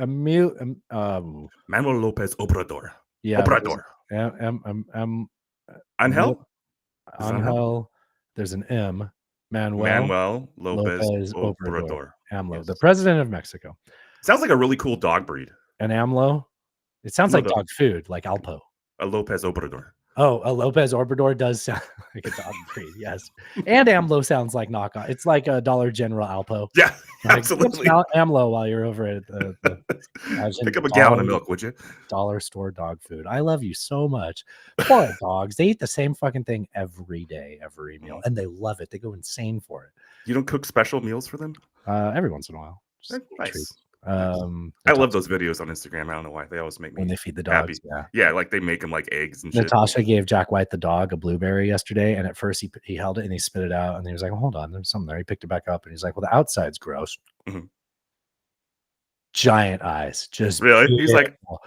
Manuel Lopez Obrador. Yeah. Obrador. Angel. There's an M. Manuel Lopez Obrador. AMLO, yes. The president of Mexico. Sounds like a really cool dog breed. An AMLO? It sounds like dog food, like Alpo. A Lopez Obrador. Oh, a Lopez Obrador does sound like a dog breed, yes. And AMLO sounds like knockoff. It's like a Dollar General Alpo. Yeah, absolutely. AMLO while you're over at the pick up a gallon of milk, would you? Dollar store dog food. I love you so much. Poor dogs. They eat the same fucking thing every day, every meal, and they love it. They go insane for it. You don't cook special meals for them? Every once in a while. Nice. I love those videos on Instagram. I don't know why they always make me when they feed the happy. dogs. Yeah. Yeah, like they make them like eggs and shit. Natasha gave Jack White the dog a blueberry yesterday, and at first he held it and he spit it out, and he was like, "Hold on, there's something there." He picked it back up, and he's like, "Well, the outside's gross." Mhm. Giant eyes, just Really? He's like, oh,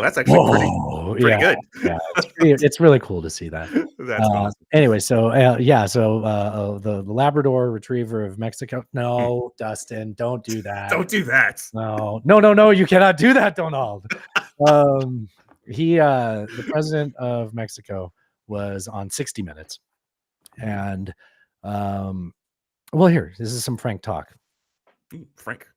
that's actually pretty yeah, good. yeah, it's really cool to see that. That's awesome. Anyway, so the Labrador Retriever of Mexico. No, Dustin, don't do that. Don't do that. No, you cannot do that, Donald. The president of Mexico was on 60 Minutes, and well, here, this is some Frank talk. Frank.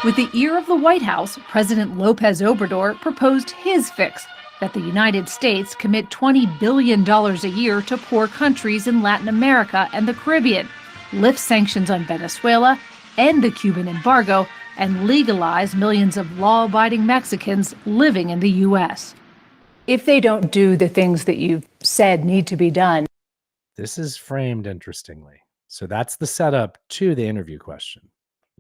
With the ear of the White House, President Lopez Obrador proposed his fix, that the United States commit $20 billion a year to poor countries in Latin America and the Caribbean, lift sanctions on Venezuela, end the Cuban embargo, and legalize millions of law-abiding Mexicans living in the U.S. If they don't do the things that you've said need to be done. This is framed interestingly. So that's the setup to the interview question.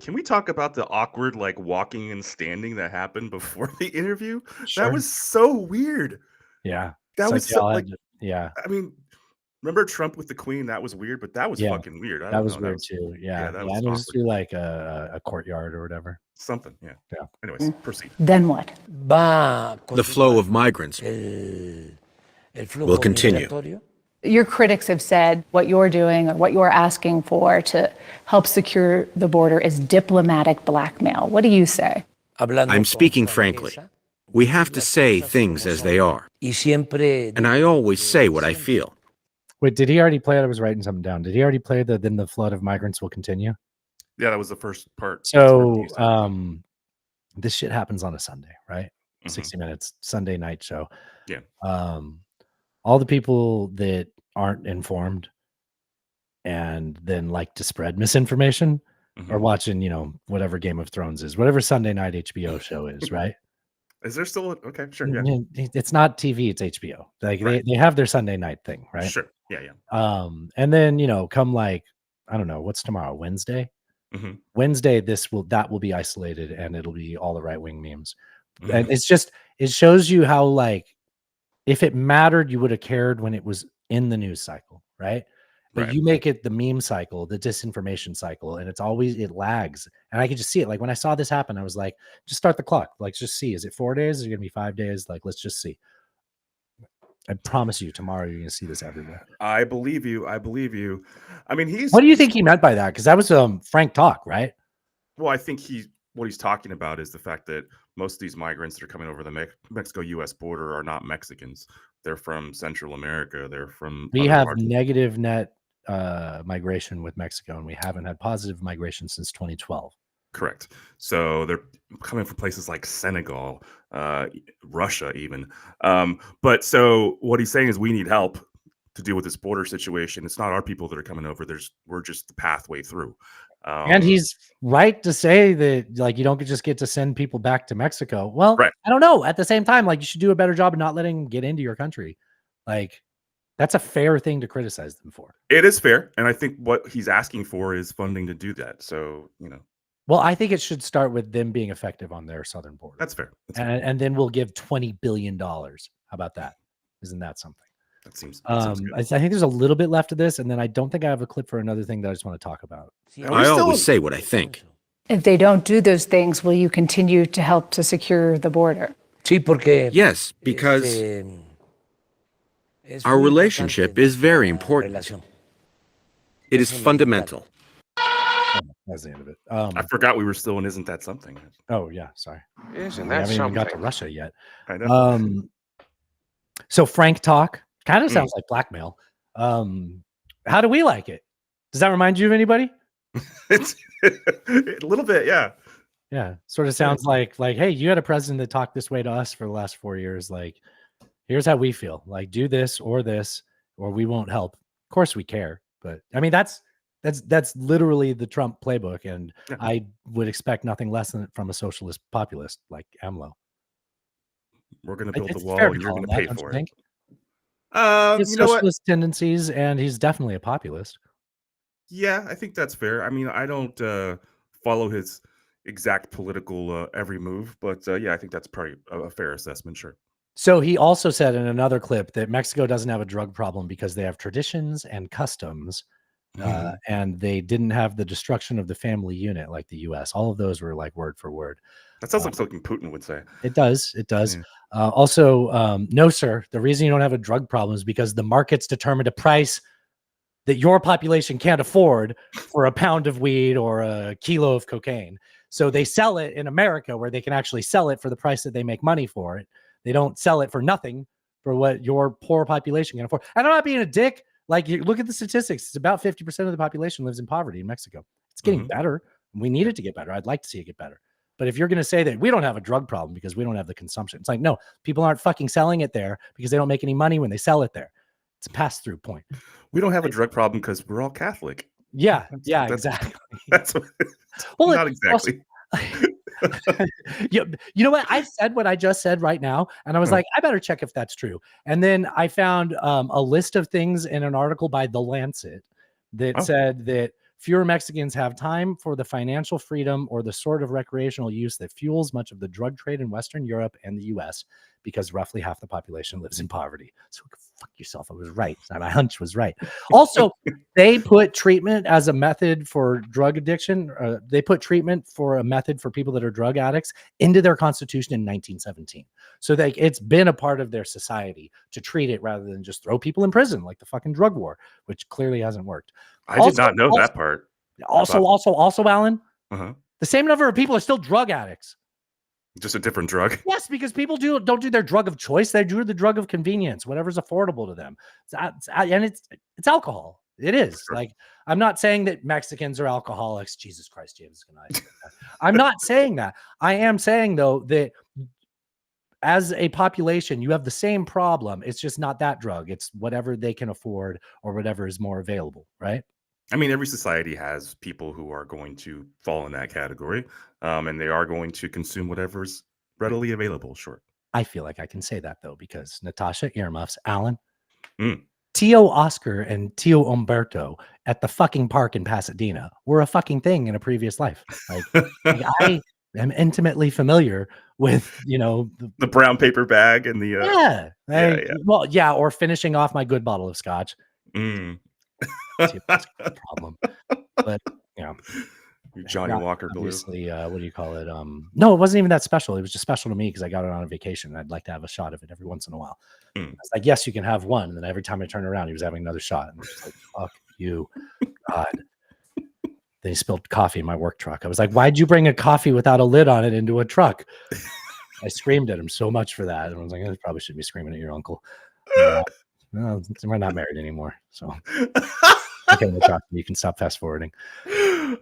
Can we talk about the awkward, like walking and standing that happened before the interview? Sure. That was so weird. Yeah. That was so, like, yeah. I mean, remember Trump with the Queen? That was weird, but that was fucking weird. That was weird too. Yeah. that was was just awkward. do like a courtyard or whatever. Something. Yeah. Yeah. Anyways, proceed. Then what? The flow of migrants will continue. Your critics have said what you're doing or what you're asking for to help secure the border is diplomatic blackmail. What do you say? I'm speaking frankly. We have to say things as they are. And I always say what I feel. Wait, did he already play it? I was writing something down. Did he already play then the flood of migrants will continue? Yeah, that was the first part. So this shit happens on a Sunday, right? Mhm. 60 Minutes, Sunday night show. Yeah. All the people that aren't informed and then like to spread misinformation are watching, whatever Game of Thrones is, whatever Sunday night HBO show is, right? Is there still okay? Sure. Yeah. It's not TV, it's HBO. Like Right. they have their Sunday night thing, right? Sure. Yeah. And then come like, I don't know, what's tomorrow? Wednesday? Mhm. Wednesday, that will be isolated and it'll be all the right-wing memes. Mhm. And it shows you how, like, if it mattered, you would have cared when it was in the news cycle, right? But Right. you make it the meme cycle, the disinformation cycle, and it lags. And I could just see it. Like when I saw this happen, I was like, just start the clock. Like, just see. Is it 4 days? Is it gonna be 5 days? Like, let's just see. I promise you, tomorrow you're gonna see this everywhere. I believe you. I mean, What do you think he meant by that? Because that was Frank talk, right? Well, I think what he's talking about is the fact that most of these migrants that are coming over the Mexico-U.S. border are not Mexicans. They're from Central America. They're from. We other have parts. negative net migration with Mexico, and we haven't had positive migration since 2012. Correct. So they're coming from places like Senegal, Russia, even. But so what he's saying is we need help to deal with this border situation. It's not our people that are coming over. We're just the pathway through. And he's right to say that, like, you don't just get to send people back to Mexico. Well, Right. I don't know. At the same time, like, you should do a better job of not letting them get into your country. Like, that's a fair thing to criticize them for. It is fair, and I think what he's asking for is funding to do that. So Well, I think it should start with them being effective on their southern border. that's fair. And then we'll give $20 billion. How about that? Isn't that something? That seems good. I think there's a little bit left of this, and then I don't think I have a clip for another thing that I just want to talk about. I always say what I think. If they don't do those things, will you continue to help to secure the border? Yes, because our relationship is very important. It is fundamental. That's the end of it. I forgot we were still in Isn't That Something? Oh yeah, sorry. Isn't We that haven't even got to something? Russia yet. I know. So Frank talk kind of sounds like blackmail. How do we like it? Does that remind you of anybody? It's a little bit, yeah. Yeah, sort of sounds like, hey, you had a president that talked this way to us for the last 4 years. Like, here's how we feel. Like, do this, or we won't help. Of course, we care, but I mean, that's literally the Trump playbook, and Yeah. I would expect nothing less than it from a socialist populist like AMLO. We're going to build It's the wall, fair to and you're call going him to pay that, don't for you it. think? He has You know what? socialist tendencies, and he's definitely a populist. Yeah, I think that's fair. I mean, I don't follow his exact political every move, but yeah, I think that's probably a fair assessment. Sure. So he also said in another clip that Mexico doesn't have a drug problem because they have traditions and customs, and they didn't have the destruction of the family unit like the U.S. All of those were like word for word. That sounds like something Putin would say. It does. It does. Yeah. Also, no, sir. The reason you don't have a drug problem is because the market's determined a price that your population can't afford for a pound of weed or a kilo of cocaine. So they sell it in America where they can actually sell it for the price that they make money for it. They don't sell it for nothing for what your poor population can afford. And I'm not being a dick. Like, you look at the statistics. It's about 50% of the population lives in poverty in Mexico. It's getting better. We need it to get better. I'd like to see it get better. But if you're going to say that we don't have a drug problem because we don't have the consumption, it's like, no, people aren't fucking selling it there because they don't make any money when they sell it there. It's a pass-through point. We don't have a drug problem because we're all Catholic. Yeah, exactly. That's what, well, not exactly. You know what? I said what I just said right now, and I was like, I better check if that's true. And then I found a list of things in an article by The Lancet that said that fewer Mexicans have time for the financial freedom or the sort of recreational use that fuels much of the drug trade in Western Europe and the US because roughly half the population lives in poverty. So fuck yourself. I was right. My hunch was right. Also, they put treatment as a method for drug addiction. They put treatment for a method for people that are drug addicts into their constitution in 1917. So it's been a part of their society to treat it rather than just throw people in prison like the fucking drug war, which clearly hasn't worked. I did not know that part. Also, Alan, the same number of people are still drug addicts. Just a different drug. Yes, because people don't do their drug of choice. They do the drug of convenience, whatever's affordable to them. And it's alcohol. It is. Sure. Like, I'm not saying that Mexicans are alcoholics. Jesus Christ, James. I'm not saying that. I am saying, though, that as a population, you have the same problem. It's just not that drug. It's whatever they can afford or whatever is more available, right? I mean, every society has people who are going to fall in that category, and they are going to consume whatever's readily available. Sure. I feel like I can say that, though, because Natasha, earmuffs, Alan, Tio Oscar and Tio Umberto at the fucking park in Pasadena were a fucking thing in a previous life. Like I am intimately familiar with, the brown paper bag and the or finishing off my good bottle of scotch. Problem, but Johnny Walker obviously Blue. What do you call it? No, it wasn't even that special. It was just special to me because I got it on a vacation. I'd like to have a shot of it every once in a while. I was like, yes, you can have one. And then every time I turned around, he was having another shot. And I was just like, fuck you, God. Then he spilled coffee in my work truck. I was like, why'd you bring a coffee without a lid on it into a truck? I screamed at him so much for that. And I was like, I probably shouldn't be screaming at your uncle. No, we're not married anymore. So okay, you can stop fast forwarding.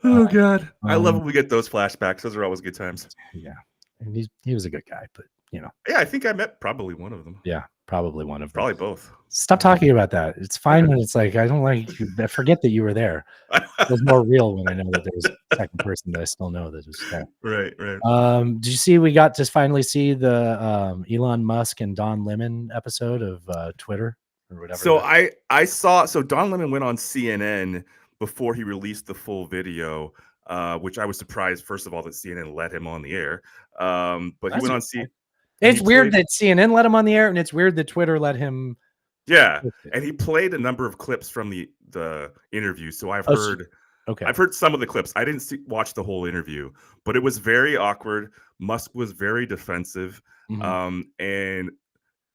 Oh God, I love when we get those flashbacks. Those are always good times. Yeah, and he was a good guy, but yeah, I think I met probably one of them. Yeah, probably one of them. Probably both. Stop talking about that. It's fine when it's like I don't like you. I forget that you were there. It was more real when I know that there was a second person that I still know that was there. Right. Did you see? We got to finally see the Elon Musk and Don Lemon episode of Twitter. Or whatever. So I saw. So Don Lemon went on CNN before he released the full video, which I was surprised. First of all, that CNN let him on the air. But he went on CNN. It's weird that CNN let him on the air, and it's weird that Twitter let him. Yeah, and he played a number of clips from the interview. So I've heard some of the clips. I didn't watch the whole interview, but it was very awkward. Musk was very defensive, and.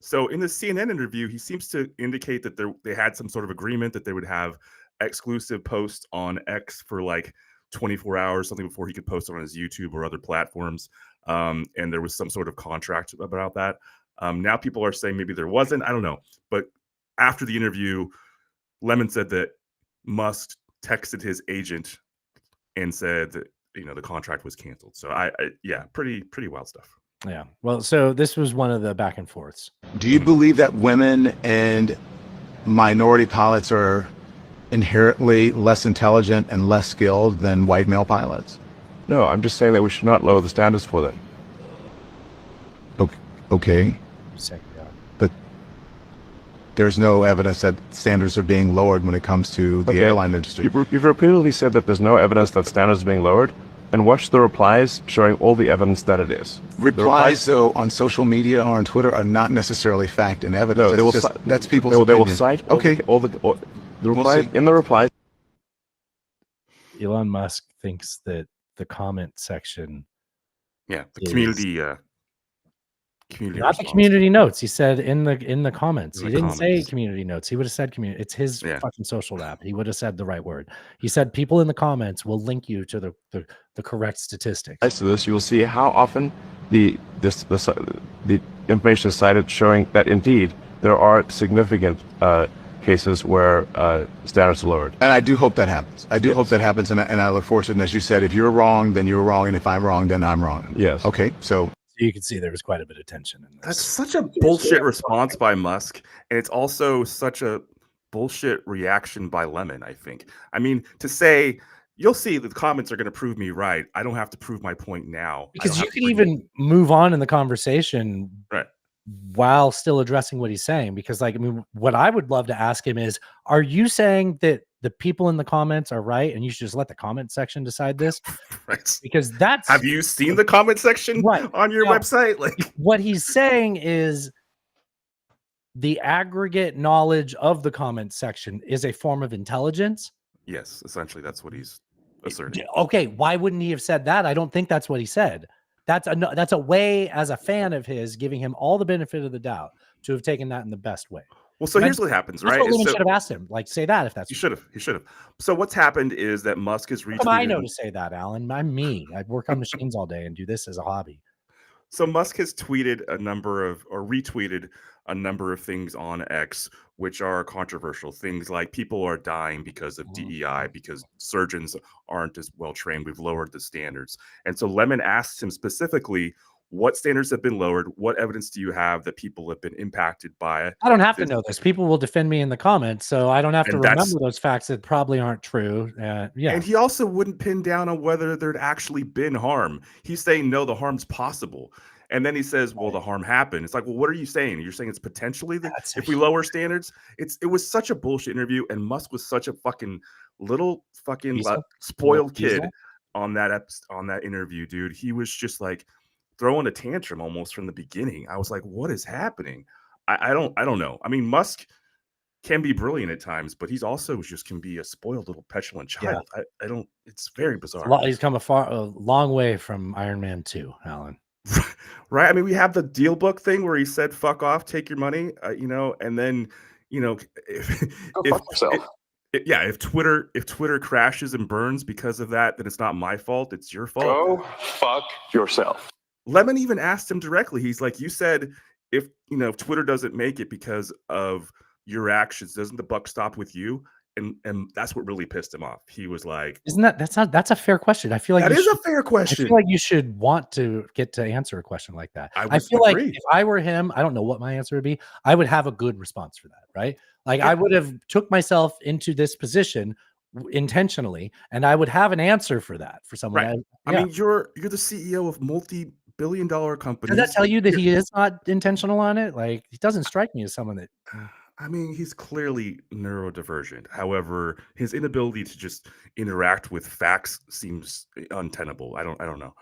So in the CNN interview, he seems to indicate that they had some sort of agreement that they would have exclusive posts on X for like 24 hours, something before he could post it on his YouTube or other platforms. And there was some sort of contract about that. Now people are saying maybe there wasn't. I don't know. But after the interview, Lemon said that Musk texted his agent and said that, the contract was canceled. So pretty wild stuff. Yeah. Well, so this was one of the back and forths. Do you believe that women and minority pilots are inherently less intelligent and less skilled than white male pilots? No, I'm just saying that we should not lower the standards for them. Okay. But there's no evidence that standards are being lowered when it comes to the airline industry. You've repeatedly said that there's no evidence that standards are being lowered. and watch the replies showing all the evidence that it is. Replies, though, on social media or on Twitter are not necessarily fact and evidence. No, they will that's people's they will opinion. cite Okay. all the reply in the replies. Elon Musk thinks that the comment section, the is community not response. the community notes. He said in the comments. In He the didn't say comments. community notes. He would have said community. It's his Yeah. fucking social app. He would have said the right word. He said people in the comments will link you to the correct statistics. To this, you will see how often the information is cited, showing that indeed there are significant cases where standards are lowered. And I do hope that happens. I do hope that happens, and I look forward to it. And as you said, if you're wrong, then you're wrong, and if I'm wrong, then I'm wrong. Yes. Okay, so you can see there was quite a bit of tension in this. That's such a bullshit response by Musk, and it's also such a bullshit reaction by Lemon, I think. I mean, to say, you'll see the comments are going to prove me right. I don't have to prove my point now. Because you can even move on in the conversation while still addressing what he's saying. Because, like, I mean, what I would love to ask him is, are you saying that the people in the comments are right and you should just let the comment section decide this? Right. Because that's... Have you seen the comment section on your website? Like, what he's saying is the aggregate knowledge of the comment section is a form of intelligence. Yes, essentially, that's what he's asserting. Okay, why wouldn't he have said that? I don't think that's what he said. That's a way, as a fan of his, giving him all the benefit of the doubt to have taken that in the best way. Well, so here's what happens, right? That's what Lemon should have asked him. Like, say that if that's... He should have. He should have. So what's happened is that Musk has retweeted... How come I know to say that, Alan? I'm me. I work on machines all day and do this as a hobby. So Musk has tweeted retweeted a number of things on X, which are controversial. Things like people are dying because of DEI, because surgeons aren't as well trained. We've lowered the standards. And so Lemon asked him specifically, what standards have been lowered? What evidence do you have that people have been impacted by it? I don't have to know this. People will defend me in the comments, so I don't have to remember those facts that probably aren't true. Yeah. And he also wouldn't pin down on whether there'd actually been harm. He's saying, no, the harm's possible. And then he says, well, the harm happened. It's like, well, what are you saying? You're saying it's potentially that if we lower standards? It was such a bullshit interview, and Musk was such a fucking little fucking spoiled kid on that interview, dude. He was just like throwing a tantrum almost from the beginning. I was like, what is happening? I don't know. I mean, Musk can be brilliant at times, but he's also just can be a spoiled little petulant child. Yeah. I don't. It's very bizarre. He's come a long way from Iron Man 2, Alan. Right. I mean, we have the deal book thing where he said, "Fuck off, take your money," and then fuck yourself. If Twitter crashes and burns because of that, then it's not my fault. It's your fault. Go fuck yourself. Lemon even asked him directly. He's like, you said if Twitter doesn't make it because of your actions, doesn't the buck stop with you? And that's what really pissed him off. He was like, that's a fair question. I feel like that is a fair question. I feel like you should want to get to answer a question like that. I feel like if I were him, I don't know what my answer would be. I would have a good response for that, right? Like I would have took myself into this position intentionally, and I would have an answer for that for someone. Right. I mean, you're the CEO of multi-billion-dollar companies. Does that tell you that he is not intentional on it? Like, he doesn't strike me as someone that... I mean, he's clearly neurodivergent. However, his inability to just interact with facts seems untenable. I don't know.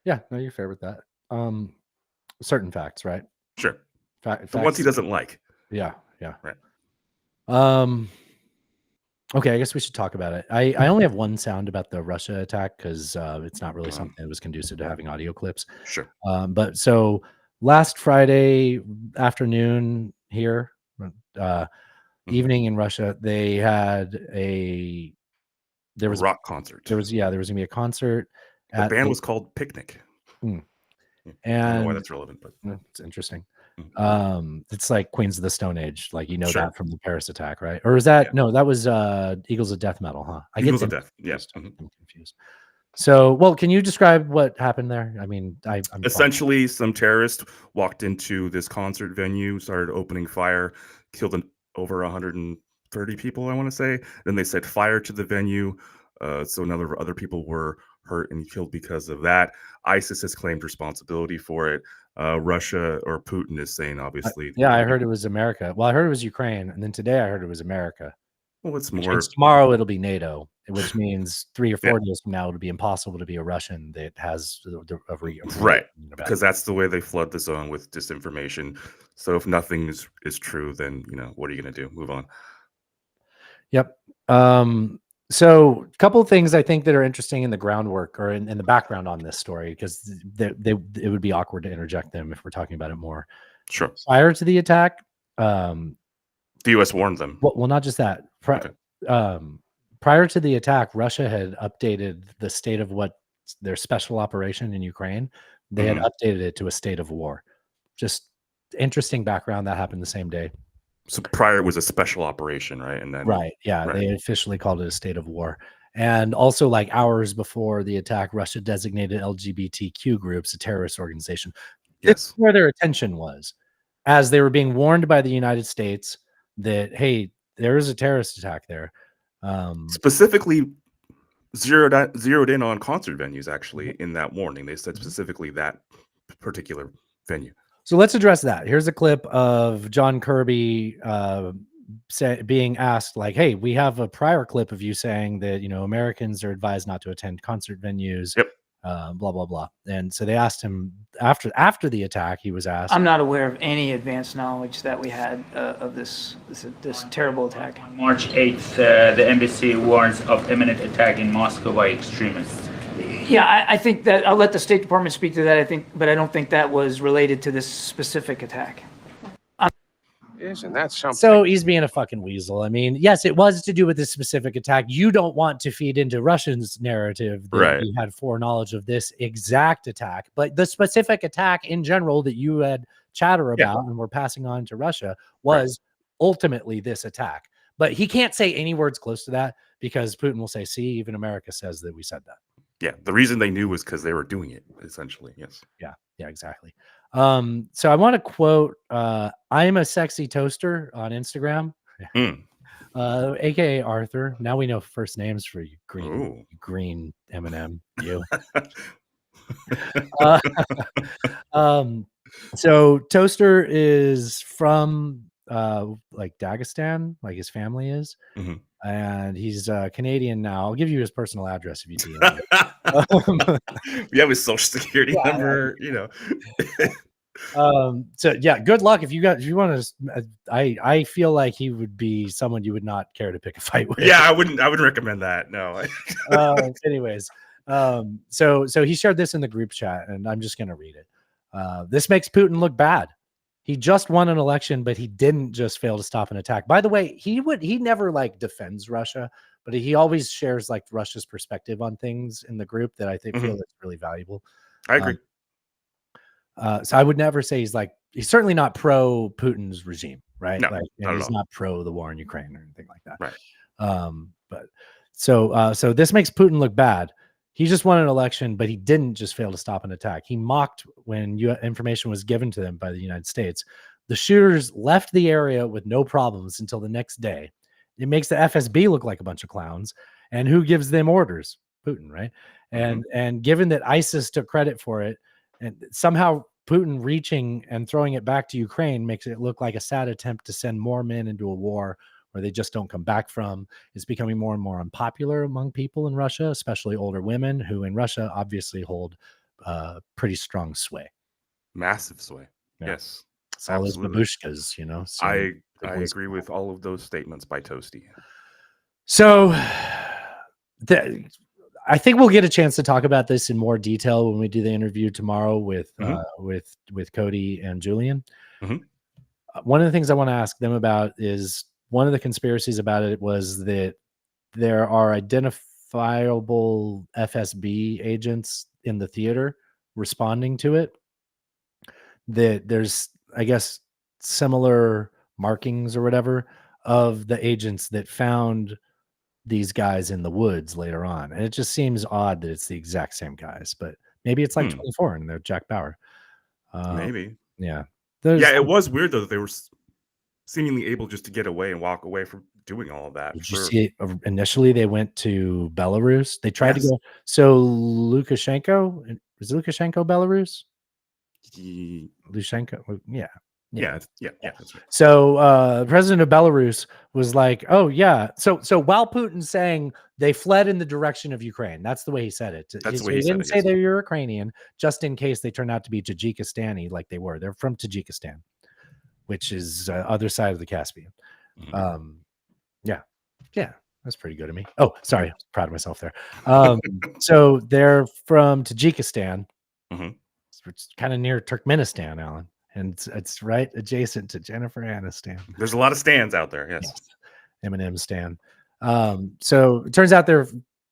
Yeah, no, you're fair with that. Certain facts, right? Sure. The ones he doesn't like. Yeah. Right. Okay, I guess we should talk about it. I only have one sound about the Russia attack because it's not really something that was conducive to having audio clips. Sure. But so last Friday afternoon here, evening in Russia, they had there was a rock concert. There was gonna be a concert. The band was called Picnic. And I don't know why that's relevant, but it's interesting. It's like Queens of the Stone Age, like that from the Paris attack, right? Or is that no? That was Eagles of Death Metal, huh? Eagles of Death. Yes, I'm confused. So, well, can you describe what happened there? I mean, I'm essentially some terrorists walked into this concert venue, started opening fire, killed over 130 people, I want to say. Then they set fire to the venue, so other people were hurt and killed because of that. ISIS has claimed responsibility for it. Russia or Putin is saying, obviously. I heard it was America. Well, I heard it was Ukraine, and then today I heard it was America. Well, it's Which more means tomorrow it'll be NATO, which means 3 or 4 days from now it'll be impossible to be a Russian that has a right, because that's the way they flood the zone with disinformation. So if nothing is true, then what are you going to do? Move on. Yep. So a couple of things I think that are interesting in the groundwork or in the background on this story, because it would be awkward to interject them if we're talking about it more. Sure. Prior to the attack, the U.S. warned them. Well, not just that. Prior to the attack, Russia had updated the state of what their special operation in Ukraine. They had updated it to a state of war. Just interesting background that happened the same day. So prior it was a special operation, right? And then They officially called it a state of war. And also, like hours before the attack, Russia designated LGBTQ groups a terrorist organization. Yes. This is where their attention was, as they were being warned by the United States that, hey, there is a terrorist attack there. Specifically zeroed in on concert venues, actually, in that warning. They said specifically that particular venue. So let's address that. Here's a clip of John Kirby being asked, like, hey, we have a prior clip of you saying that, Americans are advised not to attend concert venues. Yep. Blah, blah, blah. And so they asked him after the attack, he was asked. I'm not aware of any advanced knowledge that we had of this terrible attack. On March 8th, the embassy warns of imminent attack in Moscow by extremists. Yeah, I think that I'll let the State Department speak to that. But I don't think that was related to this specific attack. Isn't that something? So he's being a fucking weasel. I mean, yes, it was to do with this specific attack. You don't want to feed into Russians' narrative that you had foreknowledge of this exact attack, but the specific attack in general that you had chatter about and were passing on to Russia was ultimately this attack. But he can't say any words close to that because Putin will say, see, even America says that we said that. Yeah, the reason they knew was because they were doing it, essentially. Yes. Yeah, exactly. So I want to quote I'm a sexy toaster on Instagram. AKA Arthur. Now we know first names for you, green M&M. You. So Toaster is from like Dagestan, like his family is. And he's Canadian now. I'll give you his personal address if you do. We have his social security number, So yeah, good luck if you want to. I feel like he would be someone you would not care to pick a fight with. Yeah, I wouldn't recommend that. No. Anyways, so he shared this in the group chat, and I'm just gonna read it. This makes Putin look bad. He just won an election, but he didn't just fail to stop an attack. By the way, he never like defends Russia, but he always shares like Russia's perspective on things in the group that I think feel that's really valuable. I agree. So I would never say he's certainly not pro Putin's regime, right? No, and he's not pro the war in Ukraine or anything like that. Right. But so this makes Putin look bad. He just won an election, but he didn't just fail to stop an attack. He mocked when information was given to them by the United States. The shooters left the area with no problems until the next day. It makes the FSB look like a bunch of clowns. And who gives them orders? Putin, right? And given that ISIS took credit for it, and somehow Putin reaching and throwing it back to Ukraine makes it look like a sad attempt to send more men into a war where they just don't come back from. Is becoming more and more unpopular among people in Russia, especially older women who in Russia obviously hold pretty strong sway. Massive sway. Yeah. Yes. It's all those babushkas, So I agree with all of those statements by Toasty. So I think we'll get a chance to talk about this in more detail when we do the interview tomorrow with Cody and Julian. One of the things I want to ask them about is one of the conspiracies about it was that there are identifiable FSB agents in the theater responding to it. That there's, I guess, similar markings or whatever of the agents that found these guys in the woods later on. And it just seems odd that it's the exact same guys, but maybe it's like 24 and they're Jack Bauer. Maybe. Yeah. It was weird though that they were seemingly able just to get away and walk away from doing all of that. Did you see initially they went to Belarus? They tried to go. So Lukashenko, is Lukashenko Belarus? Lukashenko, yeah. Yeah, that's right. So president of Belarus was like, "Oh yeah." So while Putin's saying they fled in the direction of Ukraine, that's the way he said it. That's the way he he said didn't it, say yes. they're Ukrainian, just in case they turned out to be Tajikistani, like they were. They're from Tajikistan, which is other side of the Caspian. Yeah, that's pretty good of me. Oh, sorry, I'm proud of myself there. So they're from Tajikistan, it's kind of near Turkmenistan, Alan, and it's right adjacent to Jennifer Aniston. There's a lot of stands out there. Yes. Eminem stand. So it turns out they're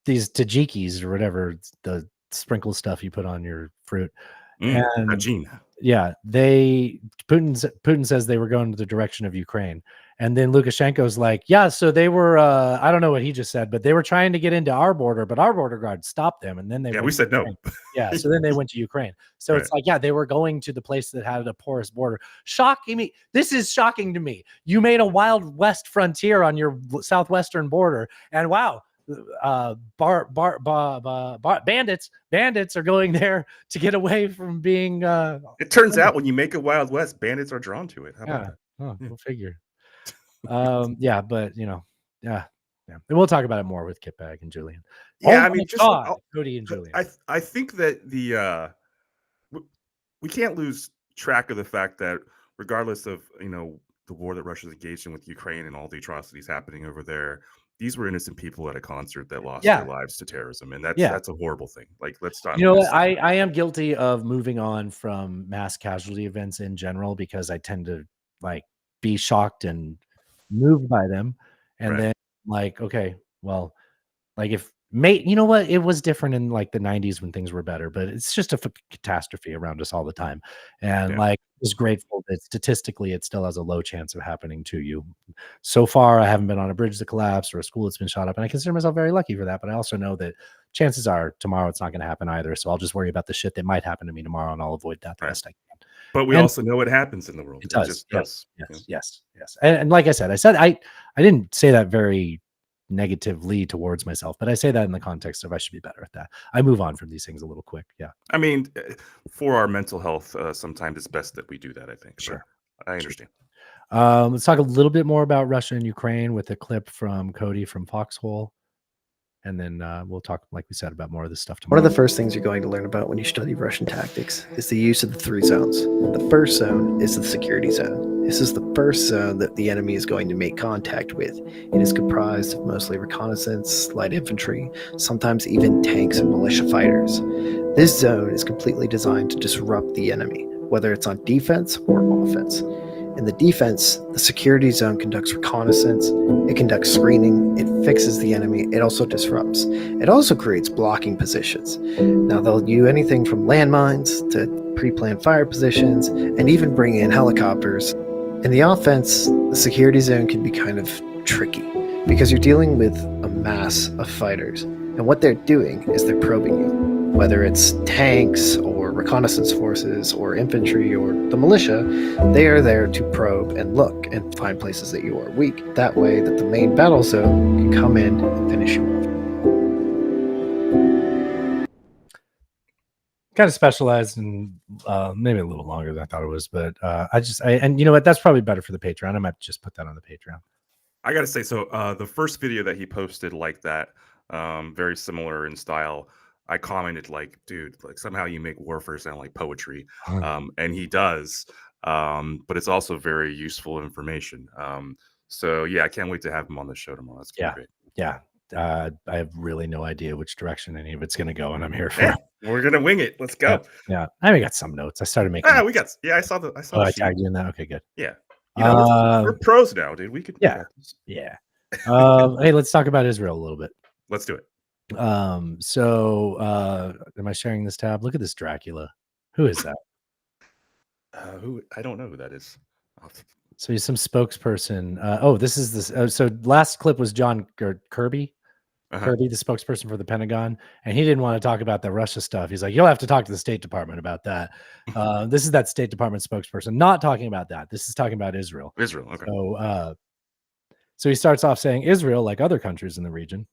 these Tajikis or whatever, the sprinkle stuff you put on your fruit. And Tajin. yeah, Putin says they were going to the direction of Ukraine. And then Lukashenko's like, yeah, so they were, I don't know what he just said, but they were trying to get into our border, but our border guard stopped them. And then they, we said no. Yeah. So then they went to Ukraine. So it's like, yeah, they were going to the place that had a porous border. Shocking me. This is shocking to me. You made a Wild West frontier on your southwestern border. And wow, bandits are going there to get away from being it turns out when you make a Wild West, bandits are drawn to it. How about that? Oh, go figure. Yeah, but yeah. And we'll talk about it more with Kitbag and Julian. Yeah, I mean, just Cody and Julian. I think that we can't lose track of the fact that regardless of the war that Russia's engaged in with Ukraine and all the atrocities happening over there, these were innocent people at a concert that lost their lives to terrorism, and that's a horrible thing. Like, let's not. I am guilty of moving on from mass casualty events in general because I tend to be shocked and moved by them, and then okay, well, if it was different in the 90s when things were better, but it's just a catastrophe around us all the time, and just grateful that statistically it still has a low chance of happening to you. So far, I haven't been on a bridge that collapsed or a school that's been shot up, and I consider myself very lucky for that. But I also know that chances are tomorrow it's not going to happen either. So I'll just worry about the shit that might happen to me tomorrow, and I'll avoid that the best I can. But we also know what happens in the world. It does. Yes. And like I said, I didn't say that very negatively towards myself, but I say that in the context of I should be better at that. I move on from these things a little quick. Yeah. I mean, for our mental health, sometimes it's best that we do that, I think. Sure. I understand. Let's talk a little bit more about Russia and Ukraine with a clip from Cody from Foxhole. And then we'll talk, like we said, about more of this stuff tomorrow. One of the first things you're going to learn about when you study Russian tactics is the use of the 3 zones. The first zone is the security zone. This is the first zone that the enemy is going to make contact with. It is comprised of mostly reconnaissance, light infantry, sometimes even tanks and militia fighters. This zone is completely designed to disrupt the enemy, whether it's on defense or offense. In the defense, the security zone conducts reconnaissance, it conducts screening, it fixes the enemy, it also disrupts. It also creates blocking positions. Now they'll do anything from landmines to pre-planned fire positions, and even bring in helicopters. In the offense, the security zone can be kind of tricky, because you're dealing with a mass of fighters, and what they're doing is they're probing you. Whether it's tanks or reconnaissance forces or infantry or the militia, they are there to probe and look and find places that you are weak. That way that the main battle zone can come in and finish you off. Kind of specialized and maybe a little longer than I thought it was, but and you know what? That's probably better for the Patreon. I might just put that on the Patreon. I got to say, so the first video that he posted like that, very similar in style, I commented dude, somehow you make warfare sound like poetry. And he does, but it's also very useful information. So yeah, I can't wait to have him on the show tomorrow. That's gonna be great. Yeah. I have really no idea which direction any of it's going to go, and I'm here for it. We're going to wing it. Let's go. Yeah. I got some notes. I started making. I saw the. I tagged you in that. Okay, good. Yeah. We're pros now, dude. We could. Yeah. Hey, let's talk about Israel a little bit. Let's do it. So am I sharing this tab? Look at this Dracula. Who is that? Who? I don't know who that is. So he's some spokesperson. This is this. So last clip was John Kirby. Kirby, the spokesperson for the Pentagon, and he didn't want to talk about the Russia stuff. He's like, you'll have to talk to the State Department about that. This is that State Department spokesperson not talking about that. This is talking about Israel. Israel. Okay. So he starts off saying Israel, like other countries in the region,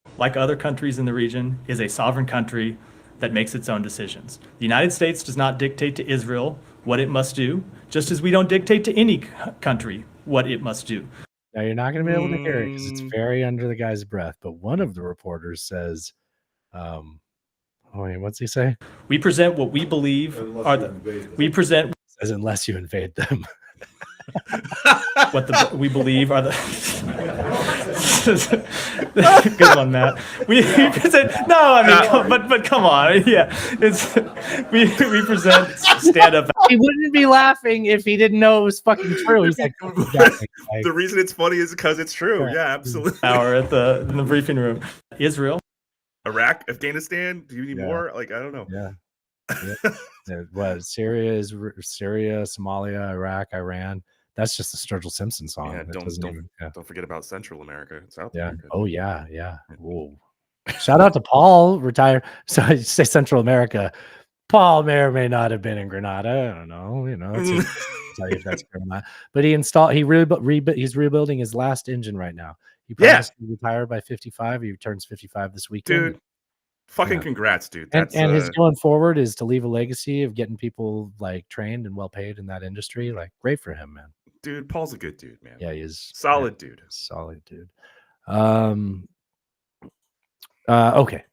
is a sovereign country that makes its own decisions. The United States does not dictate to Israel what it must do, just as we don't dictate to any country what it must do. Now, you're not going to be able to hear it because it's very under the guy's breath. But one of the reporters says, what's he say? We present what we believe we present as unless you invade them. What we believe are the good one, Matt. We present but come on, yeah, it's we present stand up. He wouldn't be laughing if he didn't know it was fucking true. He's like, the reason it's funny is because it's true. Yeah, absolutely. Hour in the briefing room. Israel, Iraq, Afghanistan. Do you need more? Like, I don't know. Yeah. What Syria, Somalia, Iraq, Iran. That's just a Sturgill Simpson song. Yeah, don't forget about Central America, South America. Oh yeah. Whoa. Shout out to Paul, retired. So I say Central America. Paul may or may not have been in Grenada. I don't know. Tell you if that's true or not. But he's rebuilding his last engine right now. He promised to retire by 55. He turns 55 this weekend. Dude, fucking congrats, dude. And his going forward is to leave a legacy of getting people like trained and well paid in that industry. Like, great for him, man. Dude, Paul's a good dude, man. Yeah, he is. Solid dude. Solid dude. Okay.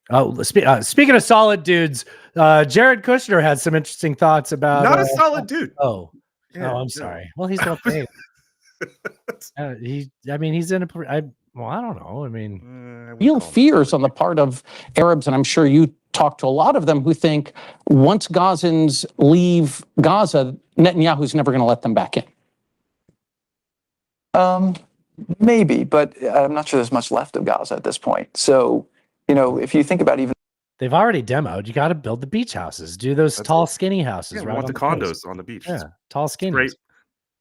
Speaking of solid dudes, Jared Kushner had some interesting thoughts about not a solid dude. I'm sorry. Well, he's well paid. He's in a. I don't know. I mean, real fears on the part of Arabs, and I'm sure you talk to a lot of them who think once Gazans leave Gaza, Netanyahu's never going to let them back in. Maybe, but I'm not sure there's much left of Gaza at this point. So, if you think about even they've already demoed. You got to build the beach houses. Do those tall, skinny houses. Yeah, want the condos on the beach. Yeah, tall, skinny. Great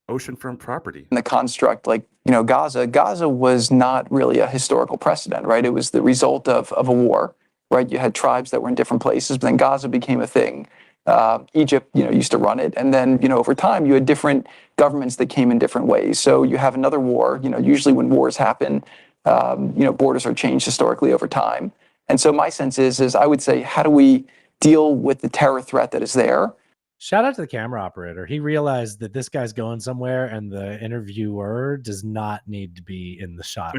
oceanfront property. in the construct, Gaza was not really a historical precedent, right? It was the result of a war, right? You had tribes that were in different places, but then Gaza became a thing. Egypt, used to run it. And then, over time, you had different governments that came in different ways. So you have another war, usually when wars happen, borders are changed historically over time. And so my sense is I would say, how do we deal with the terror threat that is there? Shout out to the camera operator. He realized that this guy's going somewhere and the interviewer does not need to be in the shot.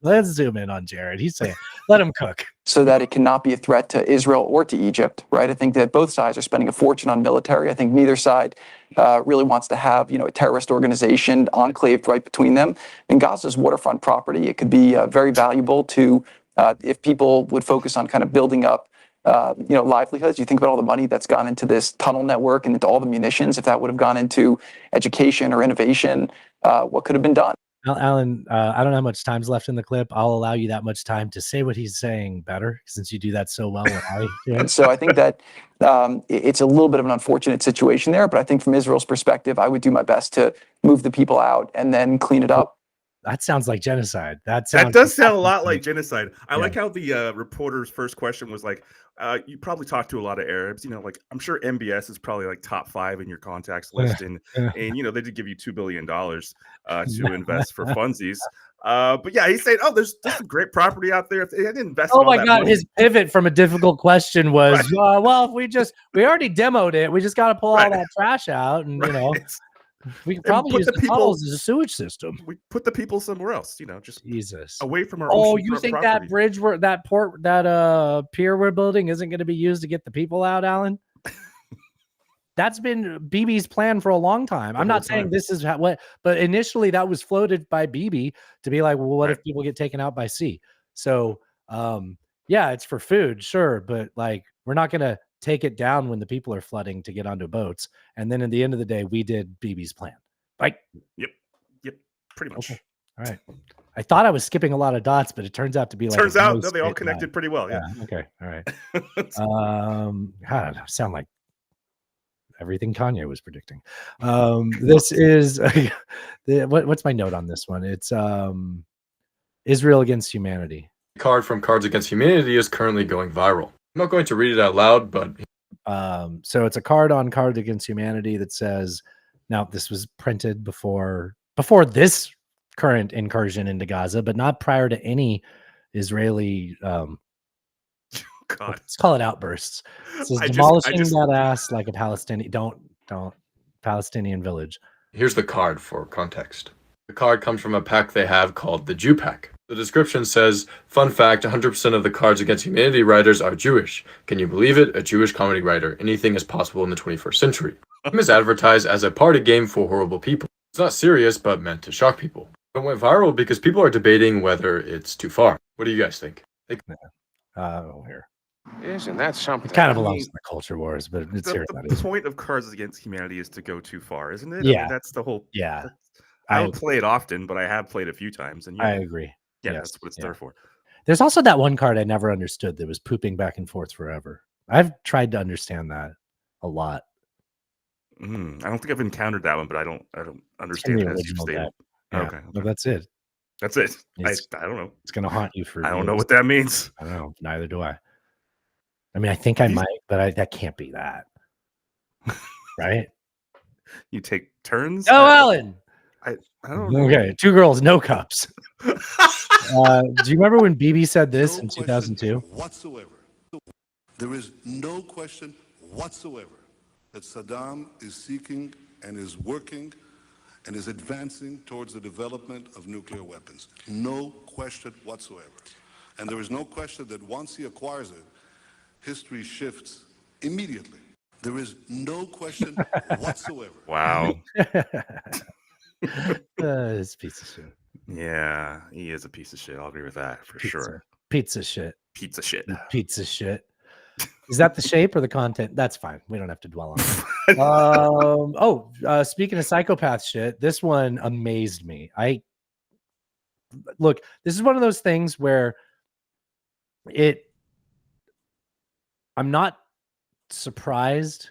Let's zoom in on Jared. He's saying, let him cook. So that it cannot be a threat to Israel or to Egypt, right? I think that both sides are spending a fortune on military. I think neither side really wants to have, a terrorist organization enclaved right between them. And Gaza's waterfront property, it could be very valuable to, if people would focus on kind of building up livelihoods. You think about all the money that's gone into this tunnel network and into all the munitions. If that would have gone into education or innovation, what could have been done? Alan, I don't know how much time's left in the clip. I'll allow you that much time to say what he's saying better, since you do that so well. And so I think that it's a little bit of an unfortunate situation there, but I think from Israel's perspective, I would do my best to move the people out and then clean it up. That sounds like genocide. That does sound a lot like genocide. I like how the reporter's first question was like, you probably talk to a lot of Arabs, I'm sure MBS is probably like top 5 in your contacts list. And they did give you $2 billion to invest for funsies. But yeah, he's saying, there's some great property out there. If they hadn't invested oh my God, money. his pivot from a difficult question was, well, if we already demoed it, we just got to pull all that trash out. And, we could probably use the tunnels as a sewage system. We put the people somewhere else, just Jesus away from our. You think property. that bridge, pier we're building isn't going to be used to get the people out, Alan? That's been Bibi's plan for a long time. I'm not saying this is but initially that was floated by Bibi to be like, well, what if people get taken out by sea? So, it's for food, sure, but we're not going to take it down when the people are flooding to get onto boats. And then at the end of the day, we did Bibi's plan. Yep. Pretty much. Okay. All right. I thought I was skipping a lot of dots, but it turns out to be turns out they all connected pretty well. Yeah. Okay. All right. God, I sound like everything Kanye was predicting. This is what's my note on this one? It's Israel against humanity. The card from Cards Against Humanity is currently going viral. I'm not going to read it out loud, but so it's a card on Cards Against Humanity that says, now this was printed before this current incursion into Gaza, but not prior to any Israeli God, let's call it outbursts. It says demolishing that ass like a Palestinian. Don't Don't. Palestinian village. Here's the card for context. The card comes from a pack they have called the Jew Pack. The description says, fun fact, 100% of the Cards Against Humanity writers are Jewish. Can you believe it? A Jewish comedy writer. Anything is possible in the 21st century. The game is advertised as a party game for horrible people. It's not serious, but meant to shock people. It went viral because people are debating whether it's too far. What do you guys think? Here. Isn't that something? It kind of belongs to the culture wars, but it's here. The point of Cards Against Humanity is to go too far, isn't it? Yeah. I mean, that's the whole. Yeah. I don't play it often, but I have played a few times, and I agree. Yeah, Yes. that's what it's there for. There's also that one card I never understood that was pooping back and forth forever. I've tried to understand that a lot. I don't think I've encountered that one, but I don't understand it as you've stated. Yeah. Okay. No, that's it. That's it. I It's- don't know. It's going to haunt you for I don't know years. what that means. I don't know. Neither do I. I mean, I think I might, but that can't be that. Right? You take turns? Oh, Alan. I don't know. Okay. 2 girls, no cups. Do you remember when BB said this in 2002? Whatsoever. There is no question whatsoever that Saddam is seeking and is working and is advancing towards the development of nuclear weapons. No question whatsoever. And there is no question that once he acquires it, history shifts immediately. There is no question whatsoever. Wow. This piece of shit. Yeah, he is a piece of shit. I'll agree with that for sure. Pizza shit. Pizza shit. Pizza shit. Is that the shape or the content? That's fine. We don't have to dwell on it. Speaking of psychopath shit, this one amazed me. Look, this is one of those things where I'm not surprised.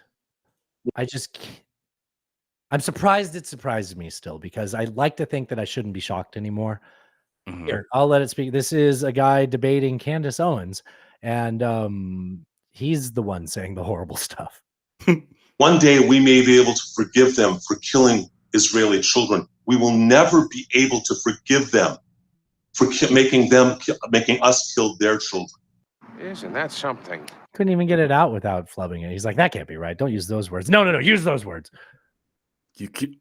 I'm surprised it surprises me still, because I like to think that I shouldn't be shocked anymore. Here, I'll let it speak. This is a guy debating Candace Owens, and he's the one saying the horrible stuff. One day we may be able to forgive them for killing Israeli children. We will never be able to forgive them for making us kill their children. Isn't that something? Couldn't even get it out without flubbing it. He's like, that can't be right. Don't use those words. No, use those words. You keep.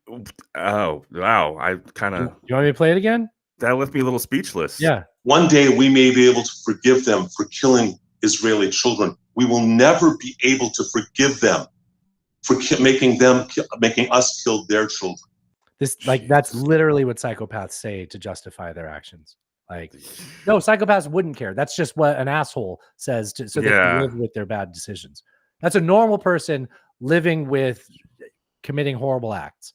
Oh wow! I kind of. You want me to play it again? That left me a little speechless. Yeah. One day we may be able to forgive them for killing Israeli children. We will never be able to forgive them for making us kill their children. That's literally what psychopaths say to justify their actions. Like, no, psychopaths wouldn't care. That's just what an asshole says so they can live with their bad decisions. That's a normal person living with committing horrible acts,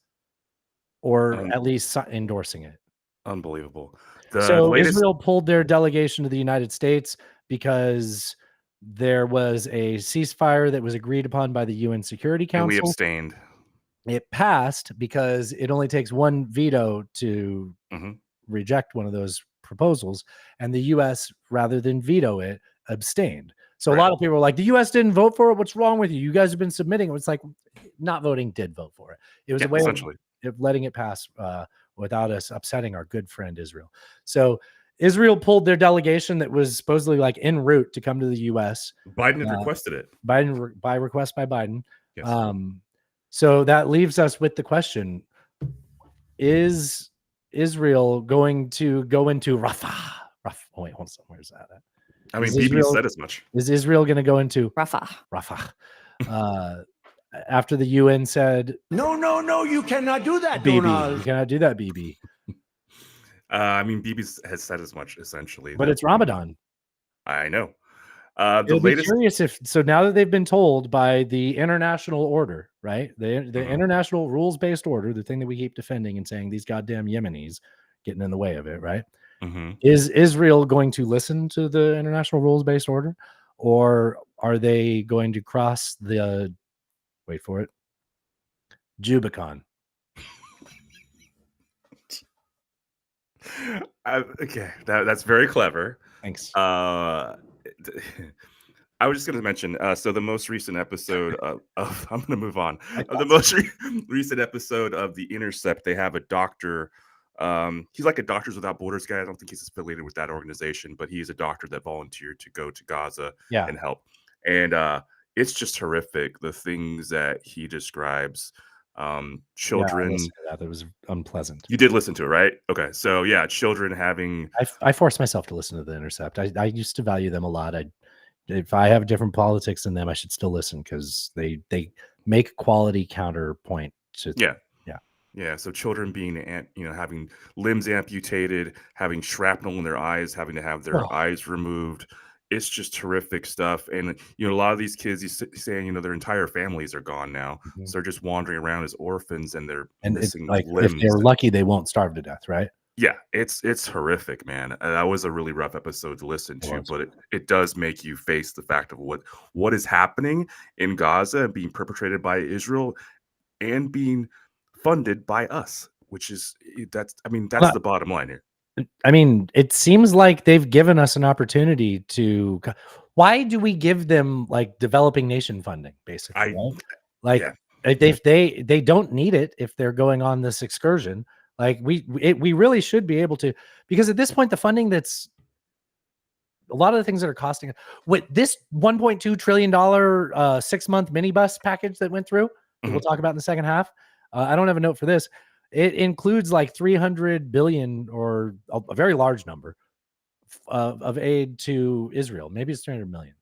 or at least endorsing it. Unbelievable. Israel pulled their delegation to the United States because there was a ceasefire that was agreed upon by the UN Security Council. And we abstained. It passed because it only takes one veto to reject one of those proposals, and the U.S., rather than veto it, abstained. So a lot of people are like, the U.S. didn't vote for it. What's wrong with you? You guys have been submitting it. It's like, not voting did vote for it. It was a way of letting it pass without us upsetting our good friend Israel. So Israel pulled their delegation that was supposedly like en route to come to the U.S. Biden had requested it. By request by Biden. Yes. So that leaves us with the question: is Israel going to go into Rafah? Oh wait, hold on. Where's that at? I mean, Bibi said as much. Is Israel going to go into Rafah? After the UN said, No, you cannot do that, Bibi, Donald. you cannot do that, Bibi. I mean, Bibi has said as much, essentially. But it's Ramadan. I know. It'll be curious so now that they've been told by the international order, right? The international rules-based order, the thing that we keep defending and saying these goddamn Yemenis getting in the way of it, right? Is Israel going to listen to the international rules-based order, or are they going to cross the, wait for it, Jubicon? Okay, that's very clever. Thanks. I was just going to mention, so the most recent episode of I'm going to move on. The most recent episode of The Intercept, they have a doctor. He's like a Doctors Without Borders guy. I don't think he's affiliated with that organization, but he's a doctor that volunteered to go to Gaza and help. And it's just horrific. The things that he describes, Yeah, I children. listened to that. That was unpleasant. You did listen to it, right? Okay, so yeah, children having. I forced myself to listen to The Intercept. I used to value them a lot. If I have different politics than them, I should still listen because they make quality counterpoint to Yeah. yeah. Yeah, so children being, having limbs amputated, having shrapnel in their eyes, having to have their Oh. eyes removed. It's just horrific stuff. And, a lot of these kids, he's saying, their entire families are gone now. Mhm. So they're just wandering around as orphans and they're And it's missing like if limbs. they're lucky, they won't starve to death, right? Yeah, it's horrific, man. That was a really rough episode to listen to, but it does make you face the fact of what is happening in Gaza and being perpetrated by Israel and being funded by us, which is that's the bottom line here. I mean, it seems like they've given us an opportunity to. Why do we give them like developing nation funding, basically? Right? Like, if they don't need it if they're going on this excursion. Like we really should be able to, because at this point, the funding that's a lot of the things that are costing with this $1.2 trillion 6-month minibus package that went through, that we'll talk about in the second half. I don't have a note for this. It includes like 300 billion or a very large number of aid to Israel. Maybe it's 300 million.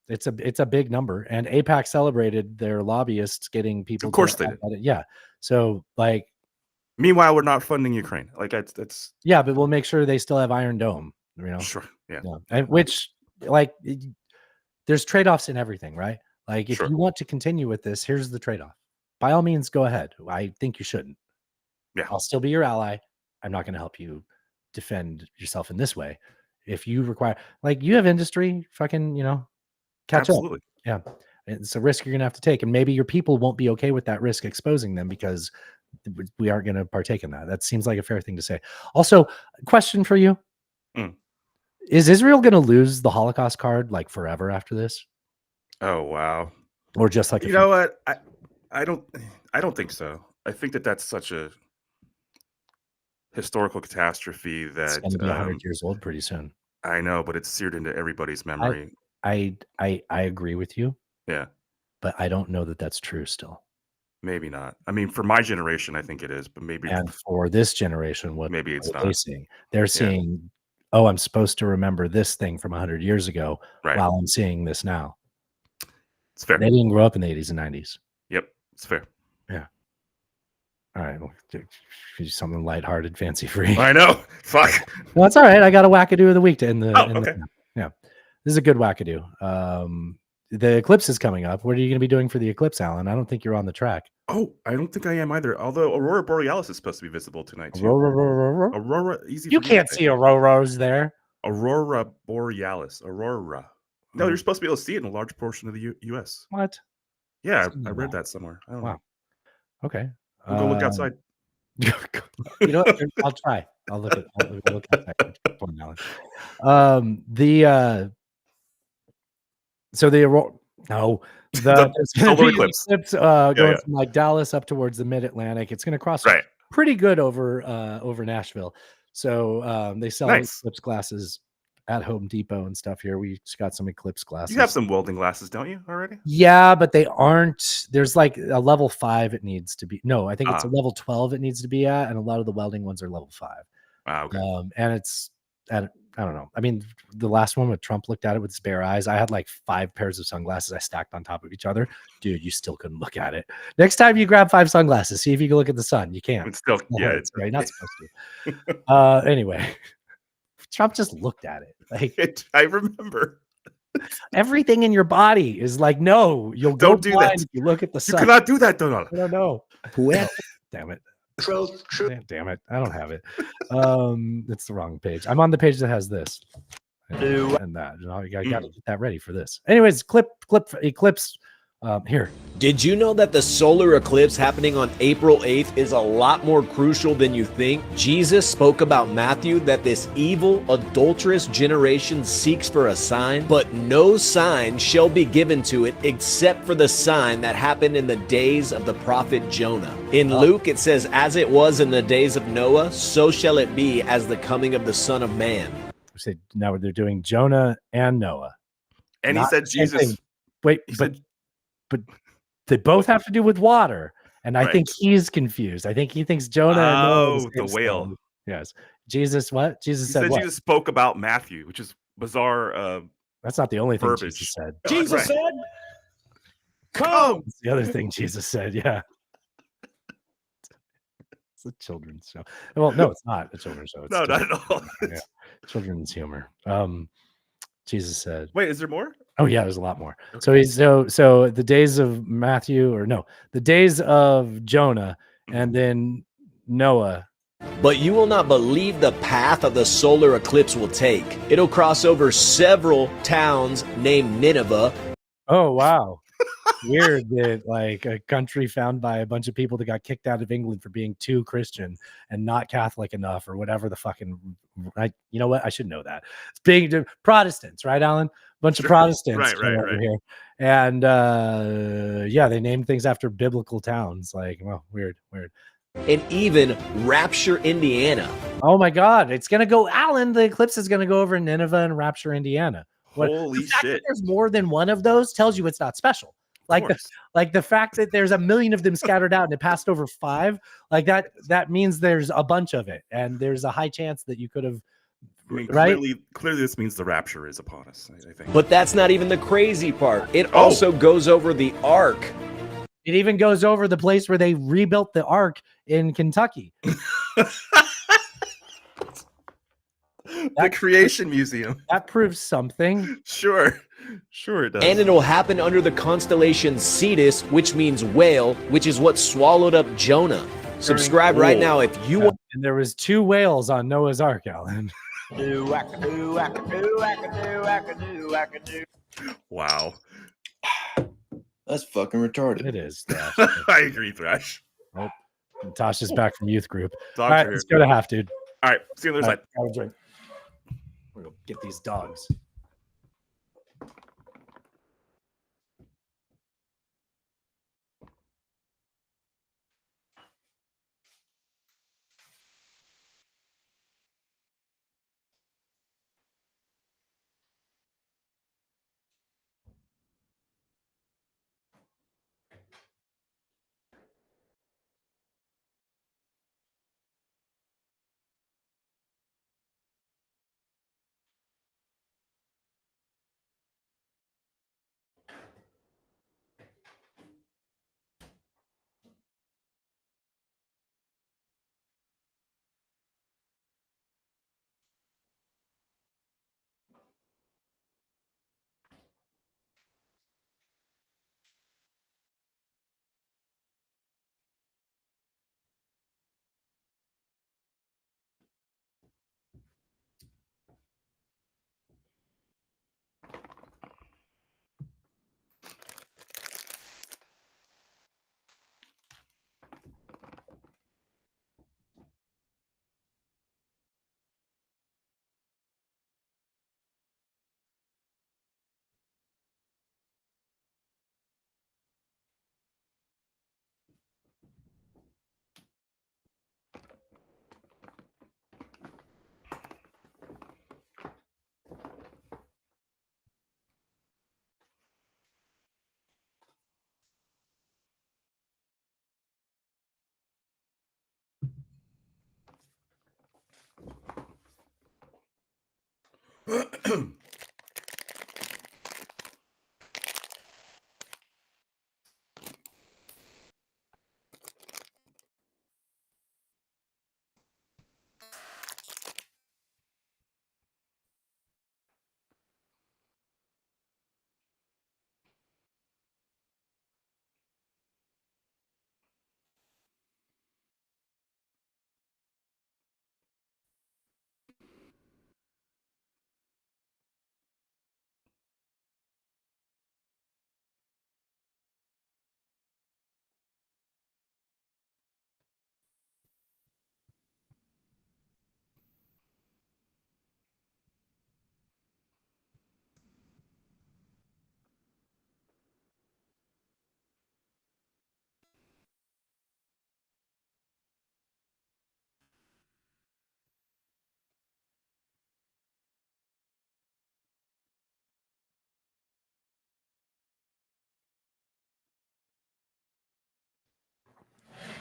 It's a big number, and AIPAC celebrated their lobbyists getting people. Of course they did. Yeah. So like. Meanwhile, we're not funding Ukraine. Like that's yeah, but we'll make sure they still have Iron Dome. Sure. Yeah. And which, like, there's trade-offs in everything, right? Like, if you want to continue with this, here's the trade-off. By all means, go ahead. I think you shouldn't. Yeah. I'll still be your ally. I'm not going to help you defend yourself in this way. If you require, like, you have industry, fucking, catch Absolutely. up. Yeah. It's a risk you're going to have to take. And maybe your people won't be okay with that risk exposing them because we aren't going to partake in that. That seems like a fair thing to say. Also, question for you. Is Israel going to lose the Holocaust card like forever after this? Oh, wow. Or just like, you know what? I don't think so. I think that's such a historical catastrophe that it's going to be 100 years old pretty soon. I know, but it's seared into everybody's memory. I agree with you. Yeah. But I don't know that that's true still. Maybe not. I mean, for my generation, I think it is, but maybe. And for this generation, maybe it's not. They're seeing, oh, I'm supposed to remember this thing from 100 years ago while I'm seeing this now. It's fair. They didn't grow up in the 80s and 90s. Yep, it's fair. Yeah. All right. Well, do something lighthearted, fancy free. I know. Fuck. Well, that's all right. I got a wackadoo of the week to end the. Okay. Yeah. This is a good wackadoo. The eclipse is coming up. What are you going to be doing for the eclipse, Alan? I don't think you're on the track. Oh, I don't think I am either. Although Aurora Borealis is supposed to be visible tonight too. Aurora, easy. You can't see auroras there. Aurora Borealis. Aurora. No, you're supposed to be able to see it in a large portion of the U.S. What? Yeah, I read that somewhere. I don't know. Okay. We'll go look outside. You know what? I'll try. I'll look outside. So the aurora. No, the solar eclipse going from like Dallas up towards the Mid-Atlantic. It's going to cross pretty good over Nashville. So they sell eclipse glasses at Home Depot and stuff here. We just got some eclipse glasses. You have some welding glasses, don't you, already? Yeah, but they aren't. There's like a level 5 it needs to be. No, I think it's a level 12 it needs to be at, and a lot of the welding ones are level 5. Okay. And it's I don't know. I mean, the last one with Trump looked at it with his bare eyes. I had like 5 pairs of sunglasses I stacked on top of each other. Dude, you still couldn't look at it. Next time you grab 5 sunglasses, see if you can look at the sun. You can't. It's still, it's right. Not supposed to. Anyway, Trump just looked at it. Like I remember. Everything in your body is like, no, you'll go don't do blind that. if you look at the sun. You cannot do that, Donald. I don't know. Damn it. Damn it. I don't have it. It's the wrong page. I'm on the page that has this. And that. You know, you got to get that ready for this. Anyways, eclipse. Here. Did you know that the solar eclipse happening on April 8th is a lot more crucial than you think? Jesus spoke about Matthew that this evil, adulterous generation seeks for a sign, but no sign shall be given to it except for the sign that happened in the days of the prophet Jonah. In Luke, it says, as it was in the days of Noah, so shall it be as the coming of the Son of Man. Now they're doing Jonah and Noah. And he said Jesus. Wait, but they both have to do with water, and I think Right. he's confused. I think he thinks Jonah and Noah are Oh, the same whale. story. Yes. Jesus, what? Jesus He said said what? Jesus spoke about Matthew, which is bizarre. That's not the only thing verbiage. Jesus said. Jesus Right. said, "Come." That's the other thing Jesus said. Yeah. It's a children's show. Well, no, it's not a children's show. It's No, not at all. yeah. Children's humor. Jesus said. Wait, is there more? Oh yeah, there's a lot more. So he's so the days of Matthew, or no, the days of Jonah, and then Noah. But you will not believe the path of the solar eclipse will take. It'll cross over several towns named Nineveh. Oh wow. Weird that like a country found by a bunch of people that got kicked out of England for being too Christian and not Catholic enough, or whatever the fucking you know what? I should know that. It's big Protestants, right, Alan? Bunch of Protestants came over here. And yeah, they named things after biblical towns. Like, well, weird. And even Rapture, Indiana. Oh my god, it's gonna go, Alan. The eclipse is gonna go over Nineveh and Rapture, Indiana. Holy the fact shit. that there's more than one of those tells you it's not special. Like the fact that there's a million of them scattered out and it passed over 5, like that means there's a bunch of it, and there's a high chance that you could have. I mean, right? clearly, this means the rapture is upon us. I think. But that's not even the crazy part. It also goes over the ark. It even goes over the place where they rebuilt the ark in Kentucky. The Creation Museum. That proves something. Sure it does. And it'll happen under the constellation Cetus, which means whale, which is what swallowed up Jonah. Subscribe right now if you want. And there was 2 whales on Noah's Ark, Alan. Wow. That's fucking retarded. It is. I agree, Thrash. Oh, Tasha's back from youth group. Dogs All right, are let's here. go to half, dude. All right, see you on the other side. Have a drink. We're gonna get these dogs.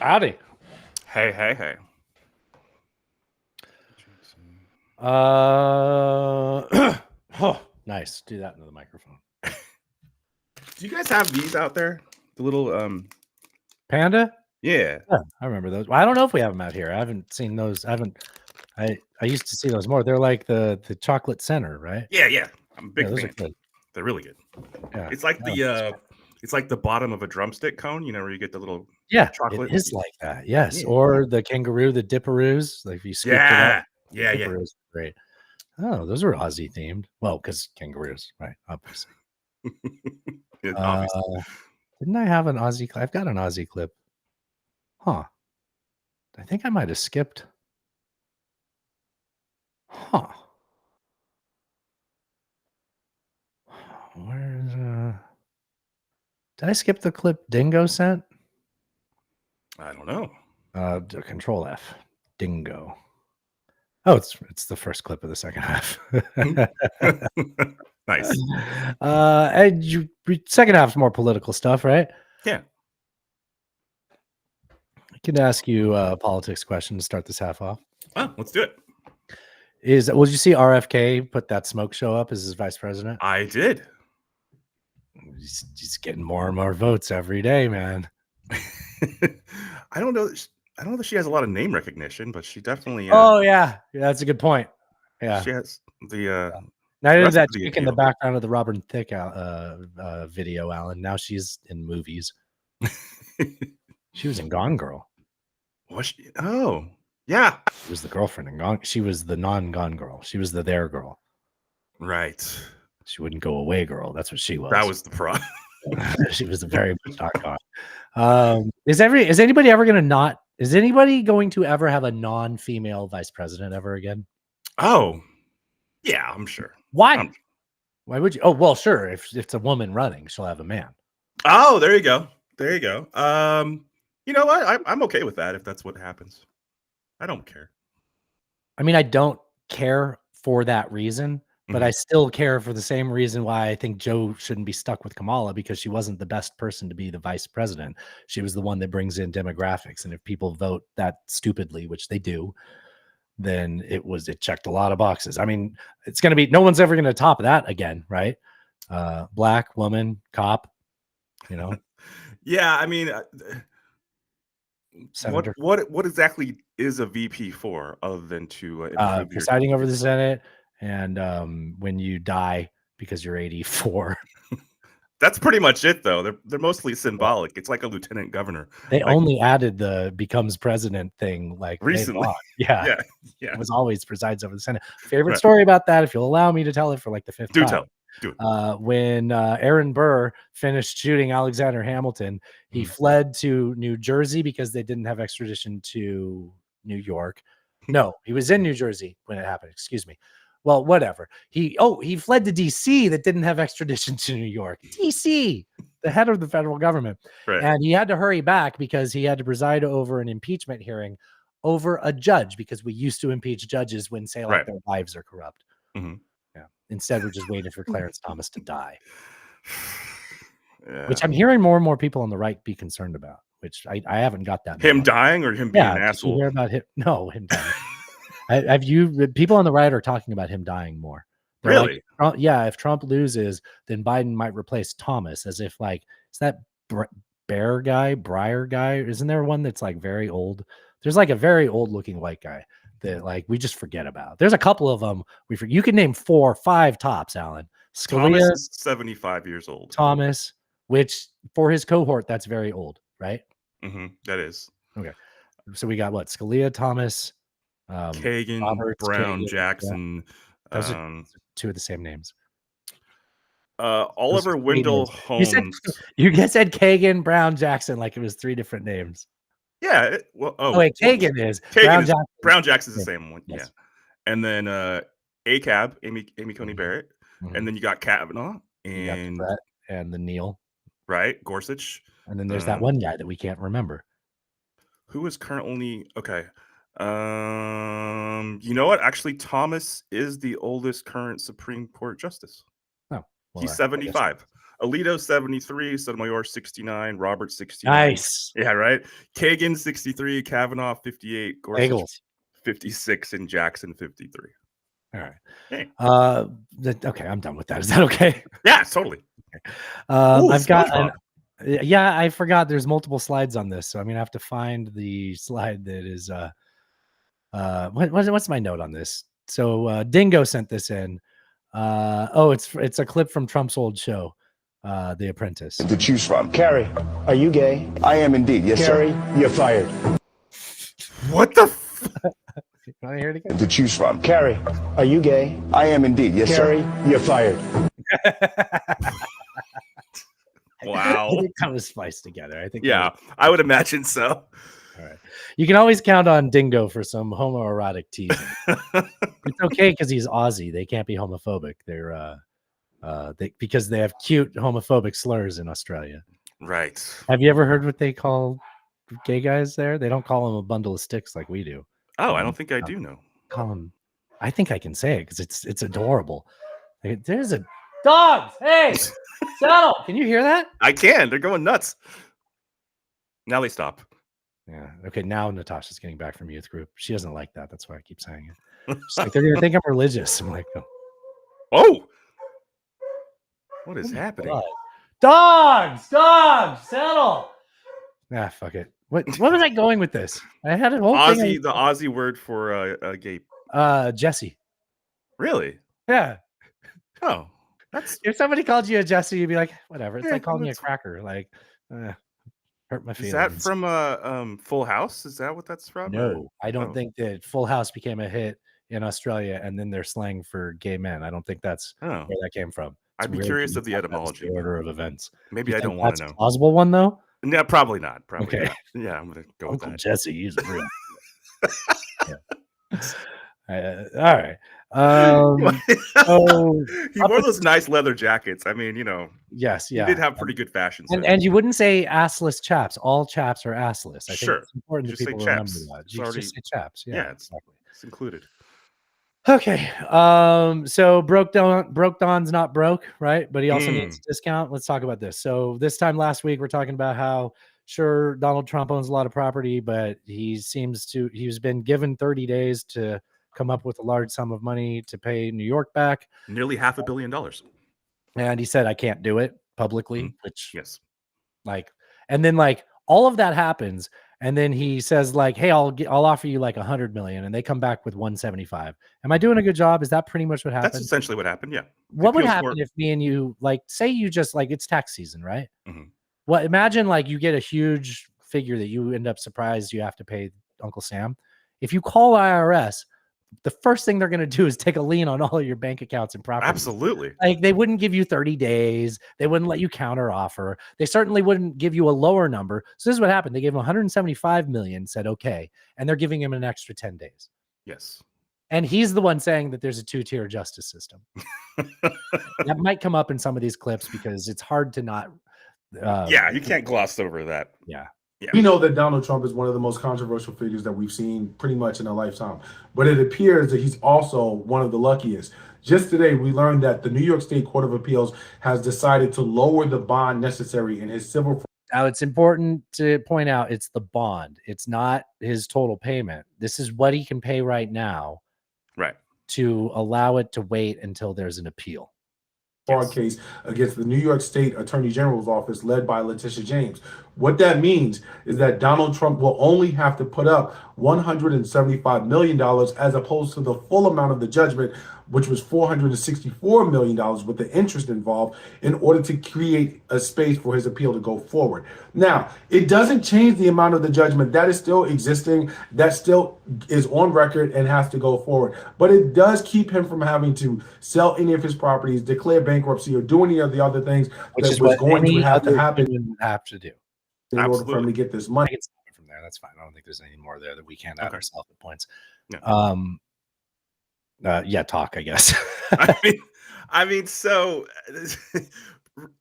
Howdy. Hey, hey, hey. Oh, nice. Do that into the microphone. Do you guys have these out there? The little Panda? Yeah. I remember those. Well, I don't know if we have them out here. I haven't seen those. I used to see those more. They're like the chocolate center, right? Yeah. I'm a big Those fan. are good. They're really good. Yeah. It's like the bottom of a drumstick cone, where you get the little chocolate. It is like that. Yes. Yeah. Or the kangaroo, the dipperoos. Like if you scoop it up. Yeah. Dipperoos are great. Oh, those are Aussie themed. Well, because kangaroos, right? Obviously. Obviously. Didn't I have an Aussie clip? I've got an Aussie clip. Huh. I think I might have skipped. Huh. Where's did I skip the clip Dingo sent? I don't know. Control F. Dingo. Oh, it's the first clip of the second half. Nice. And second half's more political stuff, right? Yeah. I can ask you a politics question to start this half off. Oh, let's do it. Did you see RFK put that smoke show up as his vice president? I did. He's getting more and more votes every day, man. I don't know that she has a lot of name recognition, but she definitely. Oh yeah, that's a good point. Yeah, she has the. Now I did that chick in the background of the Robert and Thicke video, Alan. Now she's in movies. She was in Gone Girl. Was she? Oh, yeah. She was the girlfriend in Gone. She was the non-Gone Girl. She was the there girl. Right. She wouldn't go away girl. That's what she was. That was the problem. She was a very much not gone. Is anybody ever going to not? Is anybody going to ever have a non-female vice president ever again? Oh, yeah, I'm sure. Why? Why would you? Oh, well, sure. If it's a woman running, she'll have a man. Oh, there you go. There you go. You know what? I'm okay with that if that's what happens. I don't care. I mean, I don't care for that reason, but I still care for the same reason why I think Joe shouldn't be stuck with Kamala, because she wasn't the best person to be the vice president. She was the one that brings in demographics. And if people vote that stupidly, which they do, then it checked a lot of boxes. I mean, it's going to be, no one's ever going to top that again, right? Black woman, cop, Yeah, I mean, Senator. What exactly is a VP for, other than to improve presiding over the Senate, and when you die because you're 84. That's pretty much it, though. They're mostly symbolic. It's like a lieutenant governor. They only added the becomes president thing like recently. Yeah. It was always presides over the Senate. Favorite story about that, if you'll allow me to tell it for like the fifth time. Do it. When Aaron Burr finished shooting Alexander Hamilton, he fled to New Jersey because they didn't have extradition to New York. No, he was in New Jersey when it happened. Excuse me. Well, whatever. He fled to DC that didn't have extradition to New York. DC, the head of the federal government. Right. And he had to hurry back because he had to preside over an impeachment hearing over a judge, because we used to impeach judges when, say, like their wives are corrupt. Mm-hmm. Yeah. Instead, we're just waiting for Clarence Thomas to die. Yeah. Which I'm hearing more and more people on the right be concerned about, which I haven't got that. Him dying or him being an asshole? Did you hear about him? No, him dying. People on the right are talking about him dying more. They're really? Like, if Trump loses, then Biden might replace Thomas, as if like, is that Breyer guy? Isn't there one that's like very old? There's like a very old looking white guy that like we just forget about. There's a couple of them you can name 4 or 5 tops, Alan. Scalia, Thomas is 75 years old. Thomas, which for his cohort, that's very old, right? That is. Okay. So we got what? Scalia, Thomas, Kagan, Roberts, Brown, Kagan, Jackson. Yeah. Those are 2 of the same names. Oliver Wendell Holmes. You guys said Kagan, Brown, Jackson like it was 3 different names. Yeah. Kagan is. Brown Jackson's the same one. Yes. Yeah. And then ACAB, Amy Coney Barrett. And then you got Kavanaugh and Brett and the Neil. Right. Gorsuch. And then there's that one guy that we can't remember. Who is currently okay. You know what? Actually, Thomas is the oldest current Supreme Court justice. Oh, well, he's 75. Alito 73, Sotomayor 69, Robert 69. Nice. Yeah, right. Kagan 63, Kavanaugh 58, Gorsuch Bagels. 56, and Jackson 53. All right. Hey. Okay, I'm done with that. Is that okay? Yeah, totally. Ooh, I've got SpongeBob. yeah, I forgot there's multiple slides on this, so I'm gonna have to find the slide that is what's my note on this? So Dingo sent this in. It's a clip from Trump's old show, The Apprentice. To choose from. Carrie, are you gay? I am indeed. Yes, Carrie, sir. You're fired. What the Want to hear it again? To choose from. Carrie, are you gay? I am indeed. Yes, Carrie, sir. You're fired. Wow. I think that was spliced together. I think. Yeah, I would imagine so. All right. You can always count on Dingo for some homoerotic teasing. It's okay because he's Aussie. They can't be homophobic. They're because they have cute homophobic slurs in Australia. Right. Have you ever heard what they call gay guys there? They don't call them a bundle of sticks like we do. Oh, I don't think I do know. Call them. I think I can say it because it's adorable. There's a dogs. Hey, settle. Can you hear that? I can. They're going nuts. Now they stop. Yeah. Okay. Now Natasha's getting back from youth group. She doesn't like that. That's why I keep saying it. She's like, they're gonna think I'm religious. I'm like, oh, what is happening? God. Dogs, settle. Ah, fuck it. What was I going with this? I had a whole thing. The Aussie word for gay. Jesse. Really? Yeah. Oh, that's. If somebody called you a Jesse, you'd be like, whatever. It's like calling you a cracker. Like, hurt my feelings. Is that from Full House? Is that what that's from? No, I don't think that Full House became a hit in Australia and then they're slang for gay men. I don't think that's where that came from. It's I'd be really curious of the etymology. The order of events. Maybe I don't want to know. A plausible one though? No, probably not. Probably okay. Not. Yeah, I'm gonna go Uncle with that. Jesse, he's real. All right. He wore those nice leather jackets. I mean, yes, yeah. He did have pretty good fashion. And you wouldn't say assless chaps. All chaps are assless. I think it's important just that people say remember chaps. that. You just say chaps. Yeah, exactly. It's included. Okay. So broke Don's not broke, right? But he also needs a discount. Let's talk about this. So this time last week, we're talking about how sure Donald Trump owns a lot of property, but he's been given 30 days to come up with a large sum of money to pay New York back. Nearly $500 million. And he said, I can't do it publicly, which yes. And then all of that happens. And then he says hey, I'll offer you 100 million. And they come back with 175. Am I doing a good job? Is that pretty much what happened? That's essentially what happened. Yeah. What would happen if me and you say you just it's tax season, right? Mm-hmm. Well, imagine you get a huge figure that you end up surprised you have to pay Uncle Sam. If you call IRS, the first thing they're going to do is take a lien on all of your bank accounts and property. Absolutely. They wouldn't give you 30 days. They wouldn't let you counter offer. They certainly wouldn't give you a lower number. So this is what happened. They gave him 175 million, said, okay. And they're giving him an extra 10 days. Yes. And he's the one saying that there's a two-tier justice system. That might come up in some of these clips because it's hard to not. You can't gloss over that. Yeah. Yeah. We know that Donald Trump is one of the most controversial figures that we've seen pretty much in a lifetime, but it appears that he's also one of the luckiest. Just today, we learned that the New York State Court of Appeals has decided to lower the bond necessary in his civil. Now, it's important to point out it's the bond. It's not his total payment. This is what he can pay right now, right, to allow it to wait until there's an appeal. Fraud case against the New York State Attorney General's office led by Letitia James. What that means is that Donald Trump will only have to put up $175 million as opposed to the full amount of the judgment, which was $464 million with the interest involved, in order to create a space for his appeal to go forward. Now, it doesn't change the amount of the judgment. That is still existing. That still is on record and has to go forward. But it does keep him from having to sell any of his properties, declare bankruptcy, or do any of the other things that was going to have to happen. Have to do in order for him to get this money. I can stop it from there. That's fine. I don't think there's any more there that we can't add ourselves at points. No. Talk, I guess. I mean, so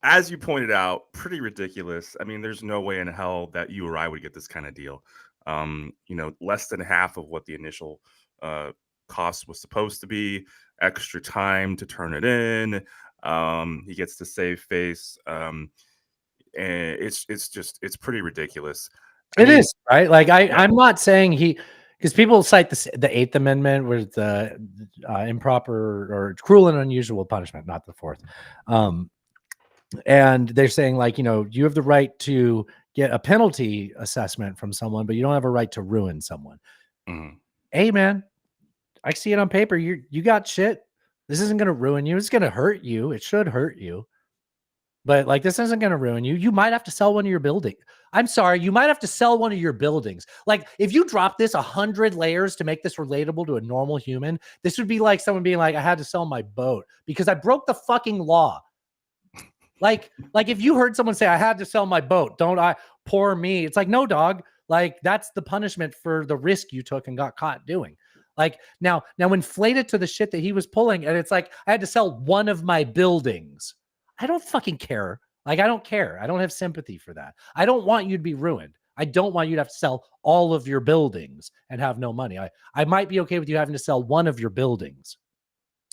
as you pointed out, pretty ridiculous. I mean, there's no way in hell that you or I would get this kind of deal. Less than half of what the initial cost was supposed to be, extra time to turn it in. He gets to save face. And it's pretty ridiculous. I It mean, is, right? Like yeah. I'm not saying because people cite the Eighth Amendment with the improper or cruel and unusual punishment, not the Fourth. And they're saying like, you have the right to get a penalty assessment from someone, but you don't have a right to ruin someone. Hey man, I see it on paper. You got shit. This isn't going to ruin you. It's going to hurt you. It should hurt you. But like, this isn't going to ruin you. You might have to sell one of your buildings. I'm sorry. You might have to sell one of your buildings. Like if you drop this 100 layers to make this relatable to a normal human, this would be like someone being like, I had to sell my boat because I broke the fucking law. Like if you heard someone say, I had to sell my boat, don't I? Poor me. It's like, no, dog. Like that's the punishment for the risk you took and got caught doing. Like now inflate it to the shit that he was pulling. And it's like, I had to sell one of my buildings. I don't fucking care. Like, I don't care. I don't have sympathy for that. I don't want you to be ruined. I don't want you to have to sell all of your buildings and have no money. I might be okay with you having to sell one of your buildings.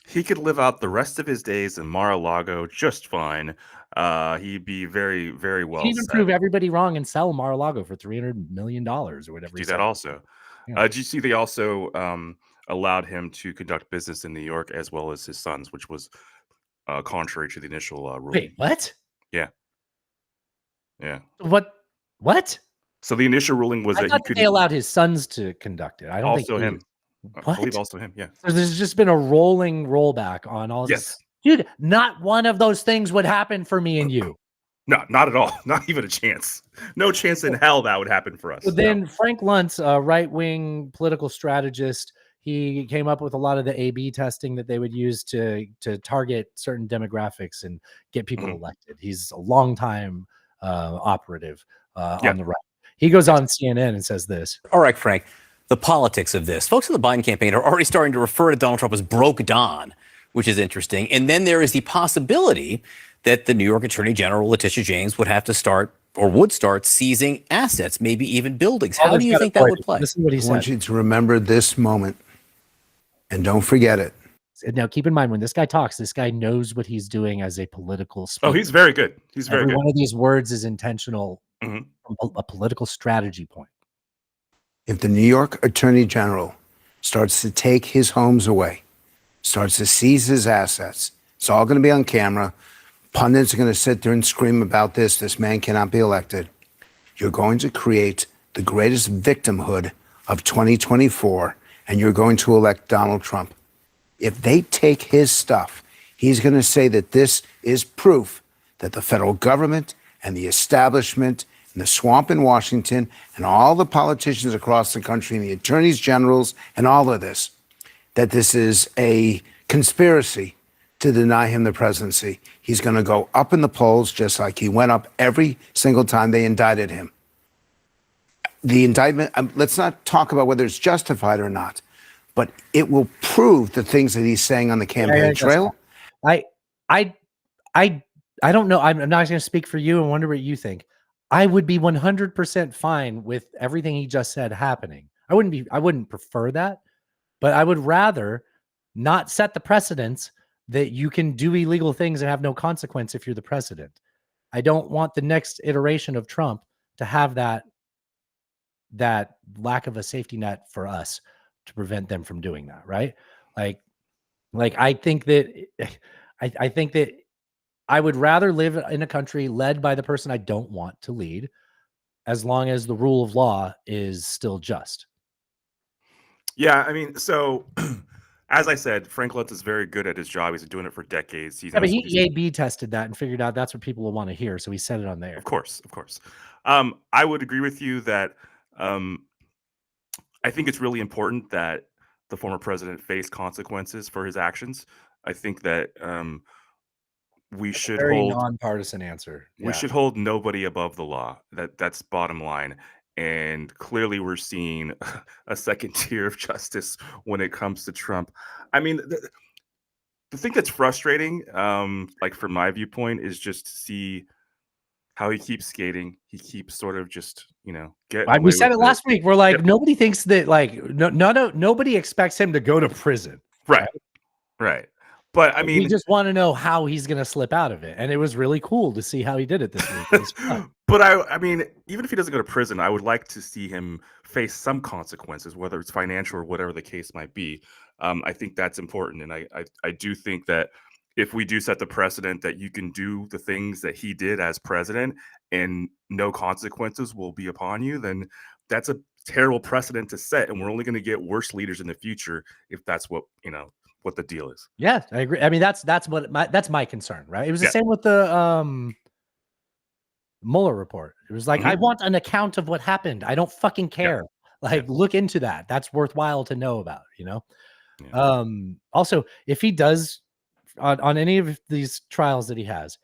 He could live out the rest of his days in Mar-a-Lago just fine. He'd be very, very well He'd even set. prove everybody wrong and sell Mar-a-lago for $300 million or whatever. Do that also. Yeah. Did you see they also allowed him to conduct business in New York as well as his sons, which was contrary to the initial ruling. Wait, what? Yeah. Yeah. What? So the initial ruling was I that thought he could they allowed his sons to conduct it. I don't also think him. I believe also him. Yeah. So there's just been a rolling rollback on all Yes. this. Dude, not one of those things would happen for me and you. No, not at all. Not even a chance. No chance in hell that would happen for us. So then Frank Luntz, a right-wing political strategist, he came up with a lot of the A/B testing that they would use to target certain demographics and get people elected. He's a longtime operative on the right. He goes on CNN and says this. All right, Frank, the politics of this. Folks in the Biden campaign are already starting to refer to Donald Trump as broke Don, which is interesting. And then there is the possibility that the New York Attorney General, Letitia James, would start seizing assets, maybe even buildings. How do you think that would play? Listen to what he I want said. you to remember this moment and don't forget it. Now, keep in mind, when this guy talks, this guy knows what he's doing as a political speaker. Oh, he's very good. He's very Every good. one of these words is intentional from a political strategy point. If the New York Attorney General starts to take his homes away, starts to seize his assets, it's all going to be on camera. Pundits are going to sit there and scream about this. This man cannot be elected. You're going to create the greatest victimhood of 2024, and you're going to elect Donald Trump. If they take his stuff, he's going to say that this is proof that the federal government and the establishment and the swamp in Washington and all the politicians across the country and the attorneys generals and all of this, that this is a conspiracy to deny him the presidency. He's going to go up in the polls just like he went up every single time they indicted him. The indictment, let's not talk about whether it's justified or not, but it will prove the things that he's saying on the campaign trail. I don't know. I'm not going to speak for you and wonder what you think. I would be 100% fine with everything he just said happening. I wouldn't prefer that, but I would rather not set the precedence that you can do illegal things and have no consequence if you're the president. I don't want the next iteration of Trump to have that lack of a safety net for us to prevent them from doing that. Right. Like I think that I would rather live in a country led by the person I don't want to lead, as long as the rule of law is still just. Yeah, I mean, so as I said, Frank Luntz is very good at his job. He's been doing it for decades. Yeah, but he A/B tested that and figured out that's what people will want to hear, so he said it on there. Of course. I would agree with you that I think it's really important that the former president face consequences for his actions. I think that we should Very hold nonpartisan answer. we should hold nobody above the law. That's bottom line. And clearly we're seeing a second tier of justice when it comes to Trump. I mean, the thing that's frustrating, like from my viewpoint, is just to see how he keeps skating. He keeps sort of just, getting away We said with it last week. We're like, nobody thinks that, like, nobody expects him to go to prison. Right. But I we mean, just want to know how he's going to slip out of it. And it was really cool to see how he did it this week. It was fun. but I mean, even if he doesn't go to prison, I would like to see him face some consequences, whether it's financial or whatever the case might be. I think that's important, and I do think that if we do set the precedent that you can do the things that he did as president and no consequences will be upon you, then that's a terrible precedent to set, and we're only going to get worse leaders in the future if that's what what the deal is. Yeah, I agree. I mean, that's my concern, right? It was the Yeah. same with the Mueller report. It was like, I want an account of what happened. I don't fucking care. Like, look into that. That's worthwhile to know about, Also, if he does on any of these trials that he has,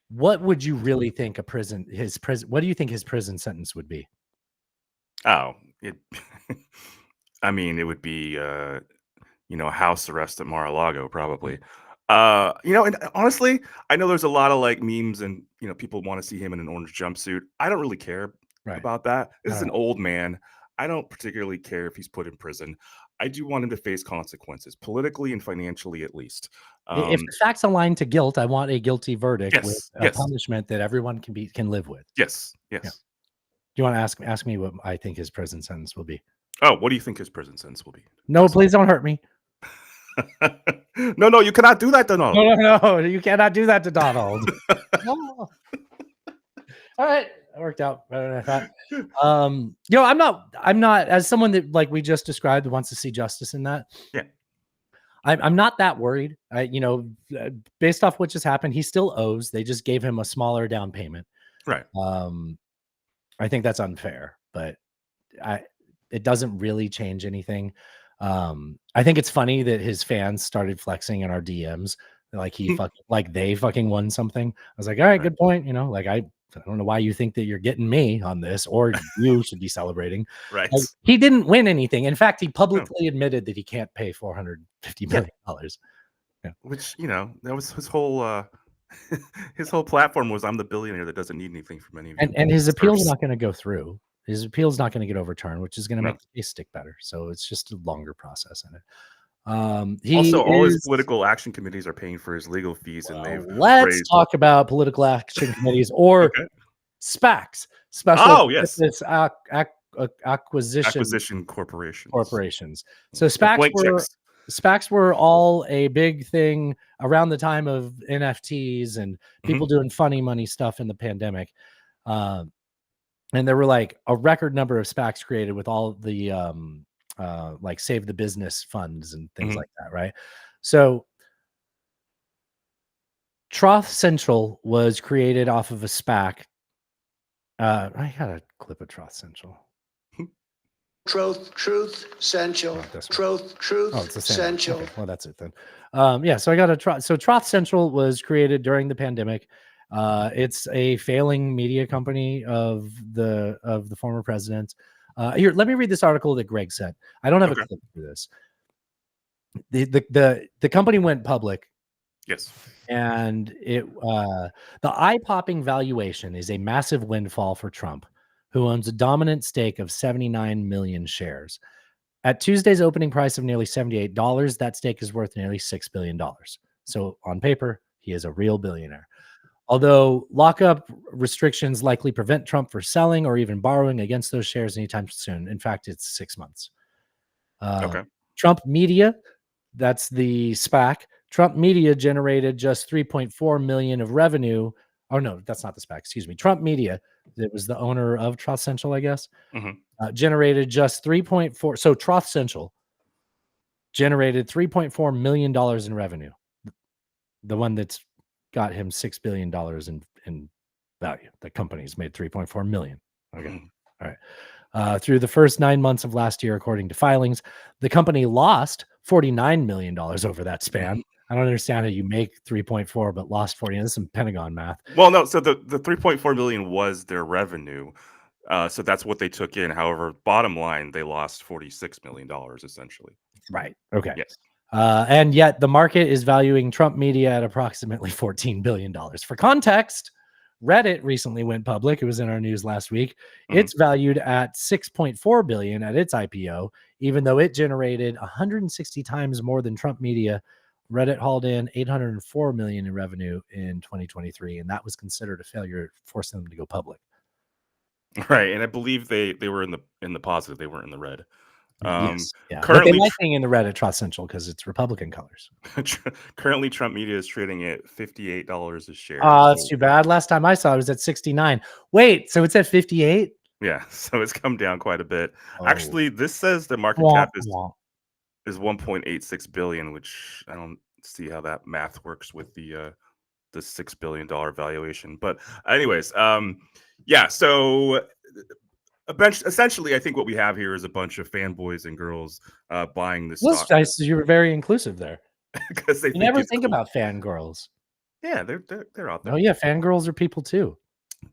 what would you really think what do you think his prison sentence would be? Oh, I mean, it would be house arrest at Mar-a-Lago probably. And honestly, I know there's a lot of like memes and people want to see him in an orange jumpsuit. I don't really care about that. This is an old man. I don't particularly care if he's put in prison. I do want him to face consequences, politically and financially at least. If the facts align to guilt, I want a guilty verdict with a yes. punishment that everyone can live with. Yes. Do you want to ask me what I think his prison sentence will be? Oh, what do you think his prison sentence will be? No, please don't hurt me. No, you cannot do that to Donald. No, you cannot do that to Donald. No. All right, that worked out better than I thought. I'm not as someone that like we just described wants to see justice in that. Yeah. I'm not that worried. Based off what just happened, he still owes. They just gave him a smaller down payment. Right. I think that's unfair, but it doesn't really change anything. I think it's funny that his fans started flexing in our DMs like they fucking won something. I was like, all right, good point. I don't know why you think that you're getting me on this, or you should be celebrating. Right. Like, he didn't win anything. In fact, he publicly admitted that he can't pay $450 million. Yeah. Which, that was his whole his whole platform was, I'm the billionaire that doesn't need anything from any of you. And his appeal's not going to go through. His appeal's not going to get overturned, which is going to make the case stick better. So it's just a longer process in it. All his political action committees are paying for his legal fees, and let's talk about political action committees or SPACs, special acquisition corporations. So SPACs were all a big thing around the time of NFTs and people doing funny money stuff in the pandemic. And there were like a record number of SPACs created with all the like Save the Business funds and things like that, right? So Troth Central was created off of a SPAC. I had a clip of Troth Central. Truth, Central. Truth, Central. Okay, well, that's it then. So I got a Troth. So Troth Central was created during the pandemic. It's a failing media company of the former president. Here, let me read this article that Greg sent. I don't have a clip for this. The company went public. Yes. And the eye-popping valuation is a massive windfall for Trump, who owns a dominant stake of 79 million shares. At Tuesday's opening price of nearly $78, that stake is worth nearly $6 billion. So on paper, he is a real billionaire. Although lockup restrictions likely prevent Trump from selling or even borrowing against those shares anytime soon. In fact, it's 6 months. Trump Media, that's the SPAC. Trump Media generated just 3.4 million of revenue. Oh no, that's not the SPAC. Excuse me. Trump Media, that was the owner of Troth Central, I guess, generated just 3.4. So Troth Central generated $3.4 million in revenue. The one that's got him $6 billion in value. The company's made 3.4 million. Okay. All right. Through the first 9 months of last year, according to filings, the company lost $49 million over that span. I don't understand how you make 3.4 but lost 40. This is some Pentagon math. Well, no. So the 3.4 million was their revenue. So that's what they took in. However, bottom line, they lost $46 million essentially. Right. Okay. Yes. And yet the market is valuing Trump Media at approximately $14 billion. For context, Reddit recently went public. It was in our news last week. It's valued at $6.4 billion at its IPO, even though it generated 160 times more than Trump Media Reddit hauled in 804 million in revenue in 2023, and that was considered a failure, forcing them to go public. Right, and I believe they were in the positive. They weren't in the red. Yes, yeah. But they Currently, like being in the red at Trust Central because it's Republican colors. currently, Trump Media is trading at $58 a share. Oh, that's too bad. Last time I saw it was at 69. Wait, so it's at 58? Yeah, so it's come down quite a bit. Oh. Actually, this says the market Wah, cap is wah. 1.86 billion, which I don't see how that math works with the $6 billion valuation. But anyways, yeah. So essentially, I think what we have here is a bunch of fanboys and girls buying this Well, stock nice. You were very inclusive there. because they You never it's think cool. about fangirls. Yeah, they're out there. Oh yeah, fangirls are people too.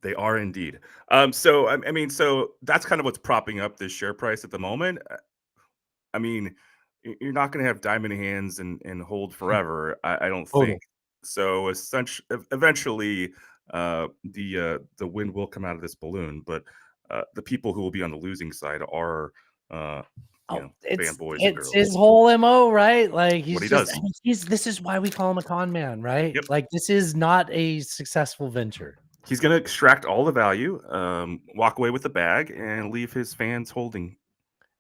They are indeed. So I mean, so that's kind of what's propping up this share price at the moment. I mean, you're not going to have diamond hands and hold forever. I don't Totally. think so. Essentially, eventually, the wind will come out of this balloon. But the people who will be on the losing side are, fanboys and It's girls. his whole MO, right? Like What he just does. this is why we call him a con man, right? Yep. Like this is not a successful venture. He's going to extract all the value, walk away with the bag, and leave his fans holding.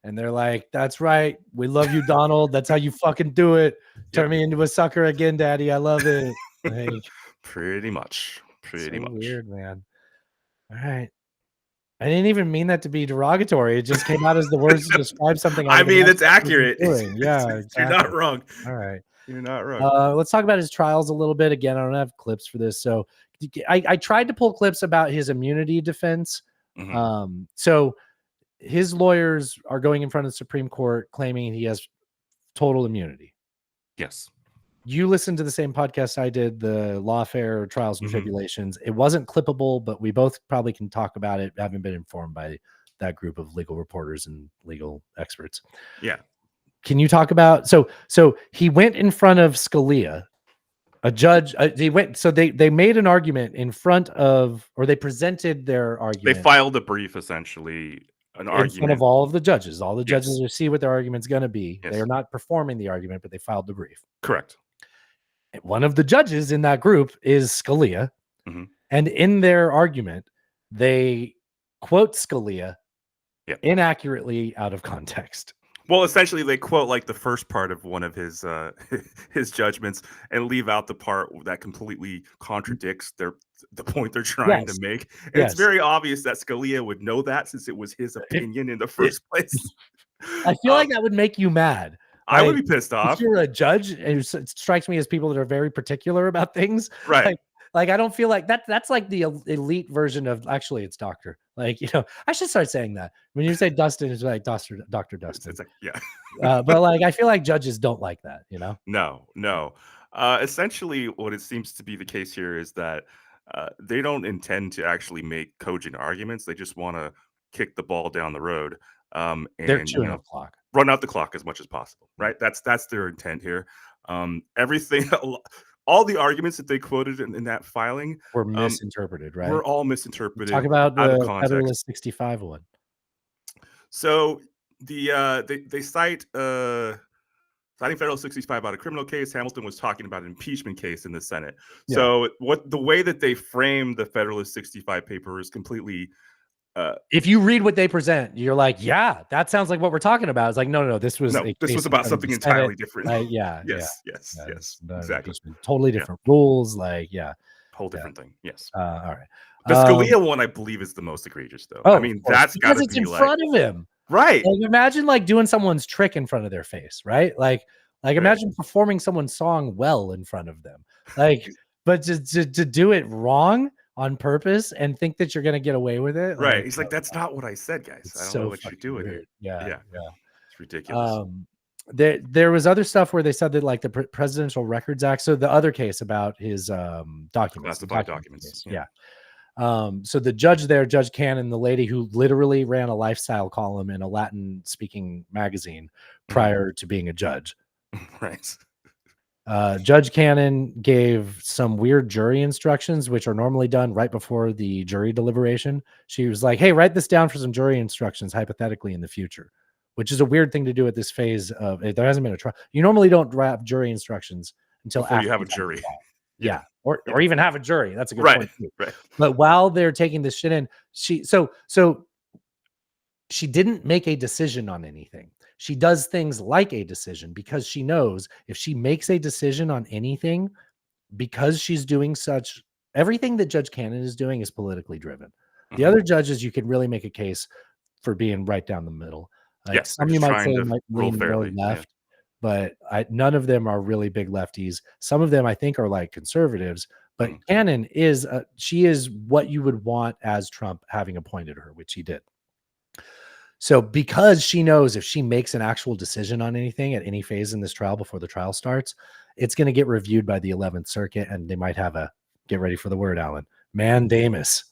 And they're like, "That's right. We love you, Donald. That's how you fucking do it. Turn me into a sucker again, Daddy. I love it." Like, Pretty much. Pretty so much. weird, man. All right. I didn't even mean that to be derogatory. It just came out as the words to describe something. I would mean, imagine it's that person accurate. doing. Yeah, You're exactly. not wrong. All right. You're not wrong. Let's talk about his trials a little bit. Again, I don't have clips for this. So I tried to pull clips about his immunity defense. Mhm. So his lawyers are going in front of the Supreme Court claiming he has total immunity. Yes. You listened to the same podcast I did, the Lawfare Trials and Mhm. Tribulations. It wasn't clippable, but we both probably can talk about it, having been informed by that group of legal reporters and legal experts. Yeah. Can you talk about so he went in front of Scalia, a judge. They made an argument in front of, or they presented their They argument filed a brief, essentially, an in front argument. of all of the judges. All the judges Yes. will see what their argument's going to be. Yes. They are not performing the argument, but they filed the brief. Correct. One of the judges in that group is Scalia. Mhm. And in their argument, they quote Scalia Yep. inaccurately out of context. Well, essentially, they quote like the first part of one of his his judgments and leave out the part that completely contradicts the point they're trying Yes. to make. And Yes. it's very obvious that Scalia would know that since it was his opinion in the first place. I feel like that would make you mad. I would Like, be pissed off. If you're a judge, and it strikes me as people that are very particular about things. Right. Like I don't feel like that's like the elite version of, actually it's doctor. Like, I should start saying that. When you say Dustin, it's like Dr. Dustin. It's like, yeah. But like I feel like judges don't like that, No. Essentially, what it seems to be the case here is that they don't intend to actually make cogent arguments. They just want to kick the ball down the road, They're and chewing up clock. run out the clock as much as possible. Right? That's their intent here. Everything, all the arguments that they quoted in that filing Were misinterpreted, right? were all misinterpreted. Talk about out of the context. Federalist 65 one. So they cite citing Federal 65 out of criminal case. Hamilton was talking about an impeachment case in the Senate. Yeah. So the way that they framed the Federalist 65 paper is completely. If you read what they present, you're like, yeah, that sounds like what we're talking about. It's like, no, this was about something entirely different. Yeah, Yes, exactly. Totally different rules. Like, yeah, whole different thing. Yes. all right. The Scalia one, I believe, is the most egregious, though. I mean, that's got to it's be in like front of him, right? Like, imagine like doing someone's trick in front of their face, right? Like imagine performing someone's song well in front of them, like, but to do it wrong on purpose and think that you're going to get away with it. Right. Like, He's like, that's not what I said, guys. I don't know what you're doing here. Yeah. It's ridiculous. There was other stuff where they said that like the Presidential Records Act. So the other case about his documents, classified documents. yeah. So the judge there, Judge Cannon, the lady who literally ran a lifestyle column in a Latin speaking magazine prior to being a judge. Right. Judge Cannon gave some weird jury instructions, which are normally done right before the jury deliberation. She was like, hey, write this down for some jury instructions, hypothetically in the future. which is a weird thing to do at this phase of there hasn't been a trial. You normally don't draft jury instructions until Before after you have a you've had the jury. trial. Yeah. Or even have a jury. That's a good Right. point too. Right. But while they're taking this shit in, she didn't make a decision on anything. She does things like a decision because she knows if she makes a decision on anything, because she's doing everything that Judge Cannon is doing is politically driven. The other judges, you can really make a case for being right down the middle. Like Yes, some they're you just might trying say to might rule lean more fairly, yeah. left, but none of them are really big lefties. Some of them I think are like conservatives, but Cannon she is what you would want as Trump having appointed her, which he did. So because she knows if she makes an actual decision on anything at any phase in this trial before the trial starts, it's going to get reviewed by the 11th Circuit, and they might have get ready for the word, Alan, mandamus.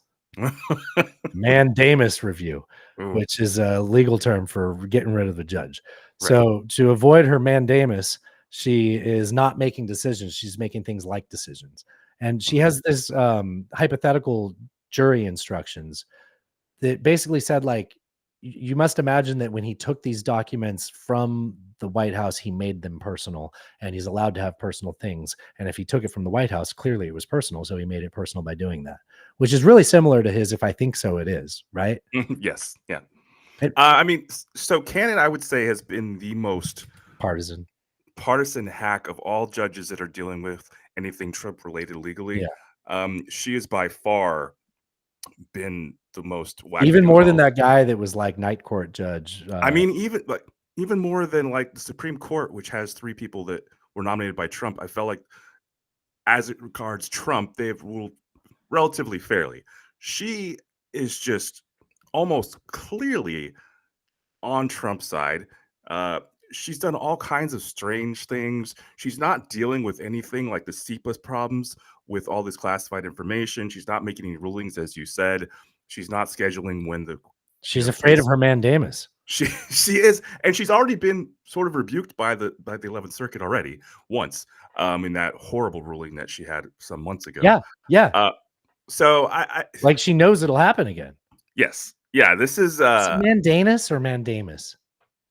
Mandamus review, which is a legal term for getting rid of the judge. Right. So to avoid her mandamus, she is not making decisions. She's making things like decisions. And she has this hypothetical jury instructions that basically said, like, you must imagine that when he took these documents from the White House, he made them personal, and he's allowed to have personal things. And if he took it from the White House, clearly it was personal. So he made it personal by doing that, which is really similar to his, if I think so, it is, right? Yes. Yeah. I mean, so Cannon, I would say, has been the most partisan hack of all judges that are dealing with anything Trump related legally. Yeah. She has by far been the most wacky, even more than that guy that was like night court judge. I mean, even more than like the Supreme Court, which has 3 people that were nominated by Trump. I felt like, as it regards Trump, they have ruled relatively fairly. She is just almost clearly on Trump's side. She's done all kinds of strange things. She's not dealing with anything like the CPAS problems with all this classified information. She's not making any rulings, as you said. She's not scheduling when she's afraid of her mandamus. She is, and she's already been sort of rebuked by the 11th Circuit already once in that horrible ruling that she had some months ago. Yeah. So I like she knows it'll happen again. Yes. Yeah. This is mandanus or mandamus.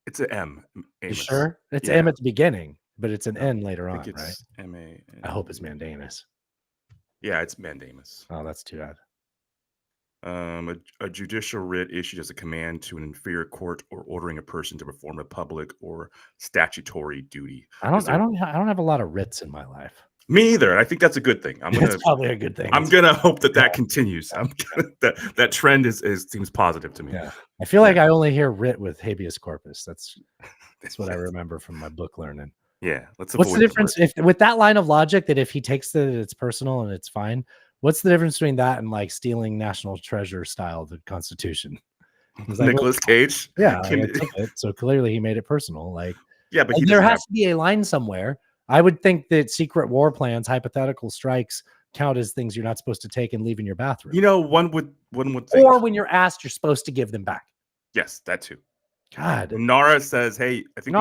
It's an M. You sure? It's M at the beginning, but it's an N later on, right? M-A. I hope it's mandanus. Yeah, it's mandamus. Oh, that's too bad. A judicial writ issued as a command to an inferior court or ordering a person to perform a public or statutory duty. I don't have a lot of writs in my life. Me either. I think that's a good thing. That's probably a good thing. I'm gonna hope that continues. That trend seems positive to me. Yeah. I feel like I only hear writ with habeas corpus. That's what I remember from my book learning. Yeah. What's the difference with that line of logic that if he takes it's personal and it's fine? What's the difference between that and like stealing national treasure style the Constitution? Nicolas Cage. Yeah, I took it, so clearly he made it personal. Like, yeah, but there has to be a line somewhere. I would think that secret war plans, hypothetical strikes, count as things you're not supposed to take and leave in your bathroom. You know, one would think. Or when you're asked, you're supposed to give them back. Yes, that too. God, when Nara says, "Hey, I think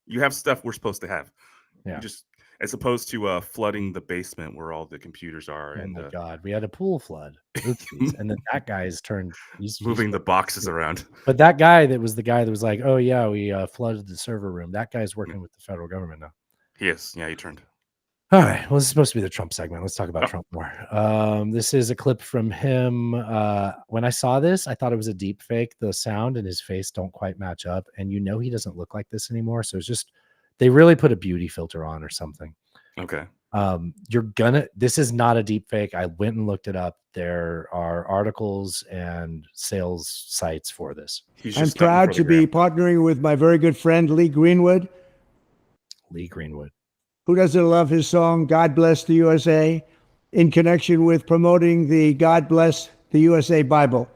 you have stuff we're supposed to have." Yeah. Just as opposed to flooding the basement where all the computers are. Oh my God, we had a pool flood. Oopsies. And then that guy's turned. He's moving the boxes around. But that guy that was the guy that was like, "Oh yeah, we flooded the server room." That guy's working with the federal government now. Yes, yeah, he turned. All right. Well, this is supposed to be the Trump segment. Let's talk about Trump more. This is a clip from him. When I saw this, I thought it was a deep fake. The sound and his face don't quite match up. And he doesn't look like this anymore. So it's just, they really put a beauty filter on or something. Okay. This is not a deep fake. I went and looked it up. There are articles and sales sites for this. I'm proud to be partnering with my very good friend, Lee Greenwood. Who doesn't love his song, God Bless the USA, in connection with promoting the God Bless the USA Bible.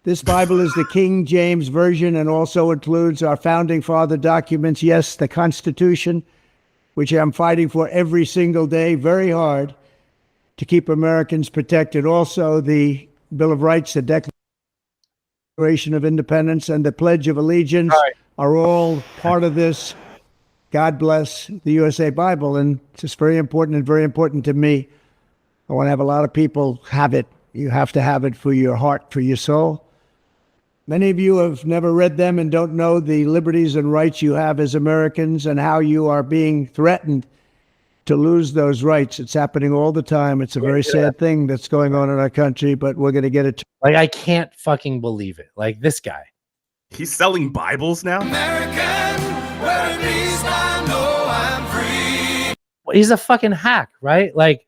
This Bible is the King James Version and also includes our founding father documents, yes, the Constitution, which I'm fighting for every single day, very hard, to keep Americans protected. Also, the Bill of Rights, the Declaration of Independence, and the Pledge of Allegiance are all part of this God Bless the USA Bible, and it's just very important and very important to me. I want to have a lot of people have it. You have to have it for your heart, for your soul. Many of you have never read them and don't know the liberties and rights you have as Americans and how you are being threatened to lose those rights. It's happening all the time. It's a very sad thing that's going on in our country, but we're going to get it. Like, I can't fucking believe it. Like, this guy. He's selling Bibles now? He's a fucking hack, right? Like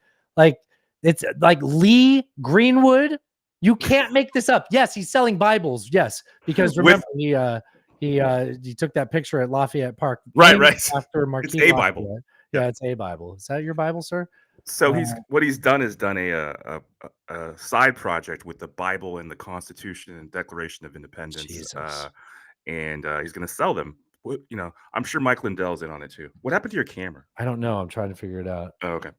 it's like Lee Greenwood. You can't make this up. Yes, he's selling Bibles. Yes, because remember he took that picture at Lafayette Park. Right. After Marquis It's a Lafayette. Bible. Yeah, it's a Bible. Is that your Bible, sir? So what he's done is done a side project with the Bible and the Constitution and Declaration of Independence. Jesus. And he's going to sell them. You know, I'm sure Mike Lindell's in on it too. What happened to your camera? I don't know. I'm trying to figure it out. Oh, okay.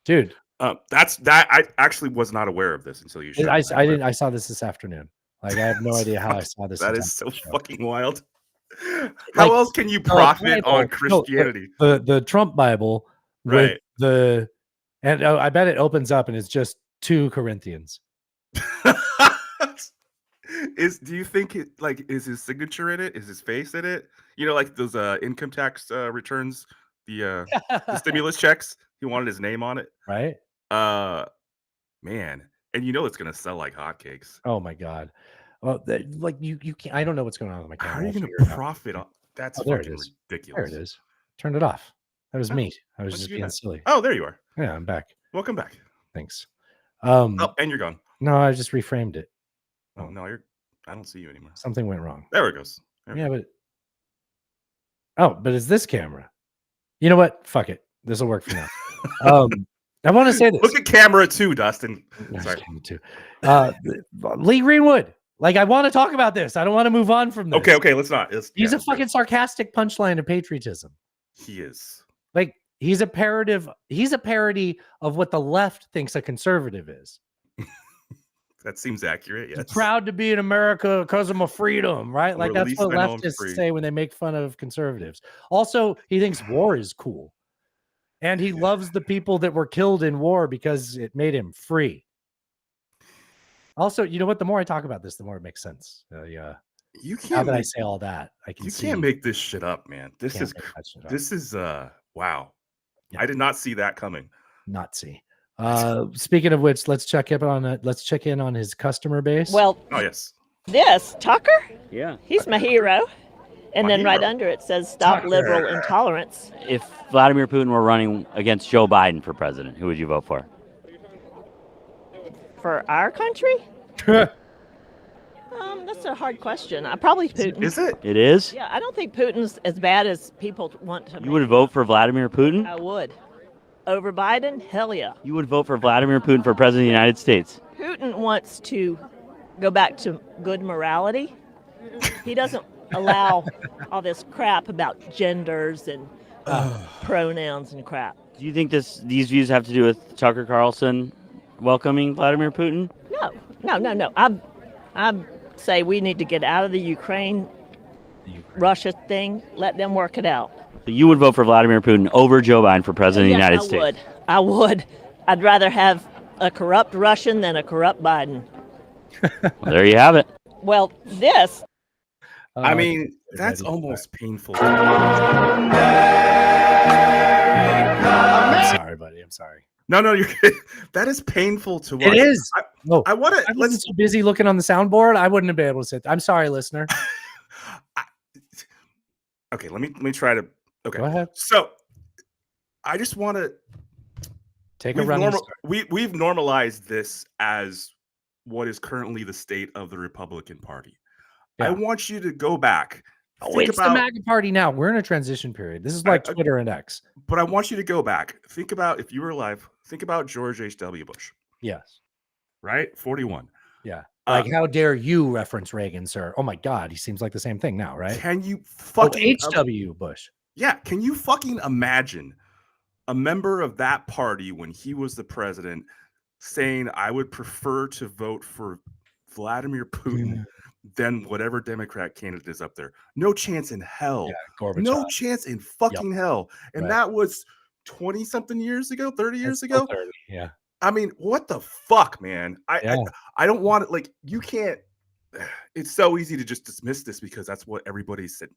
Dude. I actually was not aware of this until you showed me. I saw this afternoon. Like, I have no idea how I saw this. That is so fucking wild. How else can you profit on Christianity? The Trump Bible with I bet it opens up and it's just 2 Corinthians. Do you think is his signature in it? Is his face in it? You know, like those income tax returns, the stimulus checks. He wanted his name on it, right? Man, and you know it's gonna sell like hotcakes. Oh my god! Well, like you can't. I don't know what's going on with my camera. How are you gonna profit on? That's fucking ridiculous. There it is. Turned it off. That was me. I was just being silly. Oh, there you are. Yeah, I'm back. Welcome back. Thanks. And you're gone. No, I just reframed it. Oh no, I don't see you anymore. Something went wrong. There it goes. But it's this camera. You know what? Fuck it. This will work for now. I want to say this. Look at camera 2, Dustin. Sorry. Camera 2. Lee Greenwood. Like, I want to talk about this. I don't want to move on from this. Okay, let's not. He's a fucking sarcastic punchline of patriotism. He is. Like, he's a parody of what the left thinks a conservative is. That seems accurate. Yes. Proud to be in America because of my freedom, right? Like, that's what leftists say when they make fun of conservatives. Also, he thinks war is cool. And he loves the people that were killed in war because it made him free. Also, you know what? The more I talk about this, the more it makes sense. You can't. Now that I say all that, you can't make this shit up, man. This is wow. Yeah. I did not see that coming. Not see. Speaking of which, let's check in on his customer base. Well, oh yes, this Tucker. Yeah, he's my hero. And then right hero. under it says "Stop Liberal Intolerance." If Vladimir Putin were running against Joe Biden for president, who would you vote for? For our country? That's a hard question. Probably Putin. Is it? It is? Yeah, I don't think Putin's as bad as people want to. You would vote for Vladimir Putin? I would. Over Biden? Hell yeah. You would vote for Vladimir Putin for president of the United States? Putin wants to go back to good morality. He doesn't allow all this crap about genders and pronouns and crap. Do you think these views have to do with Tucker Carlson welcoming Vladimir Putin? No. I say we need to get out of the Ukraine Russia thing. Let them work it out. So you would vote for Vladimir Putin over Joe Biden for president of the United States? I would. I'd rather have a corrupt Russian than a corrupt Biden. Well, there you have it. Well, this. I mean, that's almost painful. I'm sorry, buddy. I'm sorry. No, you're good. That is painful to watch. It is. I want to. I wasn't so busy looking on the soundboard. I wouldn't have been able to sit. I'm sorry, listener. Okay, let me try to. Okay, go ahead. So, I just want to take a run. We've normalized this as what is currently the state of the Republican Party. Yeah. I want you to go back. It's the MAGA party now. We're in a transition period. This is like Twitter and X. But I want you to go back. Think about, if you were alive, think about George H.W. Bush. Yes. Right? 41. Yeah. Like, how dare you reference Reagan, sir? Oh my God. He seems like the same thing now, right? Can you fucking... H.W. Bush. Yeah. Can you fucking imagine a member of that party when he was the president saying, I would prefer to vote for Vladimir Putin than whatever Democrat candidate is up there? No chance in hell. Yeah, no chance in fucking hell. And that was 20 something years ago, 30 years ago. 30, yeah. I mean, what the fuck, man? I don't want it. Like, you can't. it's so easy to just dismiss this because that's what everybody said.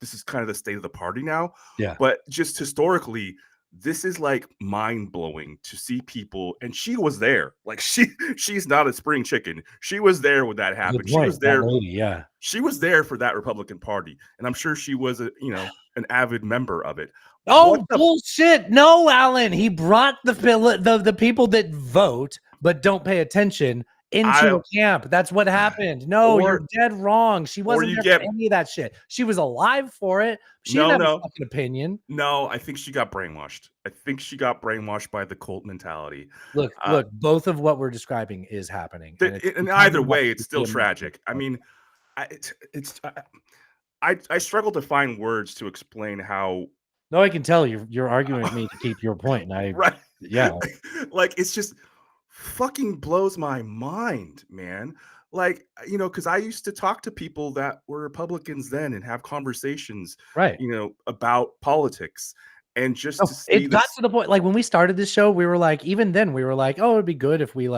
This is kind of the state of the party now. Yeah. But just historically, this is like mind blowing to see people, and she was there. Like she's not a spring chicken. She was there when that happened. She was there. Lady, yeah. She was there for that Republican Party, and I'm sure she was an avid member of it. Oh, bullshit. No, Alan. He brought the people that vote but don't pay attention into a camp. That's what happened. No, you're dead wrong. She wasn't there for any of that shit. She was alive for it. She didn't have a fucking opinion. No, I think she got brainwashed. I think she got brainwashed by the cult mentality. Look, both of what we're describing is happening. And either way, it's still tragic. I mean, I struggle to find words to explain how. No, I can tell you're arguing with me to keep your point. And right. Yeah. Like, it's just fucking blows my mind, man. Like, because I used to talk to people that were Republicans then and have conversations, right, about politics. And just to see it got to the point, like when we started this show, we were like, even then we were like, oh, it'd be good if we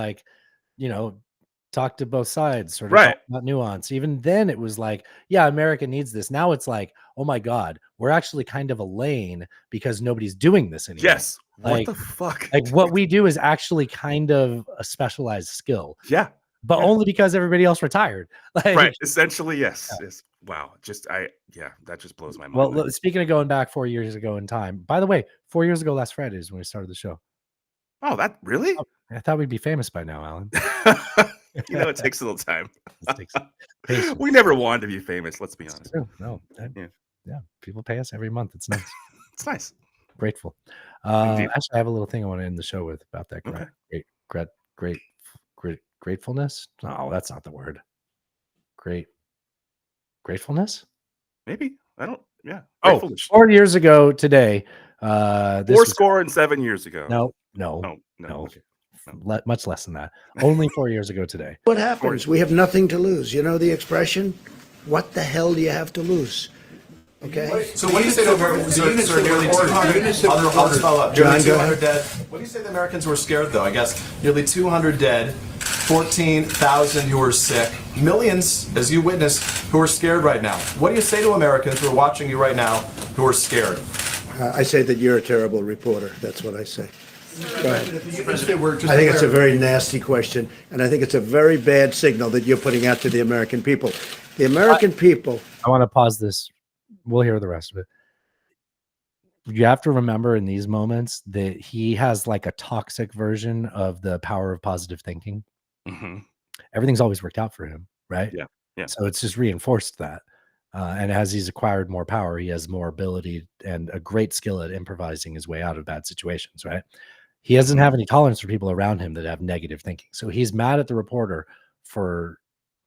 talk to both sides, sort of talk about nuance. Even then it was like, yeah, America needs this. Now it's like, oh my God, we're actually kind of a lane because nobody's doing this anymore. Yes. What the fuck? Like what we do is actually kind of a specialized skill. Yeah. But only because everybody else retired. Right. Essentially, yes. Yeah. Yes. Wow. That just blows my mind. Well, speaking of going back 4 years ago in time, by the way, 4 years ago last Friday is when we started the show. Oh, that really? Oh, I thought we'd be famous by now, Alan. It takes a little time. We never wanted to be famous. Let's be honest. True. No. Yeah. People pay us every month. It's nice. It's nice. Grateful. Actually, I have a little thing I want to end the show with about that. Gratefulness. No, that's not the word. Gratefulness. Maybe. I don't. Yeah. Oh, 4 years ago today. Four score and 7 years ago. No. Okay. Much less than that. Only 4 years ago today. What happens? We have nothing to lose. You know the expression? What the hell do you have to lose? Okay. So what do you say to Americans? Nearly 200. I'll just follow up. John, nearly 200 dead. What do you say the Americans were scared though? I guess nearly 200 dead, 14,000 who are sick, millions, as you witnessed, who are scared right now. What do you say to Americans who are watching you right now who are scared? I say that you're a terrible reporter. That's what I say. Go ahead. I think it's a very nasty question, and I think it's a very bad signal that you're putting out to the American people. The American people. I want to pause this. We'll hear the rest of it. You have to remember in these moments that he has like a toxic version of the power of positive thinking. Mm-hmm. Everything's always worked out for him, right? Yeah. So it's just reinforced that. And as he's acquired more power, he has more ability and a great skill at improvising his way out of bad situations, right? He doesn't have any tolerance for people around him that have negative thinking. So he's mad at the reporter for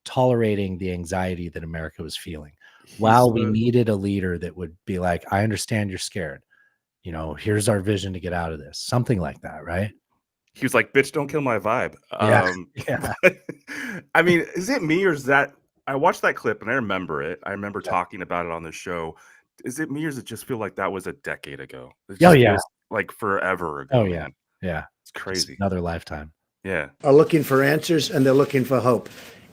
tolerating the anxiety that America was feeling. While we needed a leader that would be like, I understand you're scared. Here's our vision to get out of this. Something like that, right? He was like, bitch, don't kill my vibe. Yeah. I mean, is it me or is that... I watched that clip and I remember it. I remember talking about it on the show. Is it me or does it just feel like that was a decade ago? Feels like forever ago. Oh, yeah. Man. Yeah. It's crazy. It's another lifetime. Yeah. Are looking for answers and they're looking for hope.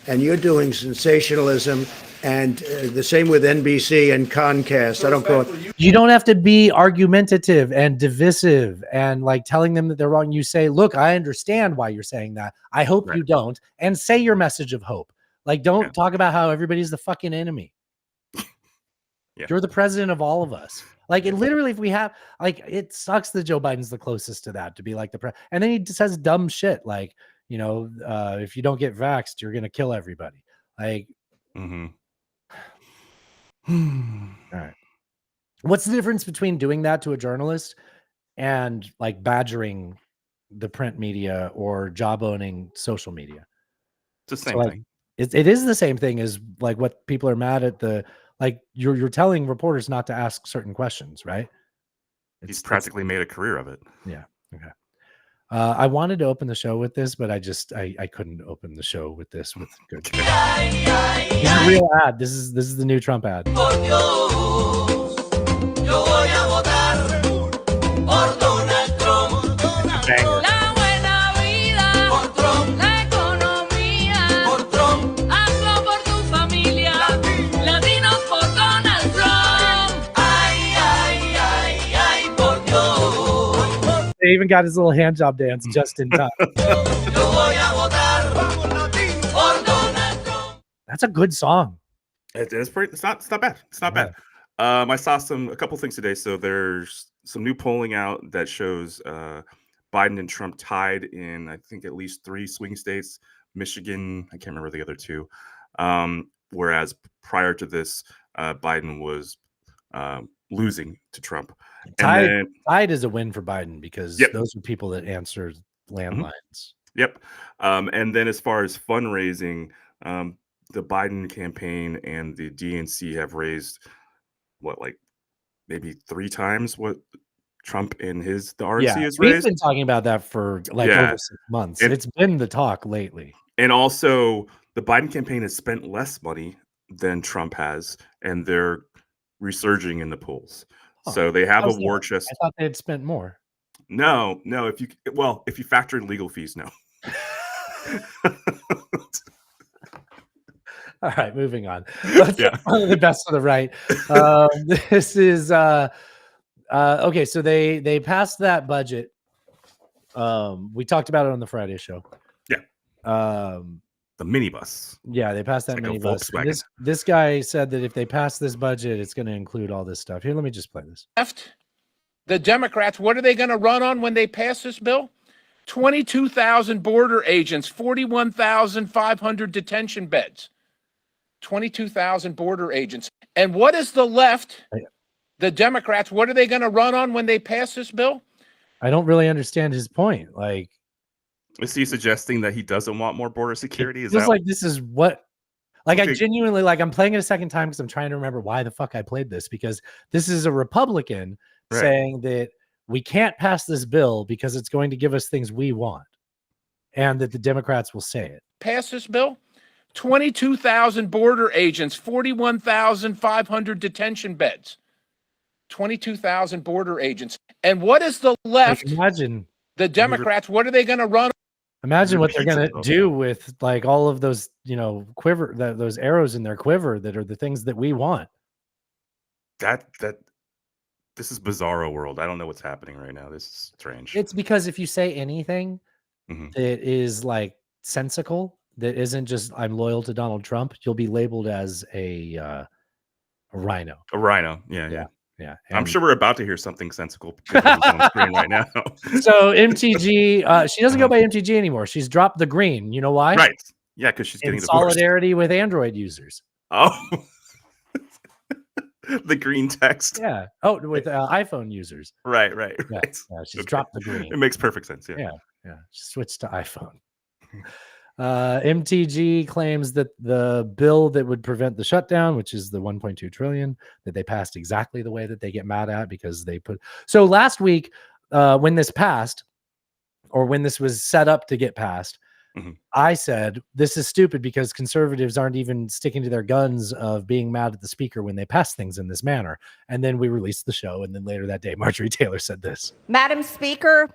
And you're doing sensationalism and the same with NBC and Comcast. I don't go. You don't have to be argumentative and divisive and like telling them that they're wrong. You say, look, I understand why you're saying that. I hope you don't. And say your message of hope. Like, don't talk about how everybody's the fucking enemy. You're the president of all of us. Like, it literally, if we have, like, it sucks that Joe Biden's the closest to that, to be like and then he just says dumb shit like, if you don't get vaxxed, you're going to kill everybody. Like, mm-hmm. All right. What's the difference between doing that to a journalist and like badgering the print media or job owning social media? It's the same thing. It is the same thing as like what people are mad at you're telling reporters not to ask certain questions, right? He's practically made a career of it. Yeah. Okay. I wanted to open the show with this, but I couldn't open the show with this with good. This is a real ad. This is the new Trump ad. Banger. They even got his little hand job dance just in time. That's a good song. It's pretty. It's not bad. It's not bad. I saw a couple things today. So there's some new polling out that shows Biden and Trump tied in, I think, at least 3 swing states. Michigan, I can't remember the other 2. Whereas prior to this, Biden was losing to Trump. Tied is a win for Biden because those are people that answer landlines. Yep. And then as far as fundraising, the Biden campaign and the DNC have raised like maybe 3 times what Trump and the RNC has we've raised. been talking about that for over 6 months. It's been the talk lately. And also, the Biden campaign has spent less money than Trump has, and they're resurging in the polls. So they have a war chest. I thought they had spent more. No. If you factor in legal fees, no. All right, moving on. The best of the right. This is okay. So they passed that budget. We talked about it on the Friday show. Yeah. The minibus. Yeah, they passed that like minibus. This guy said that if they pass this budget, it's going to include all this stuff. Here, let me just play this. Left, the Democrats, what are they going to run on when they pass this bill? 22,000 border agents, 41,500 detention beds. 22,000 border agents. And what is the left, the Democrats, what are they going to run on when they pass this bill? I don't really understand his point. Like, is he suggesting that he doesn't want more border security? It feels like this is what, like, I genuinely, like, I'm playing it a second time because I'm trying to remember why the fuck I played this, because this is a Republican saying that we can't pass this bill because it's going to give us things we want, and that the Democrats will say it. Pass this bill? 22,000 border agents, 41,500 detention beds. 22,000 border agents. And what is the left? Like, imagine the Democrats, what are they going to run? Imagine what they're going to do with like all of those, quiver, those arrows in their quiver that are the things that we want. This is bizarro world. I don't know what's happening right now. This is strange. It's because if you say anything that is like sensical, that isn't just I'm loyal to Donald Trump, you'll be labeled as a rhino. A rhino. Yeah. I'm And sure we're about to hear something sensical on screen right now. so MTG, she doesn't go by MTG anymore. She's dropped the green. You know why? Right. Yeah, because she's getting in divorced. solidarity with Android users. Oh. The green text. Yeah. Oh, with iPhone users. Right. Yeah, she's dropped the green. It makes perfect sense. Yeah. She switched to iPhone. MTG claims that the bill that would prevent the shutdown, which is the 1.2 trillion, that they passed exactly the way that they get mad at because they put. So last week, when this passed, or when this was set up to get passed, I said this is stupid because conservatives aren't even sticking to their guns of being mad at the speaker when they pass things in this manner. And then we released the show, and then later that day, Marjorie Taylor said this. Madam Speaker,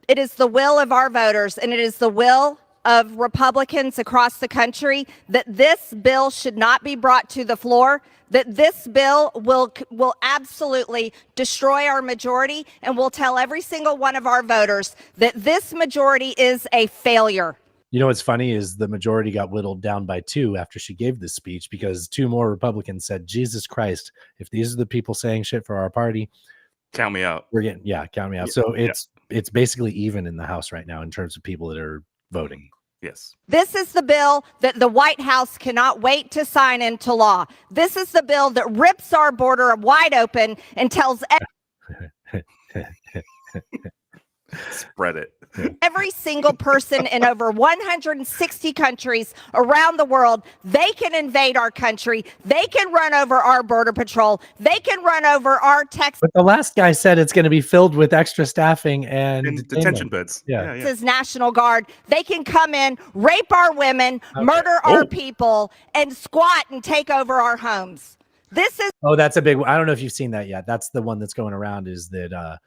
it is the will of our voters, and it is the will of Republicans across the country that this bill should not be brought to the floor, that this bill will absolutely destroy our majority, and will tell every single one of our voters that this majority is a failure. You know what's funny is the majority got whittled down by 2 after she gave this speech because 2 more Republicans said, Jesus Christ, if these are the people saying shit for our party, count me out. We're getting, count me out. So it's basically even in the House right now in terms of people that are voting. Yes. This is the bill that the White House cannot wait to sign into law. This is the bill that rips our border wide open and tells spread it. Every single person in over 160 countries around the world, they can invade our country. They can run over our border patrol. They can run over our Texas. But the last guy said it's going to be filled with extra staffing and detention beds. Yeah. National Guard. They can come in, rape our women, murder our people, and squat and take over our homes. This is. Oh, that's a big one. I don't know if you've seen that yet. That's the one that's going around is that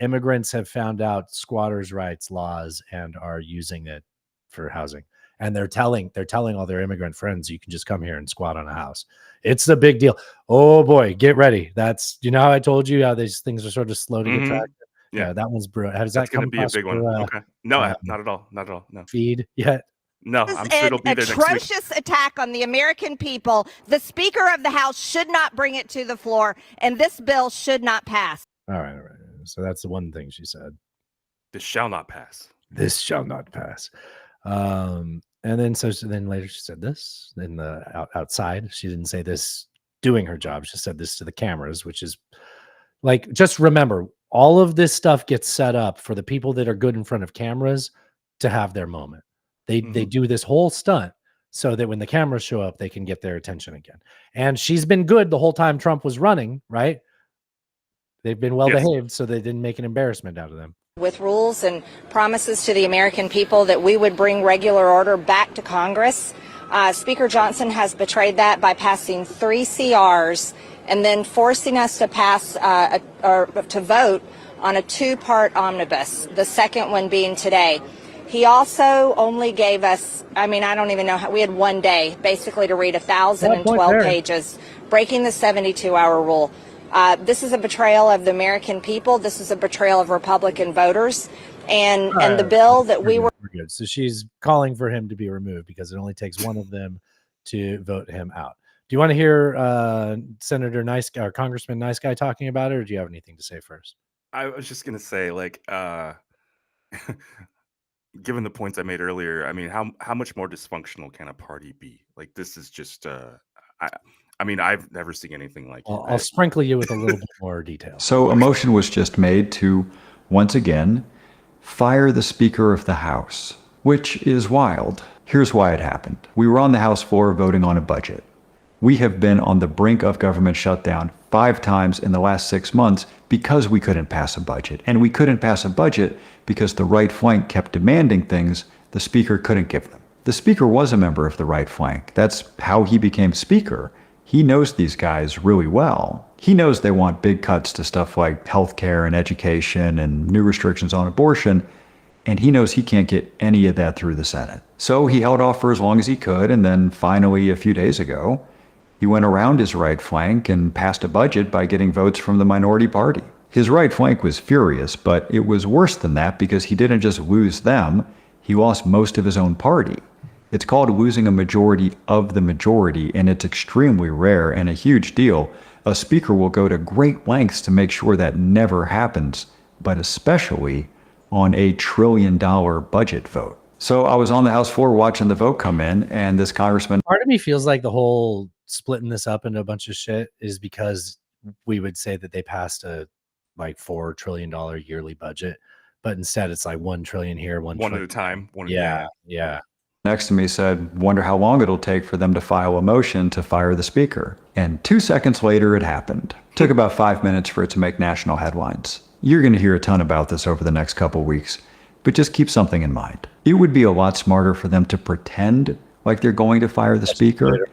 immigrants have found out squatters' rights laws and are using it for housing. And they're telling all their immigrant friends, you can just come here and squat on a house. It's a big deal. Oh boy, get ready. That's, how I told you how these things are sort of slow to get traction. Yeah. That one's brutal. Has That's that going to come be a across big one. your Okay. No, not at all. Not at all. No. feed yet? No, This I'm is sure an it'll be there next week. atrocious attack on the American people. The Speaker of the House should not bring it to the floor, and this bill should not pass. All right. So that's the one thing she said. This shall not pass. This shall not pass. And then then later she said this in the outside. She didn't say this doing her job. She said this to the cameras, which is like, just remember, all of this stuff gets set up for the people that are good in front of cameras to have their moment. They do this whole stunt so that when the cameras show up, they can get their attention again. And she's been good the whole time Trump was running, right? They've been well behaved, so they didn't make an embarrassment out of them. With rules and promises to the American people that we would bring regular order back to Congress, Speaker Johnson has betrayed that by passing 3 CRs and then forcing us to pass or to vote on a 2-part omnibus, the second one being today. He also only gave us, I don't even know how, we had 1 day basically to read 1,012 pages, breaking the 72-hour rule. This is a betrayal of the American people. This is a betrayal of Republican voters. And the bill that we were good. So she's calling for him to be removed because it only takes one of them to vote him out. Do you want to hear Senator Nice Guy or Congressman Nice Guy talking about it, or do you have anything to say first? I was just going to say, given the points I made earlier, how much more dysfunctional can a party be? Like, this is just, I've never seen anything like it. I'll sprinkle you with a little bit more detail. So a motion was just made to, once again, fire the Speaker of the House, which is wild. Here's why it happened. We were on the House floor voting on a budget. We have been on the brink of government shutdown 5 times in the last 6 months because we couldn't pass a budget. And we couldn't pass a budget because the right flank kept demanding things the Speaker couldn't give them. The Speaker was a member of the right flank. That's how he became Speaker. He knows these guys really well. He knows they want big cuts to stuff like healthcare and education and new restrictions on abortion, and he knows he can't get any of that through the Senate. So he held off for as long as he could, and then finally, a few days ago, he went around his right flank and passed a budget by getting votes from the minority party. His right flank was furious, but it was worse than that because he didn't just lose them, he lost most of his own party. It's called losing a majority of the majority, and it's extremely rare and a huge deal. A speaker will go to great lengths to make sure that never happens, but especially on a $1 trillion budget vote. So I was on the House floor watching the vote come in, and this congressman... Part of me feels like the whole splitting this up into a bunch of shit is because we would say that they passed a $4 trillion yearly budget, but instead it's like 1 trillion here, one at a time. Yeah. Next to me said, wonder how long it'll take for them to file a motion to fire the Speaker. And 2 seconds later, it happened. Took about 5 minutes for it to make national headlines. You're going to hear a ton about this over the next couple weeks, but just keep something in mind. It would be a lot smarter for them to pretend like they're going to fire the Speaker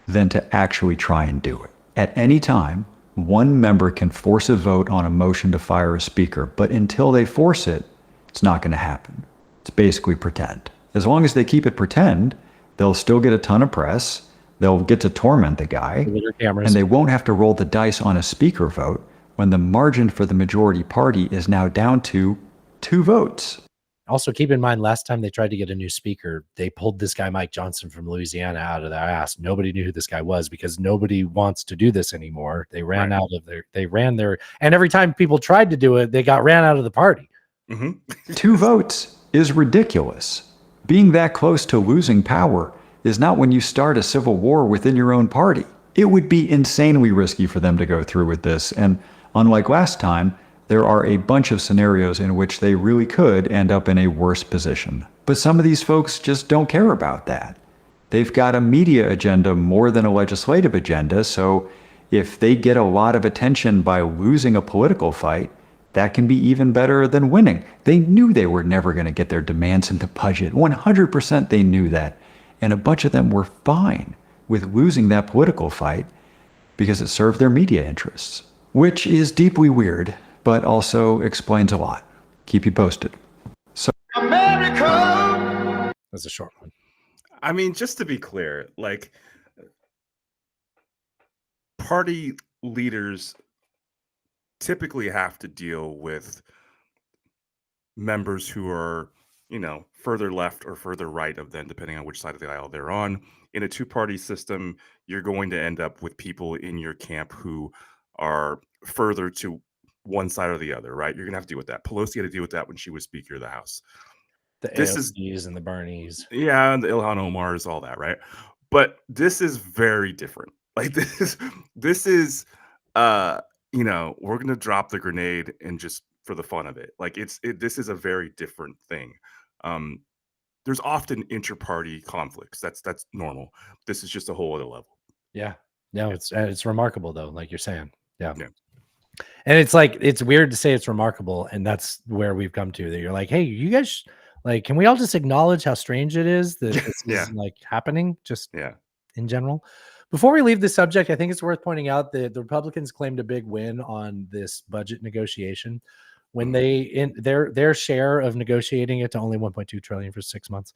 than to actually try and do it. At any time, one member can force a vote on a motion to fire a Speaker, but until they force it, it's not going to happen. It's basically pretend. As long as they keep it pretend, they'll still get a ton of press, they'll get to torment the guy, and they won't have to roll the dice on a Speaker vote when the margin for the majority party is now down to 2 votes. Also, keep in mind, last time they tried to get a new speaker, they pulled this guy, Mike Johnson from Louisiana, out of their ass. Nobody knew who this guy was because nobody wants to do this anymore. They ran out of and every time people tried to do it, they got ran out of the party. 2 votes is ridiculous. Being that close to losing power is not when you start a civil war within your own party. It would be insanely risky for them to go through with this, and unlike last time, there are a bunch of scenarios in which they really could end up in a worse position. But some of these folks just don't care about that. They've got a media agenda more than a legislative agenda, so if they get a lot of attention by losing a political fight, that can be even better than winning. They knew they were never going to get their demands in the budget. 100% they knew that. And a bunch of them were fine with losing that political fight because it served their media interests, which is deeply weird, but also explains a lot. Keep you posted. So America! That's a short one. Just to be clear, party leaders typically have to deal with members who are, further left or further right of them, depending on which side of the aisle they're on. In a two-party system, you're going to end up with people in your camp who are further to one side or the other, right? You're going to have to deal with that. Pelosi had to deal with that when she was Speaker of the House. The AOCs and the Bernies. Yeah, and the Ilhan Omars, all that, right? But this is very different. Like this is we're gonna drop the grenade and just for the fun of it. Like this is a very different thing. There's often inter-party conflicts. That's normal. This is just a whole other level. Yeah. No, it's remarkable though, like you're saying. Yeah. Yeah. And it's like it's weird to say it's remarkable, and that's where we've come to. That you're like, hey, you guys, like, can we all just acknowledge how strange it is that this is like happening? Just in general. Before we leave the subject, I think it's worth pointing out that the Republicans claimed a big win on this budget negotiation when they in their share of negotiating it to only 1.2 trillion for 6 months,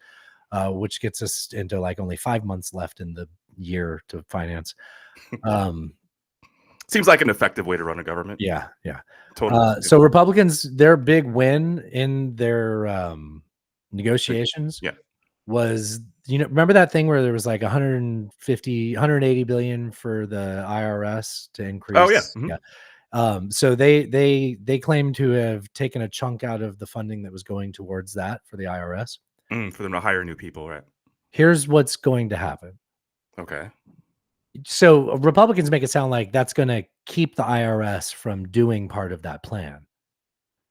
which gets us into like only 5 months left in the year to finance. Seems like an effective way to run a government. Yeah. Totally. So Republicans, their big win in their negotiations was, remember that thing where there was like 180 billion for the IRS to increase? Oh, yeah. Yeah. So they claim to have taken a chunk out of the funding that was going towards that for the IRS. For them to hire new people, right? Here's what's going to happen. Okay. So Republicans make it sound like that's going to keep the IRS from doing part of that plan.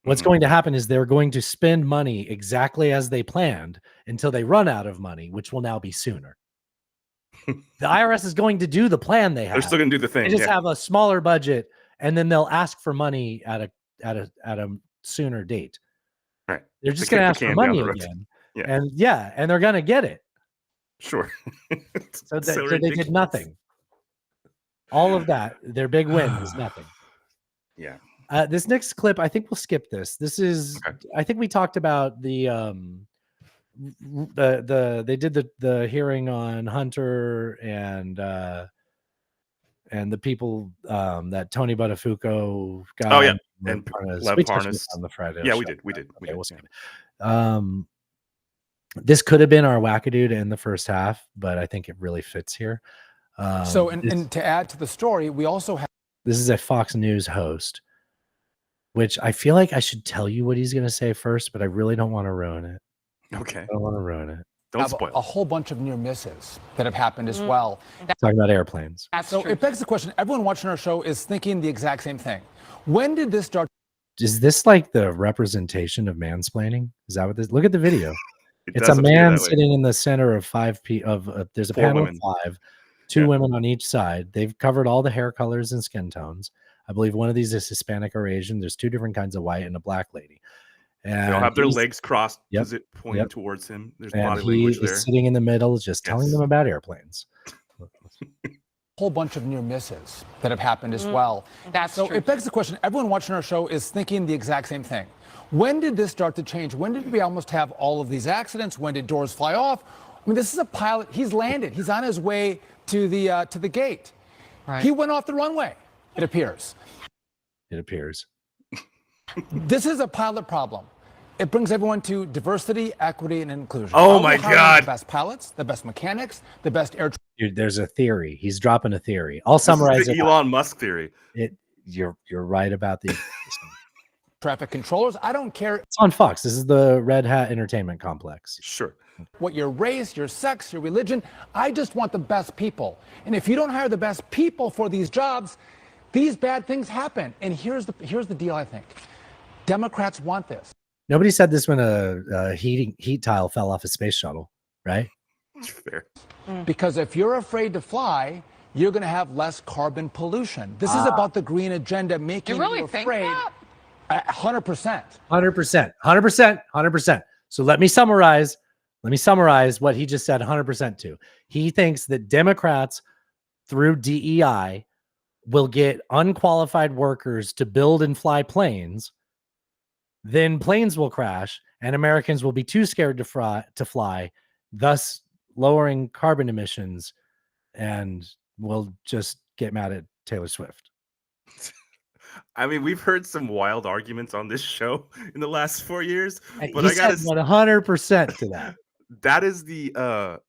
What's going to happen is they're going to spend money exactly as they planned until they run out of money, which will now be sooner. The IRS is going to do the plan they have. They're still going to do the thing. They just have a smaller budget, and then they'll ask for money at a sooner date. Right. They're just going to ask for money again. And they're going to get it. Sure. So they did nothing. All of that, their big win was nothing. Yeah. This next clip, I think we'll skip this. This is, I think we talked about they did the hearing on Hunter and the people that Tony Buttafuoco got. Oh yeah, and Lev we touched Parnas on the Friday. Yeah, show. we did. We'll skip it. This could have been our wackadoodle in the first half, but I think it really fits here. And to add to the story, we also have. This is a Fox News host, which I feel like I should tell you what he's going to say first, but I really don't want to ruin it. Okay. I don't want to ruin it. Don't spoil a whole bunch of near misses that have happened as well. Talking about airplanes. So it begs the question, everyone watching our show is thinking the exact same thing. When did this start? Is this like the representation of mansplaining? Is that what this? Look at the video. It's a does appear man that way. sitting in the center of there's a Four panel women. of 5, 2 women on each side. They've covered all the hair colors and skin tones. I believe one of these is Hispanic or Asian. There's 2 different kinds of white and a black lady. And They'll have their he's- legs crossed, Yep, pointing yep. towards him. There's and body he language is there. sitting in the middle, just telling them about airplanes. Whole bunch of near misses that have happened as well. So it begs the question, everyone watching our show is thinking the exact same thing. When did this start to change? When did we almost have all of these accidents? When did doors fly off? I mean, this is a pilot. He's landed. He's on his way to the gate. He went off the runway, it appears. It appears. This is a pilot problem. It brings everyone to diversity, equity, and inclusion. Oh Are we my hiring God. The best pilots, the best mechanics, the best air Dude, there's a theory. He's dropping a theory. I'll summarize This is it. the Elon Musk theory. You're right about the. traffic controllers. I don't care It's on Fox. This is the Red Hat Entertainment Complex. Sure. what your race, your sex, your religion. I just want the best people. And if you don't hire the best people for these jobs, these bad things happen. And here's the deal, I think. Democrats want this. Nobody said this when a heat tile fell off a space shuttle, right? Fair. Because if you're afraid to fly, you're going to have less carbon pollution. This is about the green agenda making you afraid. 100%. 100%. So let me summarize what he just said 100% to. He thinks that Democrats through DEI will get unqualified workers to build and fly planes. Then planes will crash and Americans will be too scared to fly, thus lowering carbon emissions, and we'll just get mad at Taylor Swift. I mean, we've heard some wild arguments on this show in the last 4 years, but He I gotta said 100% to that. that is the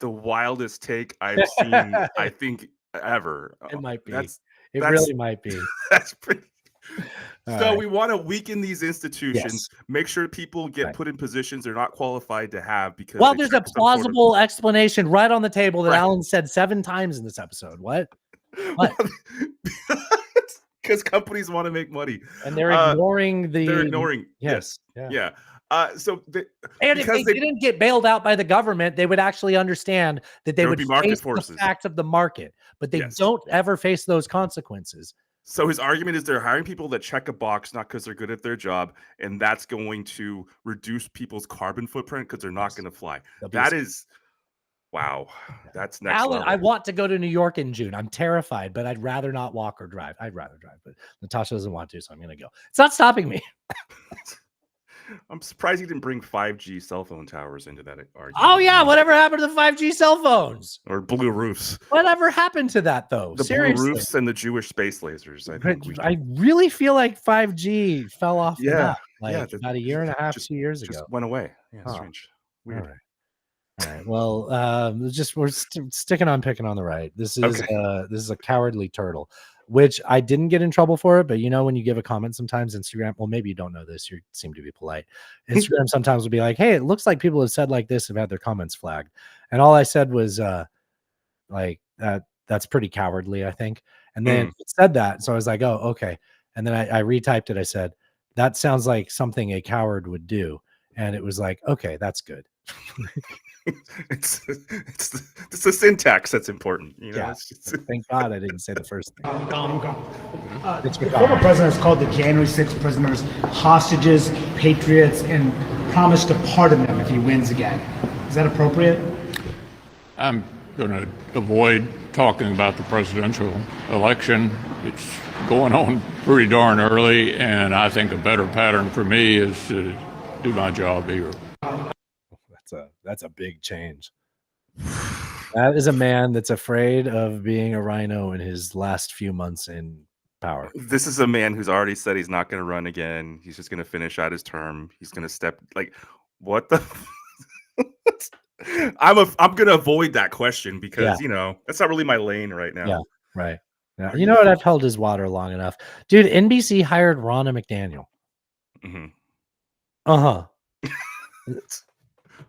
wildest take I've seen, I think, ever. It might be. That's It that's really might be. that's pretty. All So right. we want to weaken these institutions, Yes. make sure people get put in positions they're not qualified to have because Well, they there's a check some sort of- plausible explanation right on the table that Right. Alan said 7 times in this episode. What? What? Because companies want to make money, And they're ignoring the. They're ignoring. Yes. Yeah. Yeah. So And if they didn't get bailed out by the government, they would actually understand that they There would would be market face forces. the facts of the market, but they Yes. don't ever face those consequences. So his argument is they're hiring people that check a box, not because they're good at their job, and that's going to reduce people's carbon footprint because they're not going to fly. That is, wow, that's next Alan, level. I want to go to New York in June. I'm terrified, but I'd rather not walk or drive. I'd rather drive, but Natasha doesn't want to, so I'm going to go. It's not stopping me. I'm surprised he didn't bring 5G cell phone towers into that argument. Oh yeah, whatever happened to the 5G cell phones? Or blue roofs. Whatever happened to that though? The Seriously. blue roofs and the Jewish space lasers. I think I really feel like 5G fell off the map like yeah, about a year and a half, just 2 years just ago. went away. Yeah, Huh. strange. Weird. All right. Well, we're sticking on picking on the right. This is a cowardly turtle, which I didn't get in trouble for it. But you know, when you give a comment, sometimes Instagram. Well, maybe you don't know this. You seem to be polite. Instagram sometimes will be like, "Hey, it looks like people have said like this have had their comments flagged," and all I said was like that. That's pretty cowardly, I think. And then it said that, so I was like, "Oh, okay." And then I retyped it. I said, "That sounds like something a coward would do," and it was like, "Okay, that's good." it's the syntax that's important. You know, Yeah. it's just, Thank God I didn't say the first thing. The former president has called the January 6th prisoners hostages, patriots, and promised to pardon them if he wins again. Is that appropriate? I'm going to avoid talking about the presidential election. It's going on pretty darn early, and I think a better pattern for me is to do my job here. That's a big change. That is a man that's afraid of being a rhino in his last few months in power. this is a man who's already said he's not going to run again. He's just going to finish out his term. He's going to step like, what the? I'm going to avoid that question because you know that's not really my lane right now. Yeah, right. Yeah. You know what? I've held his water long enough, dude. NBC hired Ronna McDaniel.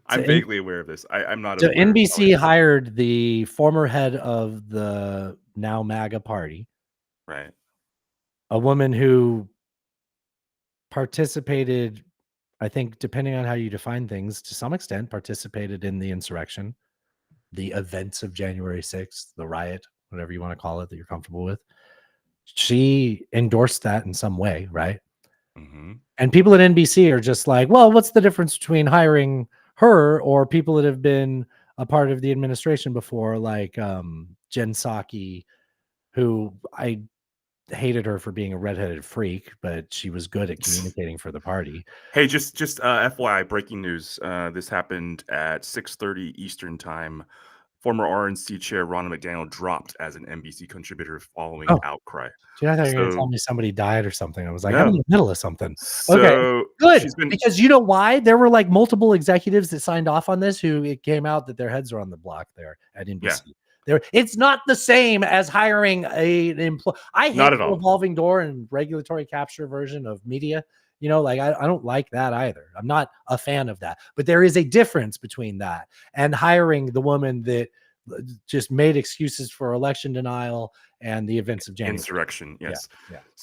I'm vaguely aware of this. I'm not. So aware of NBC hired the former head of the now MAGA party, right? A woman who participated, I think, depending on how you define things, to some extent, participated in the insurrection, the events of January 6th, the riot, whatever you want to call it that you're comfortable with. She endorsed that in some way, right? And people at NBC are just like, well, what's the difference between hiring her or people that have been a part of the administration before, like Jen Psaki, who I hated her for being a redheaded freak, but she was good at communicating for the party. Hey, just FYI, breaking news. This happened at 6:30 Eastern time. Former RNC chair Ronna McDaniel dropped as an NBC contributor following outcry. Dude, I thought you were going to tell me somebody died or something. I was like, No. I'm in the middle of something. So Okay, good. she's been- Because you know why? There were like multiple executives that signed off on this who it came out that their heads are on the block there at NBC. It's not the same as hiring an employee. I hate Not at the all. revolving door and regulatory capture version of media. You know, like I don't like that either. I'm not a fan of that. But there is a difference between that and hiring the woman that just made excuses for election denial and the events of January. Insurrection, yes.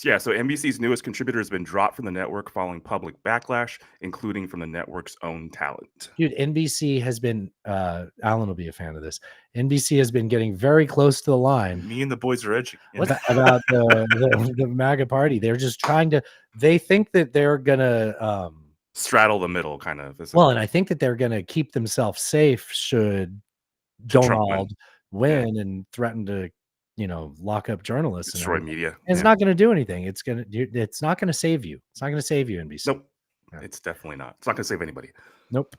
Yeah. So NBC's newest contributor has been dropped from the network following public backlash, including from the network's own talent. Dude, NBC has been, Alan will be a fan of this. NBC has been getting very close to the line. Me and the boys are edging. About the MAGA party. They're just trying to, they think that they're going to straddle the middle, kind of. Well, and I think that they're going to keep themselves safe should Donald win and threaten to, you know, lock up journalists, destroy and media. And it's not going to do anything. It's not going to save you. It's not going to save you, NBC. Nope. It's definitely not. It's not going to save anybody. Nope.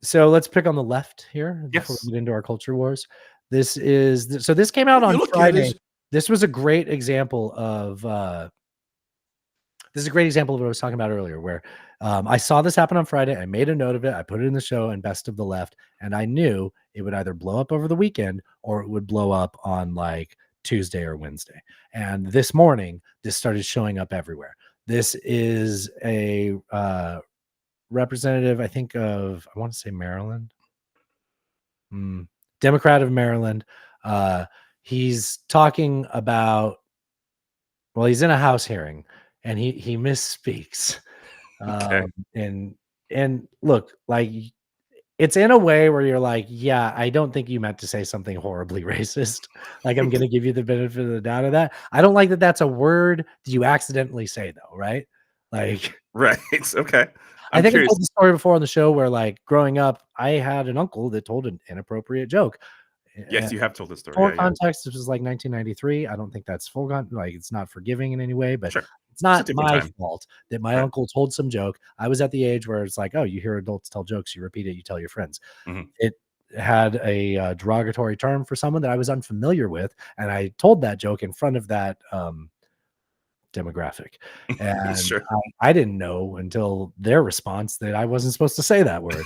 So let's pick on the left here before Yes. we get into our culture wars. This came out on Friday. this was a great example of this is a great example of what I was talking about earlier, where I saw this happen on Friday. I made a note of it. I put it in the show and Best of the Left, and I knew it would either blow up over the weekend or it would blow up on like Tuesday or Wednesday. And this morning, this started showing up everywhere. This is a representative, I think of, I want to say Maryland, Democrat of Maryland. He's talking about, well, he's in a House hearing and he misspeaks. Okay. And look, like, it's in a way where you're like, yeah, I don't think you meant to say something horribly racist. Like, I'm going to give you the benefit of the doubt of that. I don't like that that's a word that you accidentally say, though, right? Like, right. Okay. I think curious. I told the story before on the show where, like, growing up, I had an uncle that told an inappropriate joke. Yes, you have told this story. For Yeah, context, this was like 1993. I don't think that's full like, it's not forgiving in any way, but Sure. it's not different my time. fault that my Right. uncle told some joke. I was at the age where it's like, oh, you hear adults tell jokes, you repeat it, you tell your friends. Mhm. It had a derogatory term for someone that I was unfamiliar with, and I told that joke in front of that demographic. And Sure. I didn't know until their response that I wasn't supposed to say that word.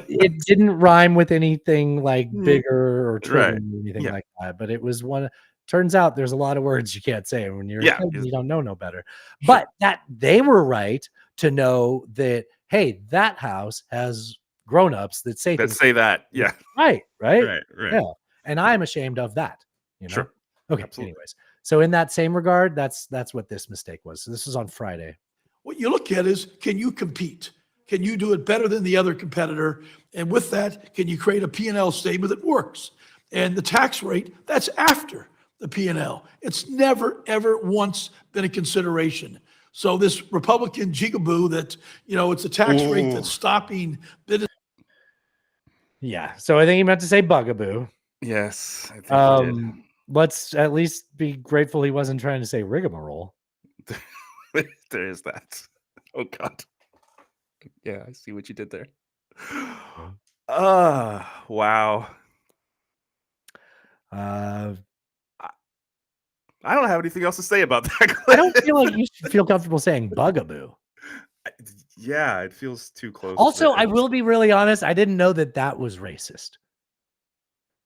It didn't rhyme with anything like bigger or triggering Right. or anything Yeah. like that, but it was one. Turns out there's a lot of words you can't say when you're a Yeah, kid, is- you don't know no better. But that they were right to know that, hey, that house has grown-ups that say That things say that. Yeah. right. Right. Yeah. And I'm ashamed of that, you know. Sure. Okay. Absolutely. Anyways, so in that same regard, that's what this mistake was. So this was on Friday. What you look at is, can you compete? Can you do it better than the other competitor? And with that, can you create a P&L statement that works? And the tax rate, that's after the P&L. It's never, ever once been a consideration. So this Republican jigaboo that, you know, it's a tax rate that's stopping business. Yeah. So I think he meant to say bugaboo. Yes. I think he did. Let's at least be grateful he wasn't trying to say rigmarole. There is that. Oh God. Yeah, I see what you did there. Wow. I don't have anything else to say about that. I don't feel like you should feel comfortable saying bugaboo. Yeah, it feels too close. Also, I will be really honest. I didn't know that that was racist.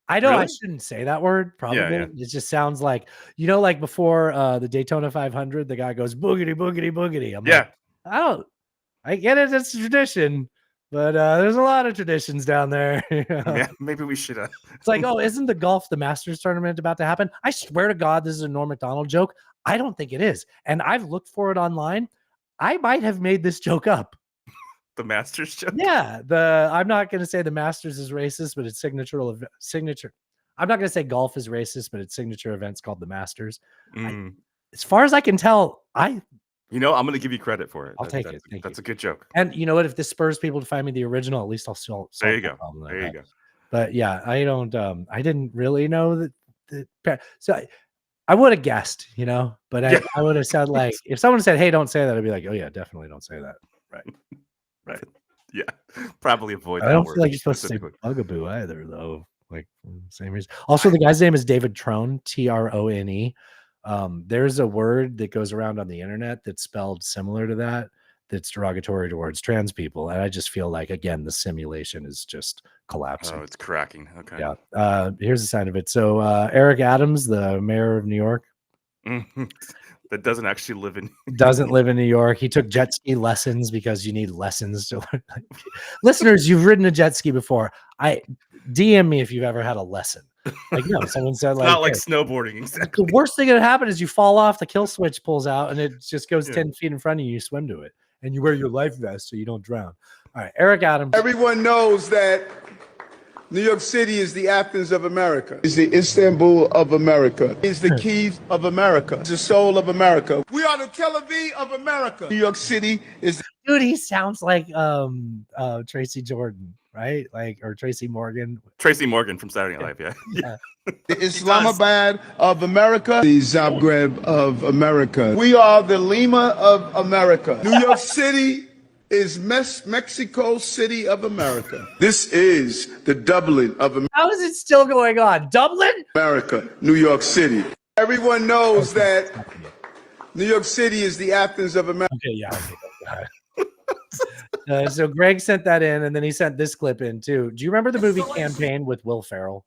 I know I Really? shouldn't say that word. Probably. Yeah. It just sounds like, you know, like before the Daytona 500, the guy goes boogity, boogity, boogity. I'm like, I get it. It's a tradition, but there's a lot of traditions down there. Yeah, maybe we should. It's like, oh, isn't the Masters tournament about to happen? I swear to God, this is a Norm Macdonald joke. I don't think it is. And I've looked for it online. I might have made this joke up. The Masters joke? Yeah. I'm not going to say the Masters is racist, but its signature. I'm not going to say golf is racist, but its signature event's called the Masters. As far as I can tell, you know, I'm going to give you credit for it. I'll take it. That's a good joke. And you know what? If this spurs people to find me the original, at least I'll solve There you that go. problem. There you go. But yeah, I don't. I didn't really know that. So I would have guessed, you know. But I would have said, like, if someone said, "Hey, don't say that," I'd be like, "Oh yeah, definitely don't say that." Right. Right. Yeah. Probably avoid. I that don't word feel like you're supposed to say specifically. bugaboo either, though. Like, same reason. Also, the guy's name is David Trone, Trone. There's a word that goes around on the internet that's spelled similar to that, that's derogatory towards trans people. And I just feel like, again, the simulation is just collapsing. Oh, it's cracking. Okay. Yeah. Here's a sign of it. So Eric Adams, the mayor of New York, that doesn't actually live in doesn't live in New York. He took jet ski lessons because you need lessons to learn. Listeners, you've ridden a jet ski before. DM me if you've ever had a lesson. Like, no, someone said, like, not like hey, snowboarding. Exactly. the worst thing that happen is you fall off, the kill switch pulls out, and it just goes Yeah. 10 feet in front of you. You swim to it, and you wear your life vest so you don't drown. All right, Eric Adams. Everyone knows that New York City is the Athens of America. It's the Istanbul of America. It's the Kiev of America. It's the soul of America. We are the Tel Aviv of America. New York City is the Dude, he sounds like Tracy Jordan, right? Like, or Tracy Morgan. Tracy Morgan from Saturday Night Live. Yeah. The Islamabad of America, the Zagreb of America. We are the Lima of America. New York City is Mexico City of America. This is the Dublin of How is it still going on? Dublin? America, New York City. Everyone knows that New York City is the Athens of America. Okay, yeah. So Greg sent that in, and then he sent this clip in too. Do you remember the movie Campaign with Will Ferrell?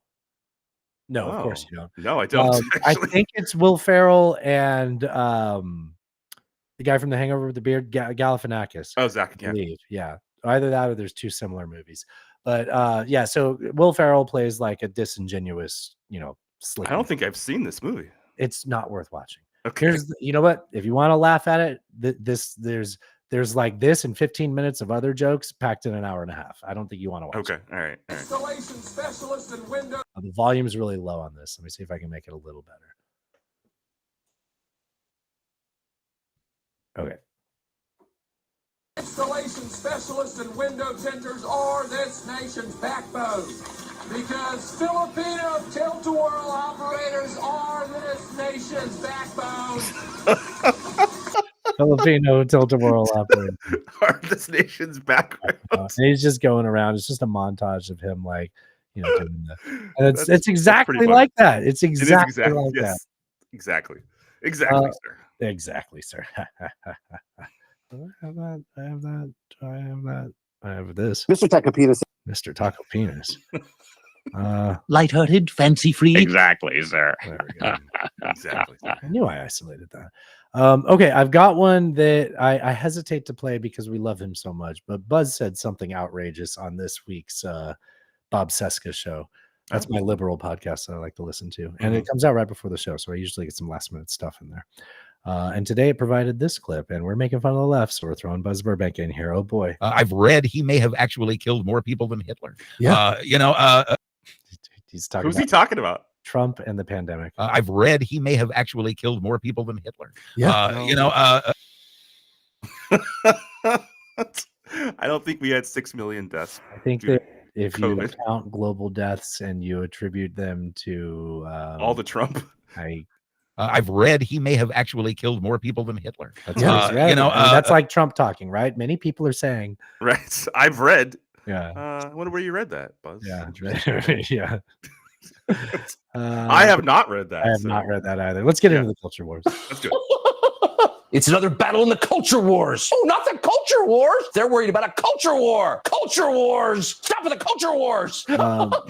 No, of course you don't. No, I don't. I think it's Will Ferrell and the guy from The Hangover with the beard, Galifianakis. Oh, Zach, I believe. Yeah, either that or there's two similar movies. But yeah, so Will Ferrell plays like a disingenuous, slick. I don't think I've seen this movie. It's not worth watching. Okay. You know what? If you want to laugh at it, there's like this and 15 minutes of other jokes packed in an hour and a half. I don't think you want to watch. Okay, all right. Installation specialist and window. The volume's really low on this. Let me see if I can make it a little better. Okay. Installation specialists and window tinters are this nation's backbone. Because Filipino tilt-a-whirl operators are this nation's backbone. Filipino tilt-a-whirl operator. Are this nation's background. He's just going around. It's just a montage of him, like, doing that. And it's exactly like that. It's exactly like that. Exactly. Exactly, sir. Exactly, sir. Do I have that? I have that. Do I have that? I have this. Mr. Taco Penis. Mr. Taco Penis. Lighthearted, fancy-free. Exactly, sir. There we go. Exactly. I knew I isolated that. Okay, I've got one that I hesitate to play because we love him so much, but Buzz said something outrageous on this week's Bob Seska show. That's my liberal podcast that I like to listen to. And it comes out right before the show, so I usually get some last-minute stuff in there. And today it provided this clip, and we're making fun of the left, so we're throwing Buzz Burbank in here. Oh, boy. I've read he may have actually killed more people than Hitler. Yeah. He's talking Who's he talking about? Trump and the pandemic. I've read he may have actually killed more people than Hitler. Yeah. I don't think we had 6 million deaths. I think that if you count global deaths and you attribute them to all the Trump, I've read he may have actually killed more people than Hitler. That's that's like Trump talking, right? Many people are saying, right? I've read. Yeah. I wonder where you read that, Buzz. Yeah. Yeah. I have not read that. I have not read that either. Let's get into the culture wars. Let's do it. It's another battle in the culture wars. Oh, not the culture wars. They're worried about a culture war. Culture wars. Stop with the culture wars.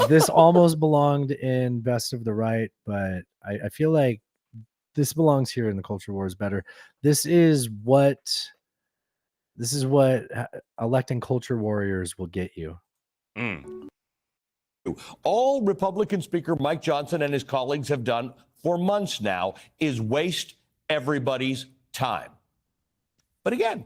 This almost belonged in Best of the Right, but I feel like this belongs here in the culture wars better. This is what electing culture warriors will get you. All Republican Speaker Mike Johnson and his colleagues have done for months now is waste everybody's time. But again,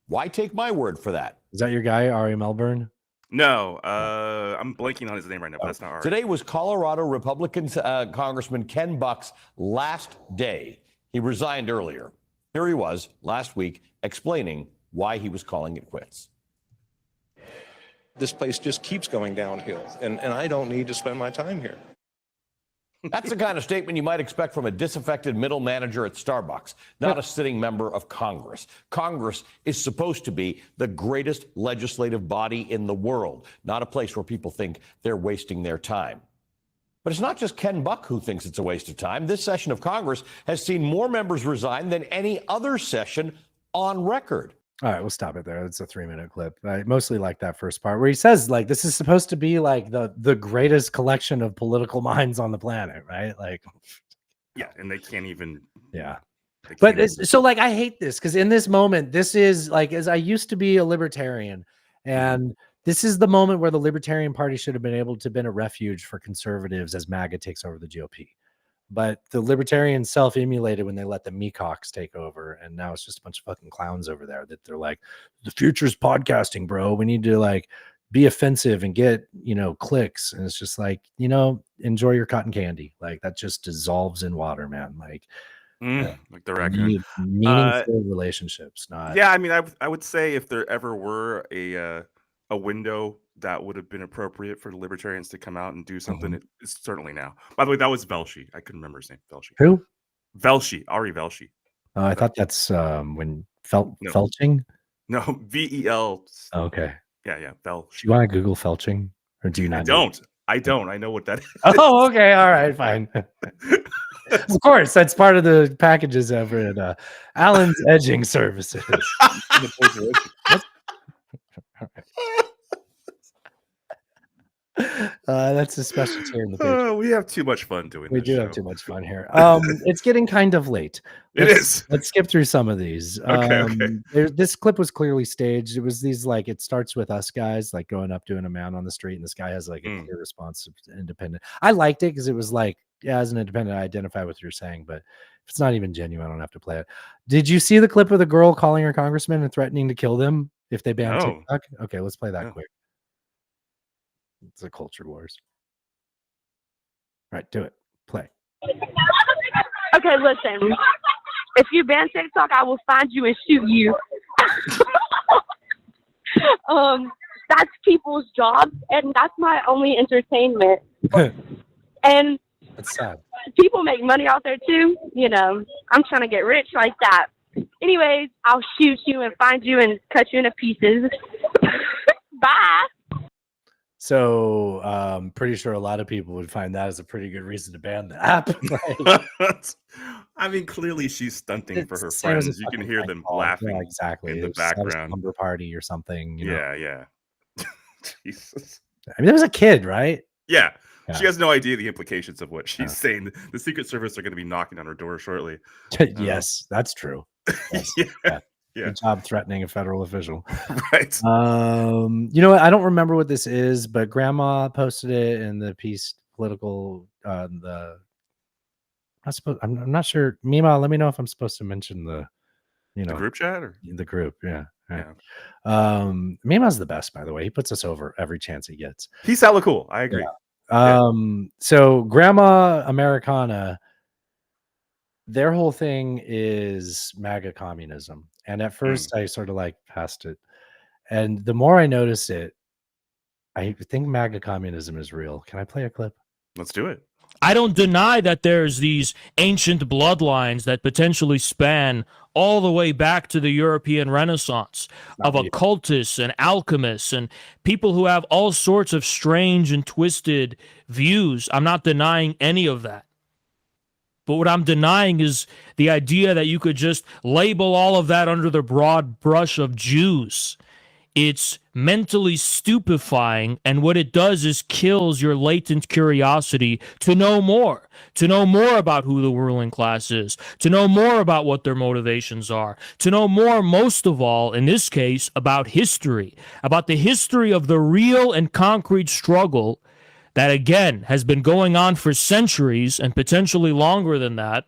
why take my word for that? Is that your guy, Ari Melbourne? No, I'm blanking on his name right now, but that's not Ari. Today was Colorado Republican Congressman Ken Buck's last day. He resigned earlier. Here he was last week explaining why he was calling it quits. This place just keeps going downhill, and I don't need to spend my time here. That's the kind of statement you might expect from a disaffected middle manager at Starbucks, not a sitting member of Congress. Congress is supposed to be the greatest legislative body in the world, not a place where people think they're wasting their time. But it's not just Ken Buck who thinks it's a waste of time. This session of Congress has seen more members resign than any other session on record. All right, we'll stop it there. It's a 3-minute clip. I mostly like that first part where he says, like, this is supposed to be like the greatest collection of political minds on the planet, right? Like, yeah, and they can't even. Yeah. But so, like, I hate this because in this moment, this is like, as I used to be a libertarian, and this is the moment where the Libertarian Party should have been able to been a refuge for conservatives as MAGA takes over the GOP. But the libertarians self-emulated when they let the Meacocks take over, and now it's just a bunch of fucking clowns over there that they're like, the future's podcasting, bro. We need to like be offensive and get, clicks. And it's just like, enjoy your cotton candy. Like that just dissolves in water, man. Like, like the record. Meaningful relationships, not. Yeah, I mean, I would say if there ever were a window that would have been appropriate for the libertarians to come out and do something, it's certainly now. By the way, that was Velshi. I couldn't remember his name. Velshi. Who? Velshi. Ari Velshi. I thought that's when felching. No, VEL. Okay. Yeah, Velshi. Do you want to Google felching, or do you not? I don't. I don't. I know what that is. Oh, okay. All right, fine. Of course, that's part of the packages over at Alan's Edging Services. That's a special tier in the Patreon. We have too much fun doing We this do show. have too much fun here. It's getting kind of late. It is. Let's skip through some of these. Okay. This clip was clearly staged. It was these like it starts with us guys like going up doing a man on the street, and this guy has like a clear response to independent. I liked it because it was like, yeah, as an independent, I identify with what you're saying, but if it's not even genuine, I don't have to play it. Did you see the clip of the girl calling her congressman and threatening to kill them if they ban No. TikTok? Okay, let's play that No. quick. It's a culture wars. Right, do it. Play. Okay, listen. If you ban TikTok, I will find you and shoot you. That's people's jobs, and that's my only entertainment. And that's sad. People make money out there too. You know, I'm trying to get rich like that. Anyways, I'll shoot you and find you and cut you into pieces. Bye. So pretty sure a lot of people would find that as a pretty good reason to ban the app. I mean, clearly she's stunting for her It's the same as friends. a You can fucking hear prank them call. laughing Yeah, exactly. in the It was some background. slumber party or something. You know? Yeah. Jesus. I mean, there was a kid, right? Yeah. Yeah. She has no idea the implications of what she's saying. The Secret Service are going to be knocking on her door shortly. Yes, that's true. Yes. Yeah. Good job threatening a federal official. Right. You know what? I don't remember what this is, but Grandma posted it in the piece political. I'm not sure. Mima, let me know if I'm supposed to mention the group chat or the group. Yeah. Mima's the best, by the way. He puts us over every chance he gets. He's hella cool. I agree. So Grandma Americana, their whole thing is MAGA communism. And at first I sort of like passed it. And the more I notice it, I think MAGA communism is real. Can I play a clip? Let's do it. I don't deny that there's these ancient bloodlines that potentially span all the way back to the European Renaissance of occultists and alchemists and people who have all sorts of strange and twisted views. I'm not denying any of that. But what I'm denying is the idea that you could just label all of that under the broad brush of Jews. It's mentally stupefying, and what it does is kills your latent curiosity to know more about who the ruling class is, to know more about what their motivations are, to know more, most of all, in this case, about history, about the history of the real and concrete struggle that, again, has been going on for centuries and potentially longer than that,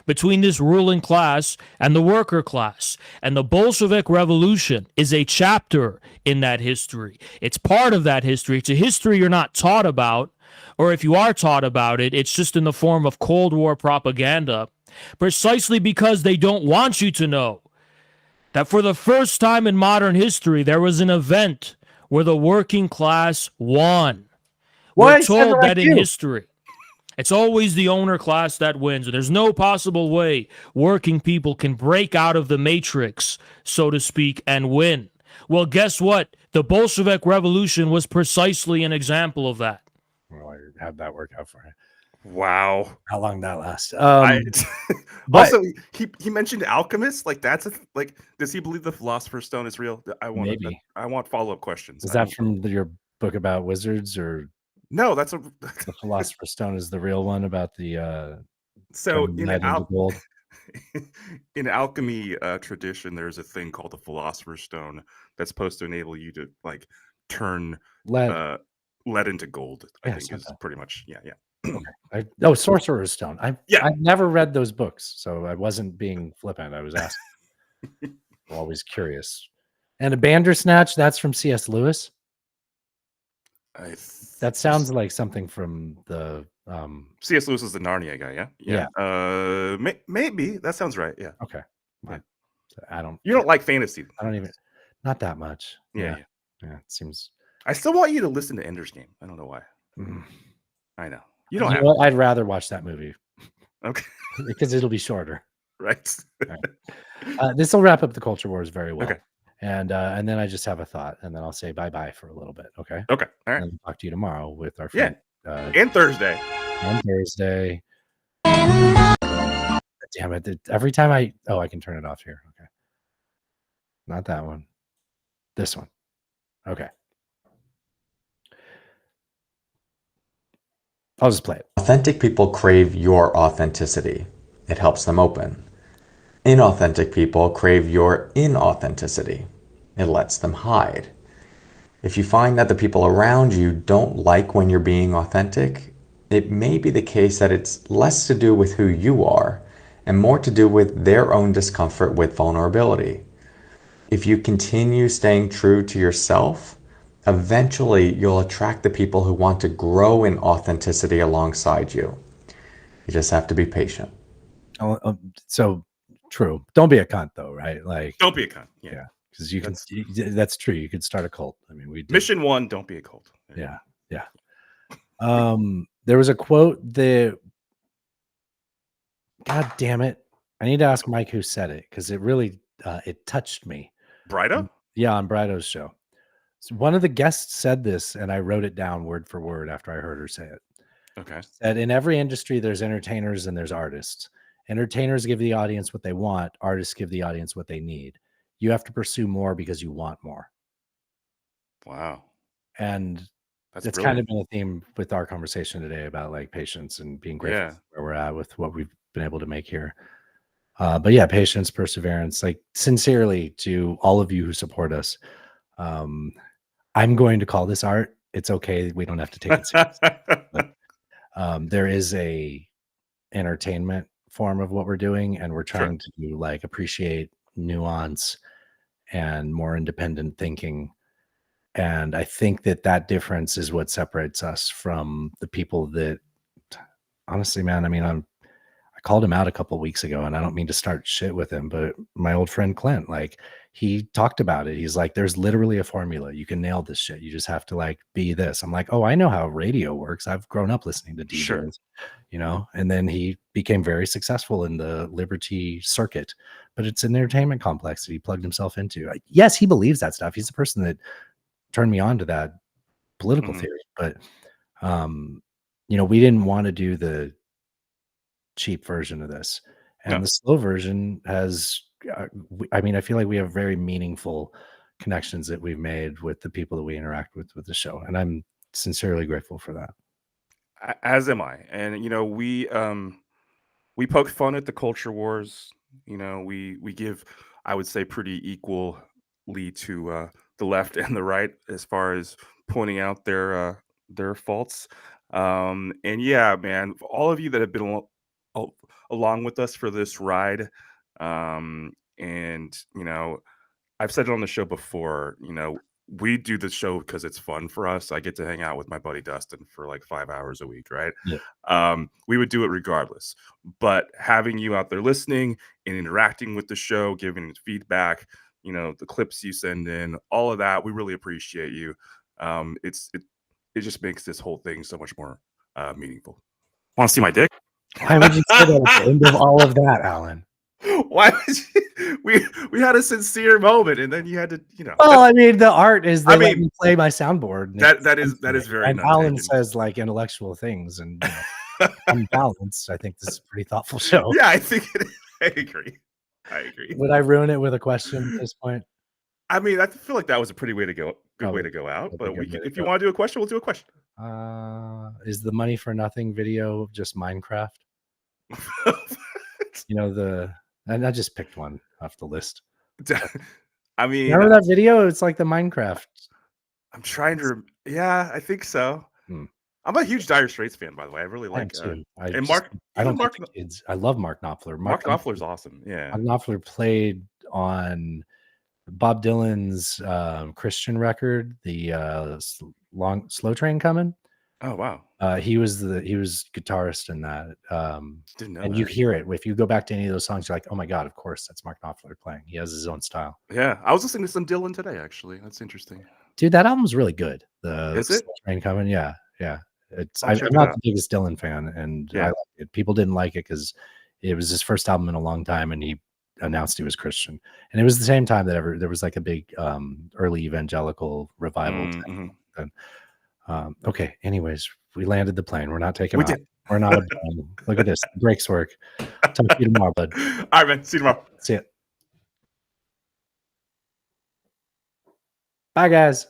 between this ruling class and the worker class. And the Bolshevik Revolution is a chapter in that history. It's part of that history. It's a history you're not taught about, or if you are taught about it, it's just in the form of Cold War propaganda, precisely because they don't want you to know that for the first time in modern history, there was an event where the working class won. We're told that in history. It's always the owner class that wins. There's no possible way working people can break out of the matrix, so to speak, and win. Well, guess what? The Bolshevik Revolution was precisely an example of that. Well, I had that work out for you. Wow. How long that last? Also, he mentioned alchemists. Like does he believe the Philosopher's Stone is real? I want follow-up questions. Is that from your book about wizards, or no? That's the Philosopher's Stone is the real one about the so gold. In alchemy tradition, there's a thing called the Philosopher's Stone that's supposed to enable you to like turn lead into gold. I think is pretty much Okay. Sorcerer's Stone. I've never read those books, so I wasn't being flippant. I was asking. I'm always curious. And a Bandersnatch, that's from C.S. Lewis. That sounds like something from the C.S. Lewis is the Narnia guy, yeah. Maybe that sounds right. Yeah. Okay. Yeah. You don't like fantasy? I don't even. Not that much. Yeah. It seems. I still want you to listen to Ender's Game. I don't know why. I know you don't have. What? I'd rather watch that movie. Okay. Because it'll be shorter. Right. This will wrap up the culture wars very well. Okay. and then I just have a thought, and then I'll say bye-bye for a little bit, okay? Okay. All right. And talk to you tomorrow with our Yeah. friend, And Thursday. on Thursday. Damn it. Every time I can turn it off here. Okay. Not that one. This one. Okay. I'll just play it. Authentic people crave your authenticity. It helps them open. Inauthentic people crave your inauthenticity. It lets them hide. If you find that the people around you don't like when you're being authentic, it may be the case that it's less to do with who you are and more to do with their own discomfort with vulnerability. If you continue staying true to yourself, eventually you'll attract the people who want to grow in authenticity alongside you. You just have to be patient. So true. Don't be a cunt though, right? Like, don't be a cunt. Yeah. Because that's true. You could start a cult. I mean, we did. Mission 1, don't be a cult. Yeah. There was a quote that, God damn it. I need to ask Mike who said it, because it really it touched me. Brido? Yeah, on Brido's show. So one of the guests said this, and I wrote it down word for word after I heard her say it. Okay. That in every industry, there's entertainers and there's artists. Entertainers give the audience what they want. Artists give the audience what they need. You have to pursue more because you want more. Wow. And That's kind of been a theme with our conversation today about like patience and being grateful Yeah. for where we're at with what we've been able to make here. But yeah, patience, perseverance, like sincerely to all of you who support us. I'm going to call this art. It's okay. We don't have to take it seriously. But, there is a entertainment form of what we're doing, and we're trying to like appreciate nuance and more independent thinking. And I think that difference is what separates us from the people that, honestly, man, I mean, I called him out a couple of weeks ago, and I don't mean to start shit with him, but my old friend Clint, like, he talked about it. He's like, there's literally a formula. You can nail this shit. You just have to like be this. I'm like, oh, I know how radio works. I've grown up listening to DJs, you know? And then he became very successful in the Liberty circuit, but it's an entertainment complex that he plugged himself into. Like, yes, he believes that stuff. He's the person that turned me on to that political theory, but you know, we didn't want to do the cheap version of this, and the slow version has I mean, I feel like we have very meaningful connections that we've made with the people that we interact with the show, and I'm sincerely grateful for that. As am I. And you know, we poke fun at the culture wars. You know, we give, I would say, pretty equally to the left and the right as far as pointing out their faults. And yeah, man, for all of you that have been along with us for this ride, and you know, I've said it on the show before, you know, we do the show because it's fun for us. I get to hang out with my buddy Dustin for like 5 hours a week, right? Yeah. We would do it regardless. But having you out there listening and interacting with the show, giving feedback, you know, the clips you send in, all of that, we really appreciate you. It just makes this whole thing so much more meaningful. Want to see my dick? Why would you say that at the end of all of that, Alan? Why would you, we had a sincere moment, and then you had to, you know. Well, I mean, the art is they let me play my soundboard. That is very. And Alan says like intellectual things, and you know, on balance, I think this is a pretty thoughtful show. Yeah, I think it is. I agree. Would I ruin it with a question at this point? I mean, I feel like that was a pretty way to go. Good way to go out. But we can, if you want to do a question, we'll do a question. Is the money for nothing video just Minecraft? You know, and I just picked one off the list. I mean, remember that video? It's like the Minecraft. I'm trying to. Yeah, I think so. I'm a huge Dire Straits fan, by the way. I really like. And Mark. I don't like the kids. I love Mark Knopfler. Mark Knopfler's awesome. Yeah. Mark Knopfler played on Bob Dylan's Christian record, the Slow Train Coming. Oh wow. He was guitarist in that. Didn't know and that. you hear it if you go back to any of those songs, you're like, oh my god, of course that's Mark Knopfler playing. He has his own style. Yeah, I was listening to some Dylan today. Actually, that's interesting. Dude, that album's really good. Is it? Slow Train Coming? Yeah. It's I'll I'm check it not out. the biggest Dylan fan, and Yeah. I like it. People didn't like it because it was his first album in a long time, and he announced he was Christian, and it was the same time that there was like a big early evangelical revival. And, okay, anyways, we landed the plane. We're not taking off. We're not a plane. Look at this. The brakes work. Talk to you tomorrow, bud. All right, man. See you tomorrow. See ya. Bye, guys.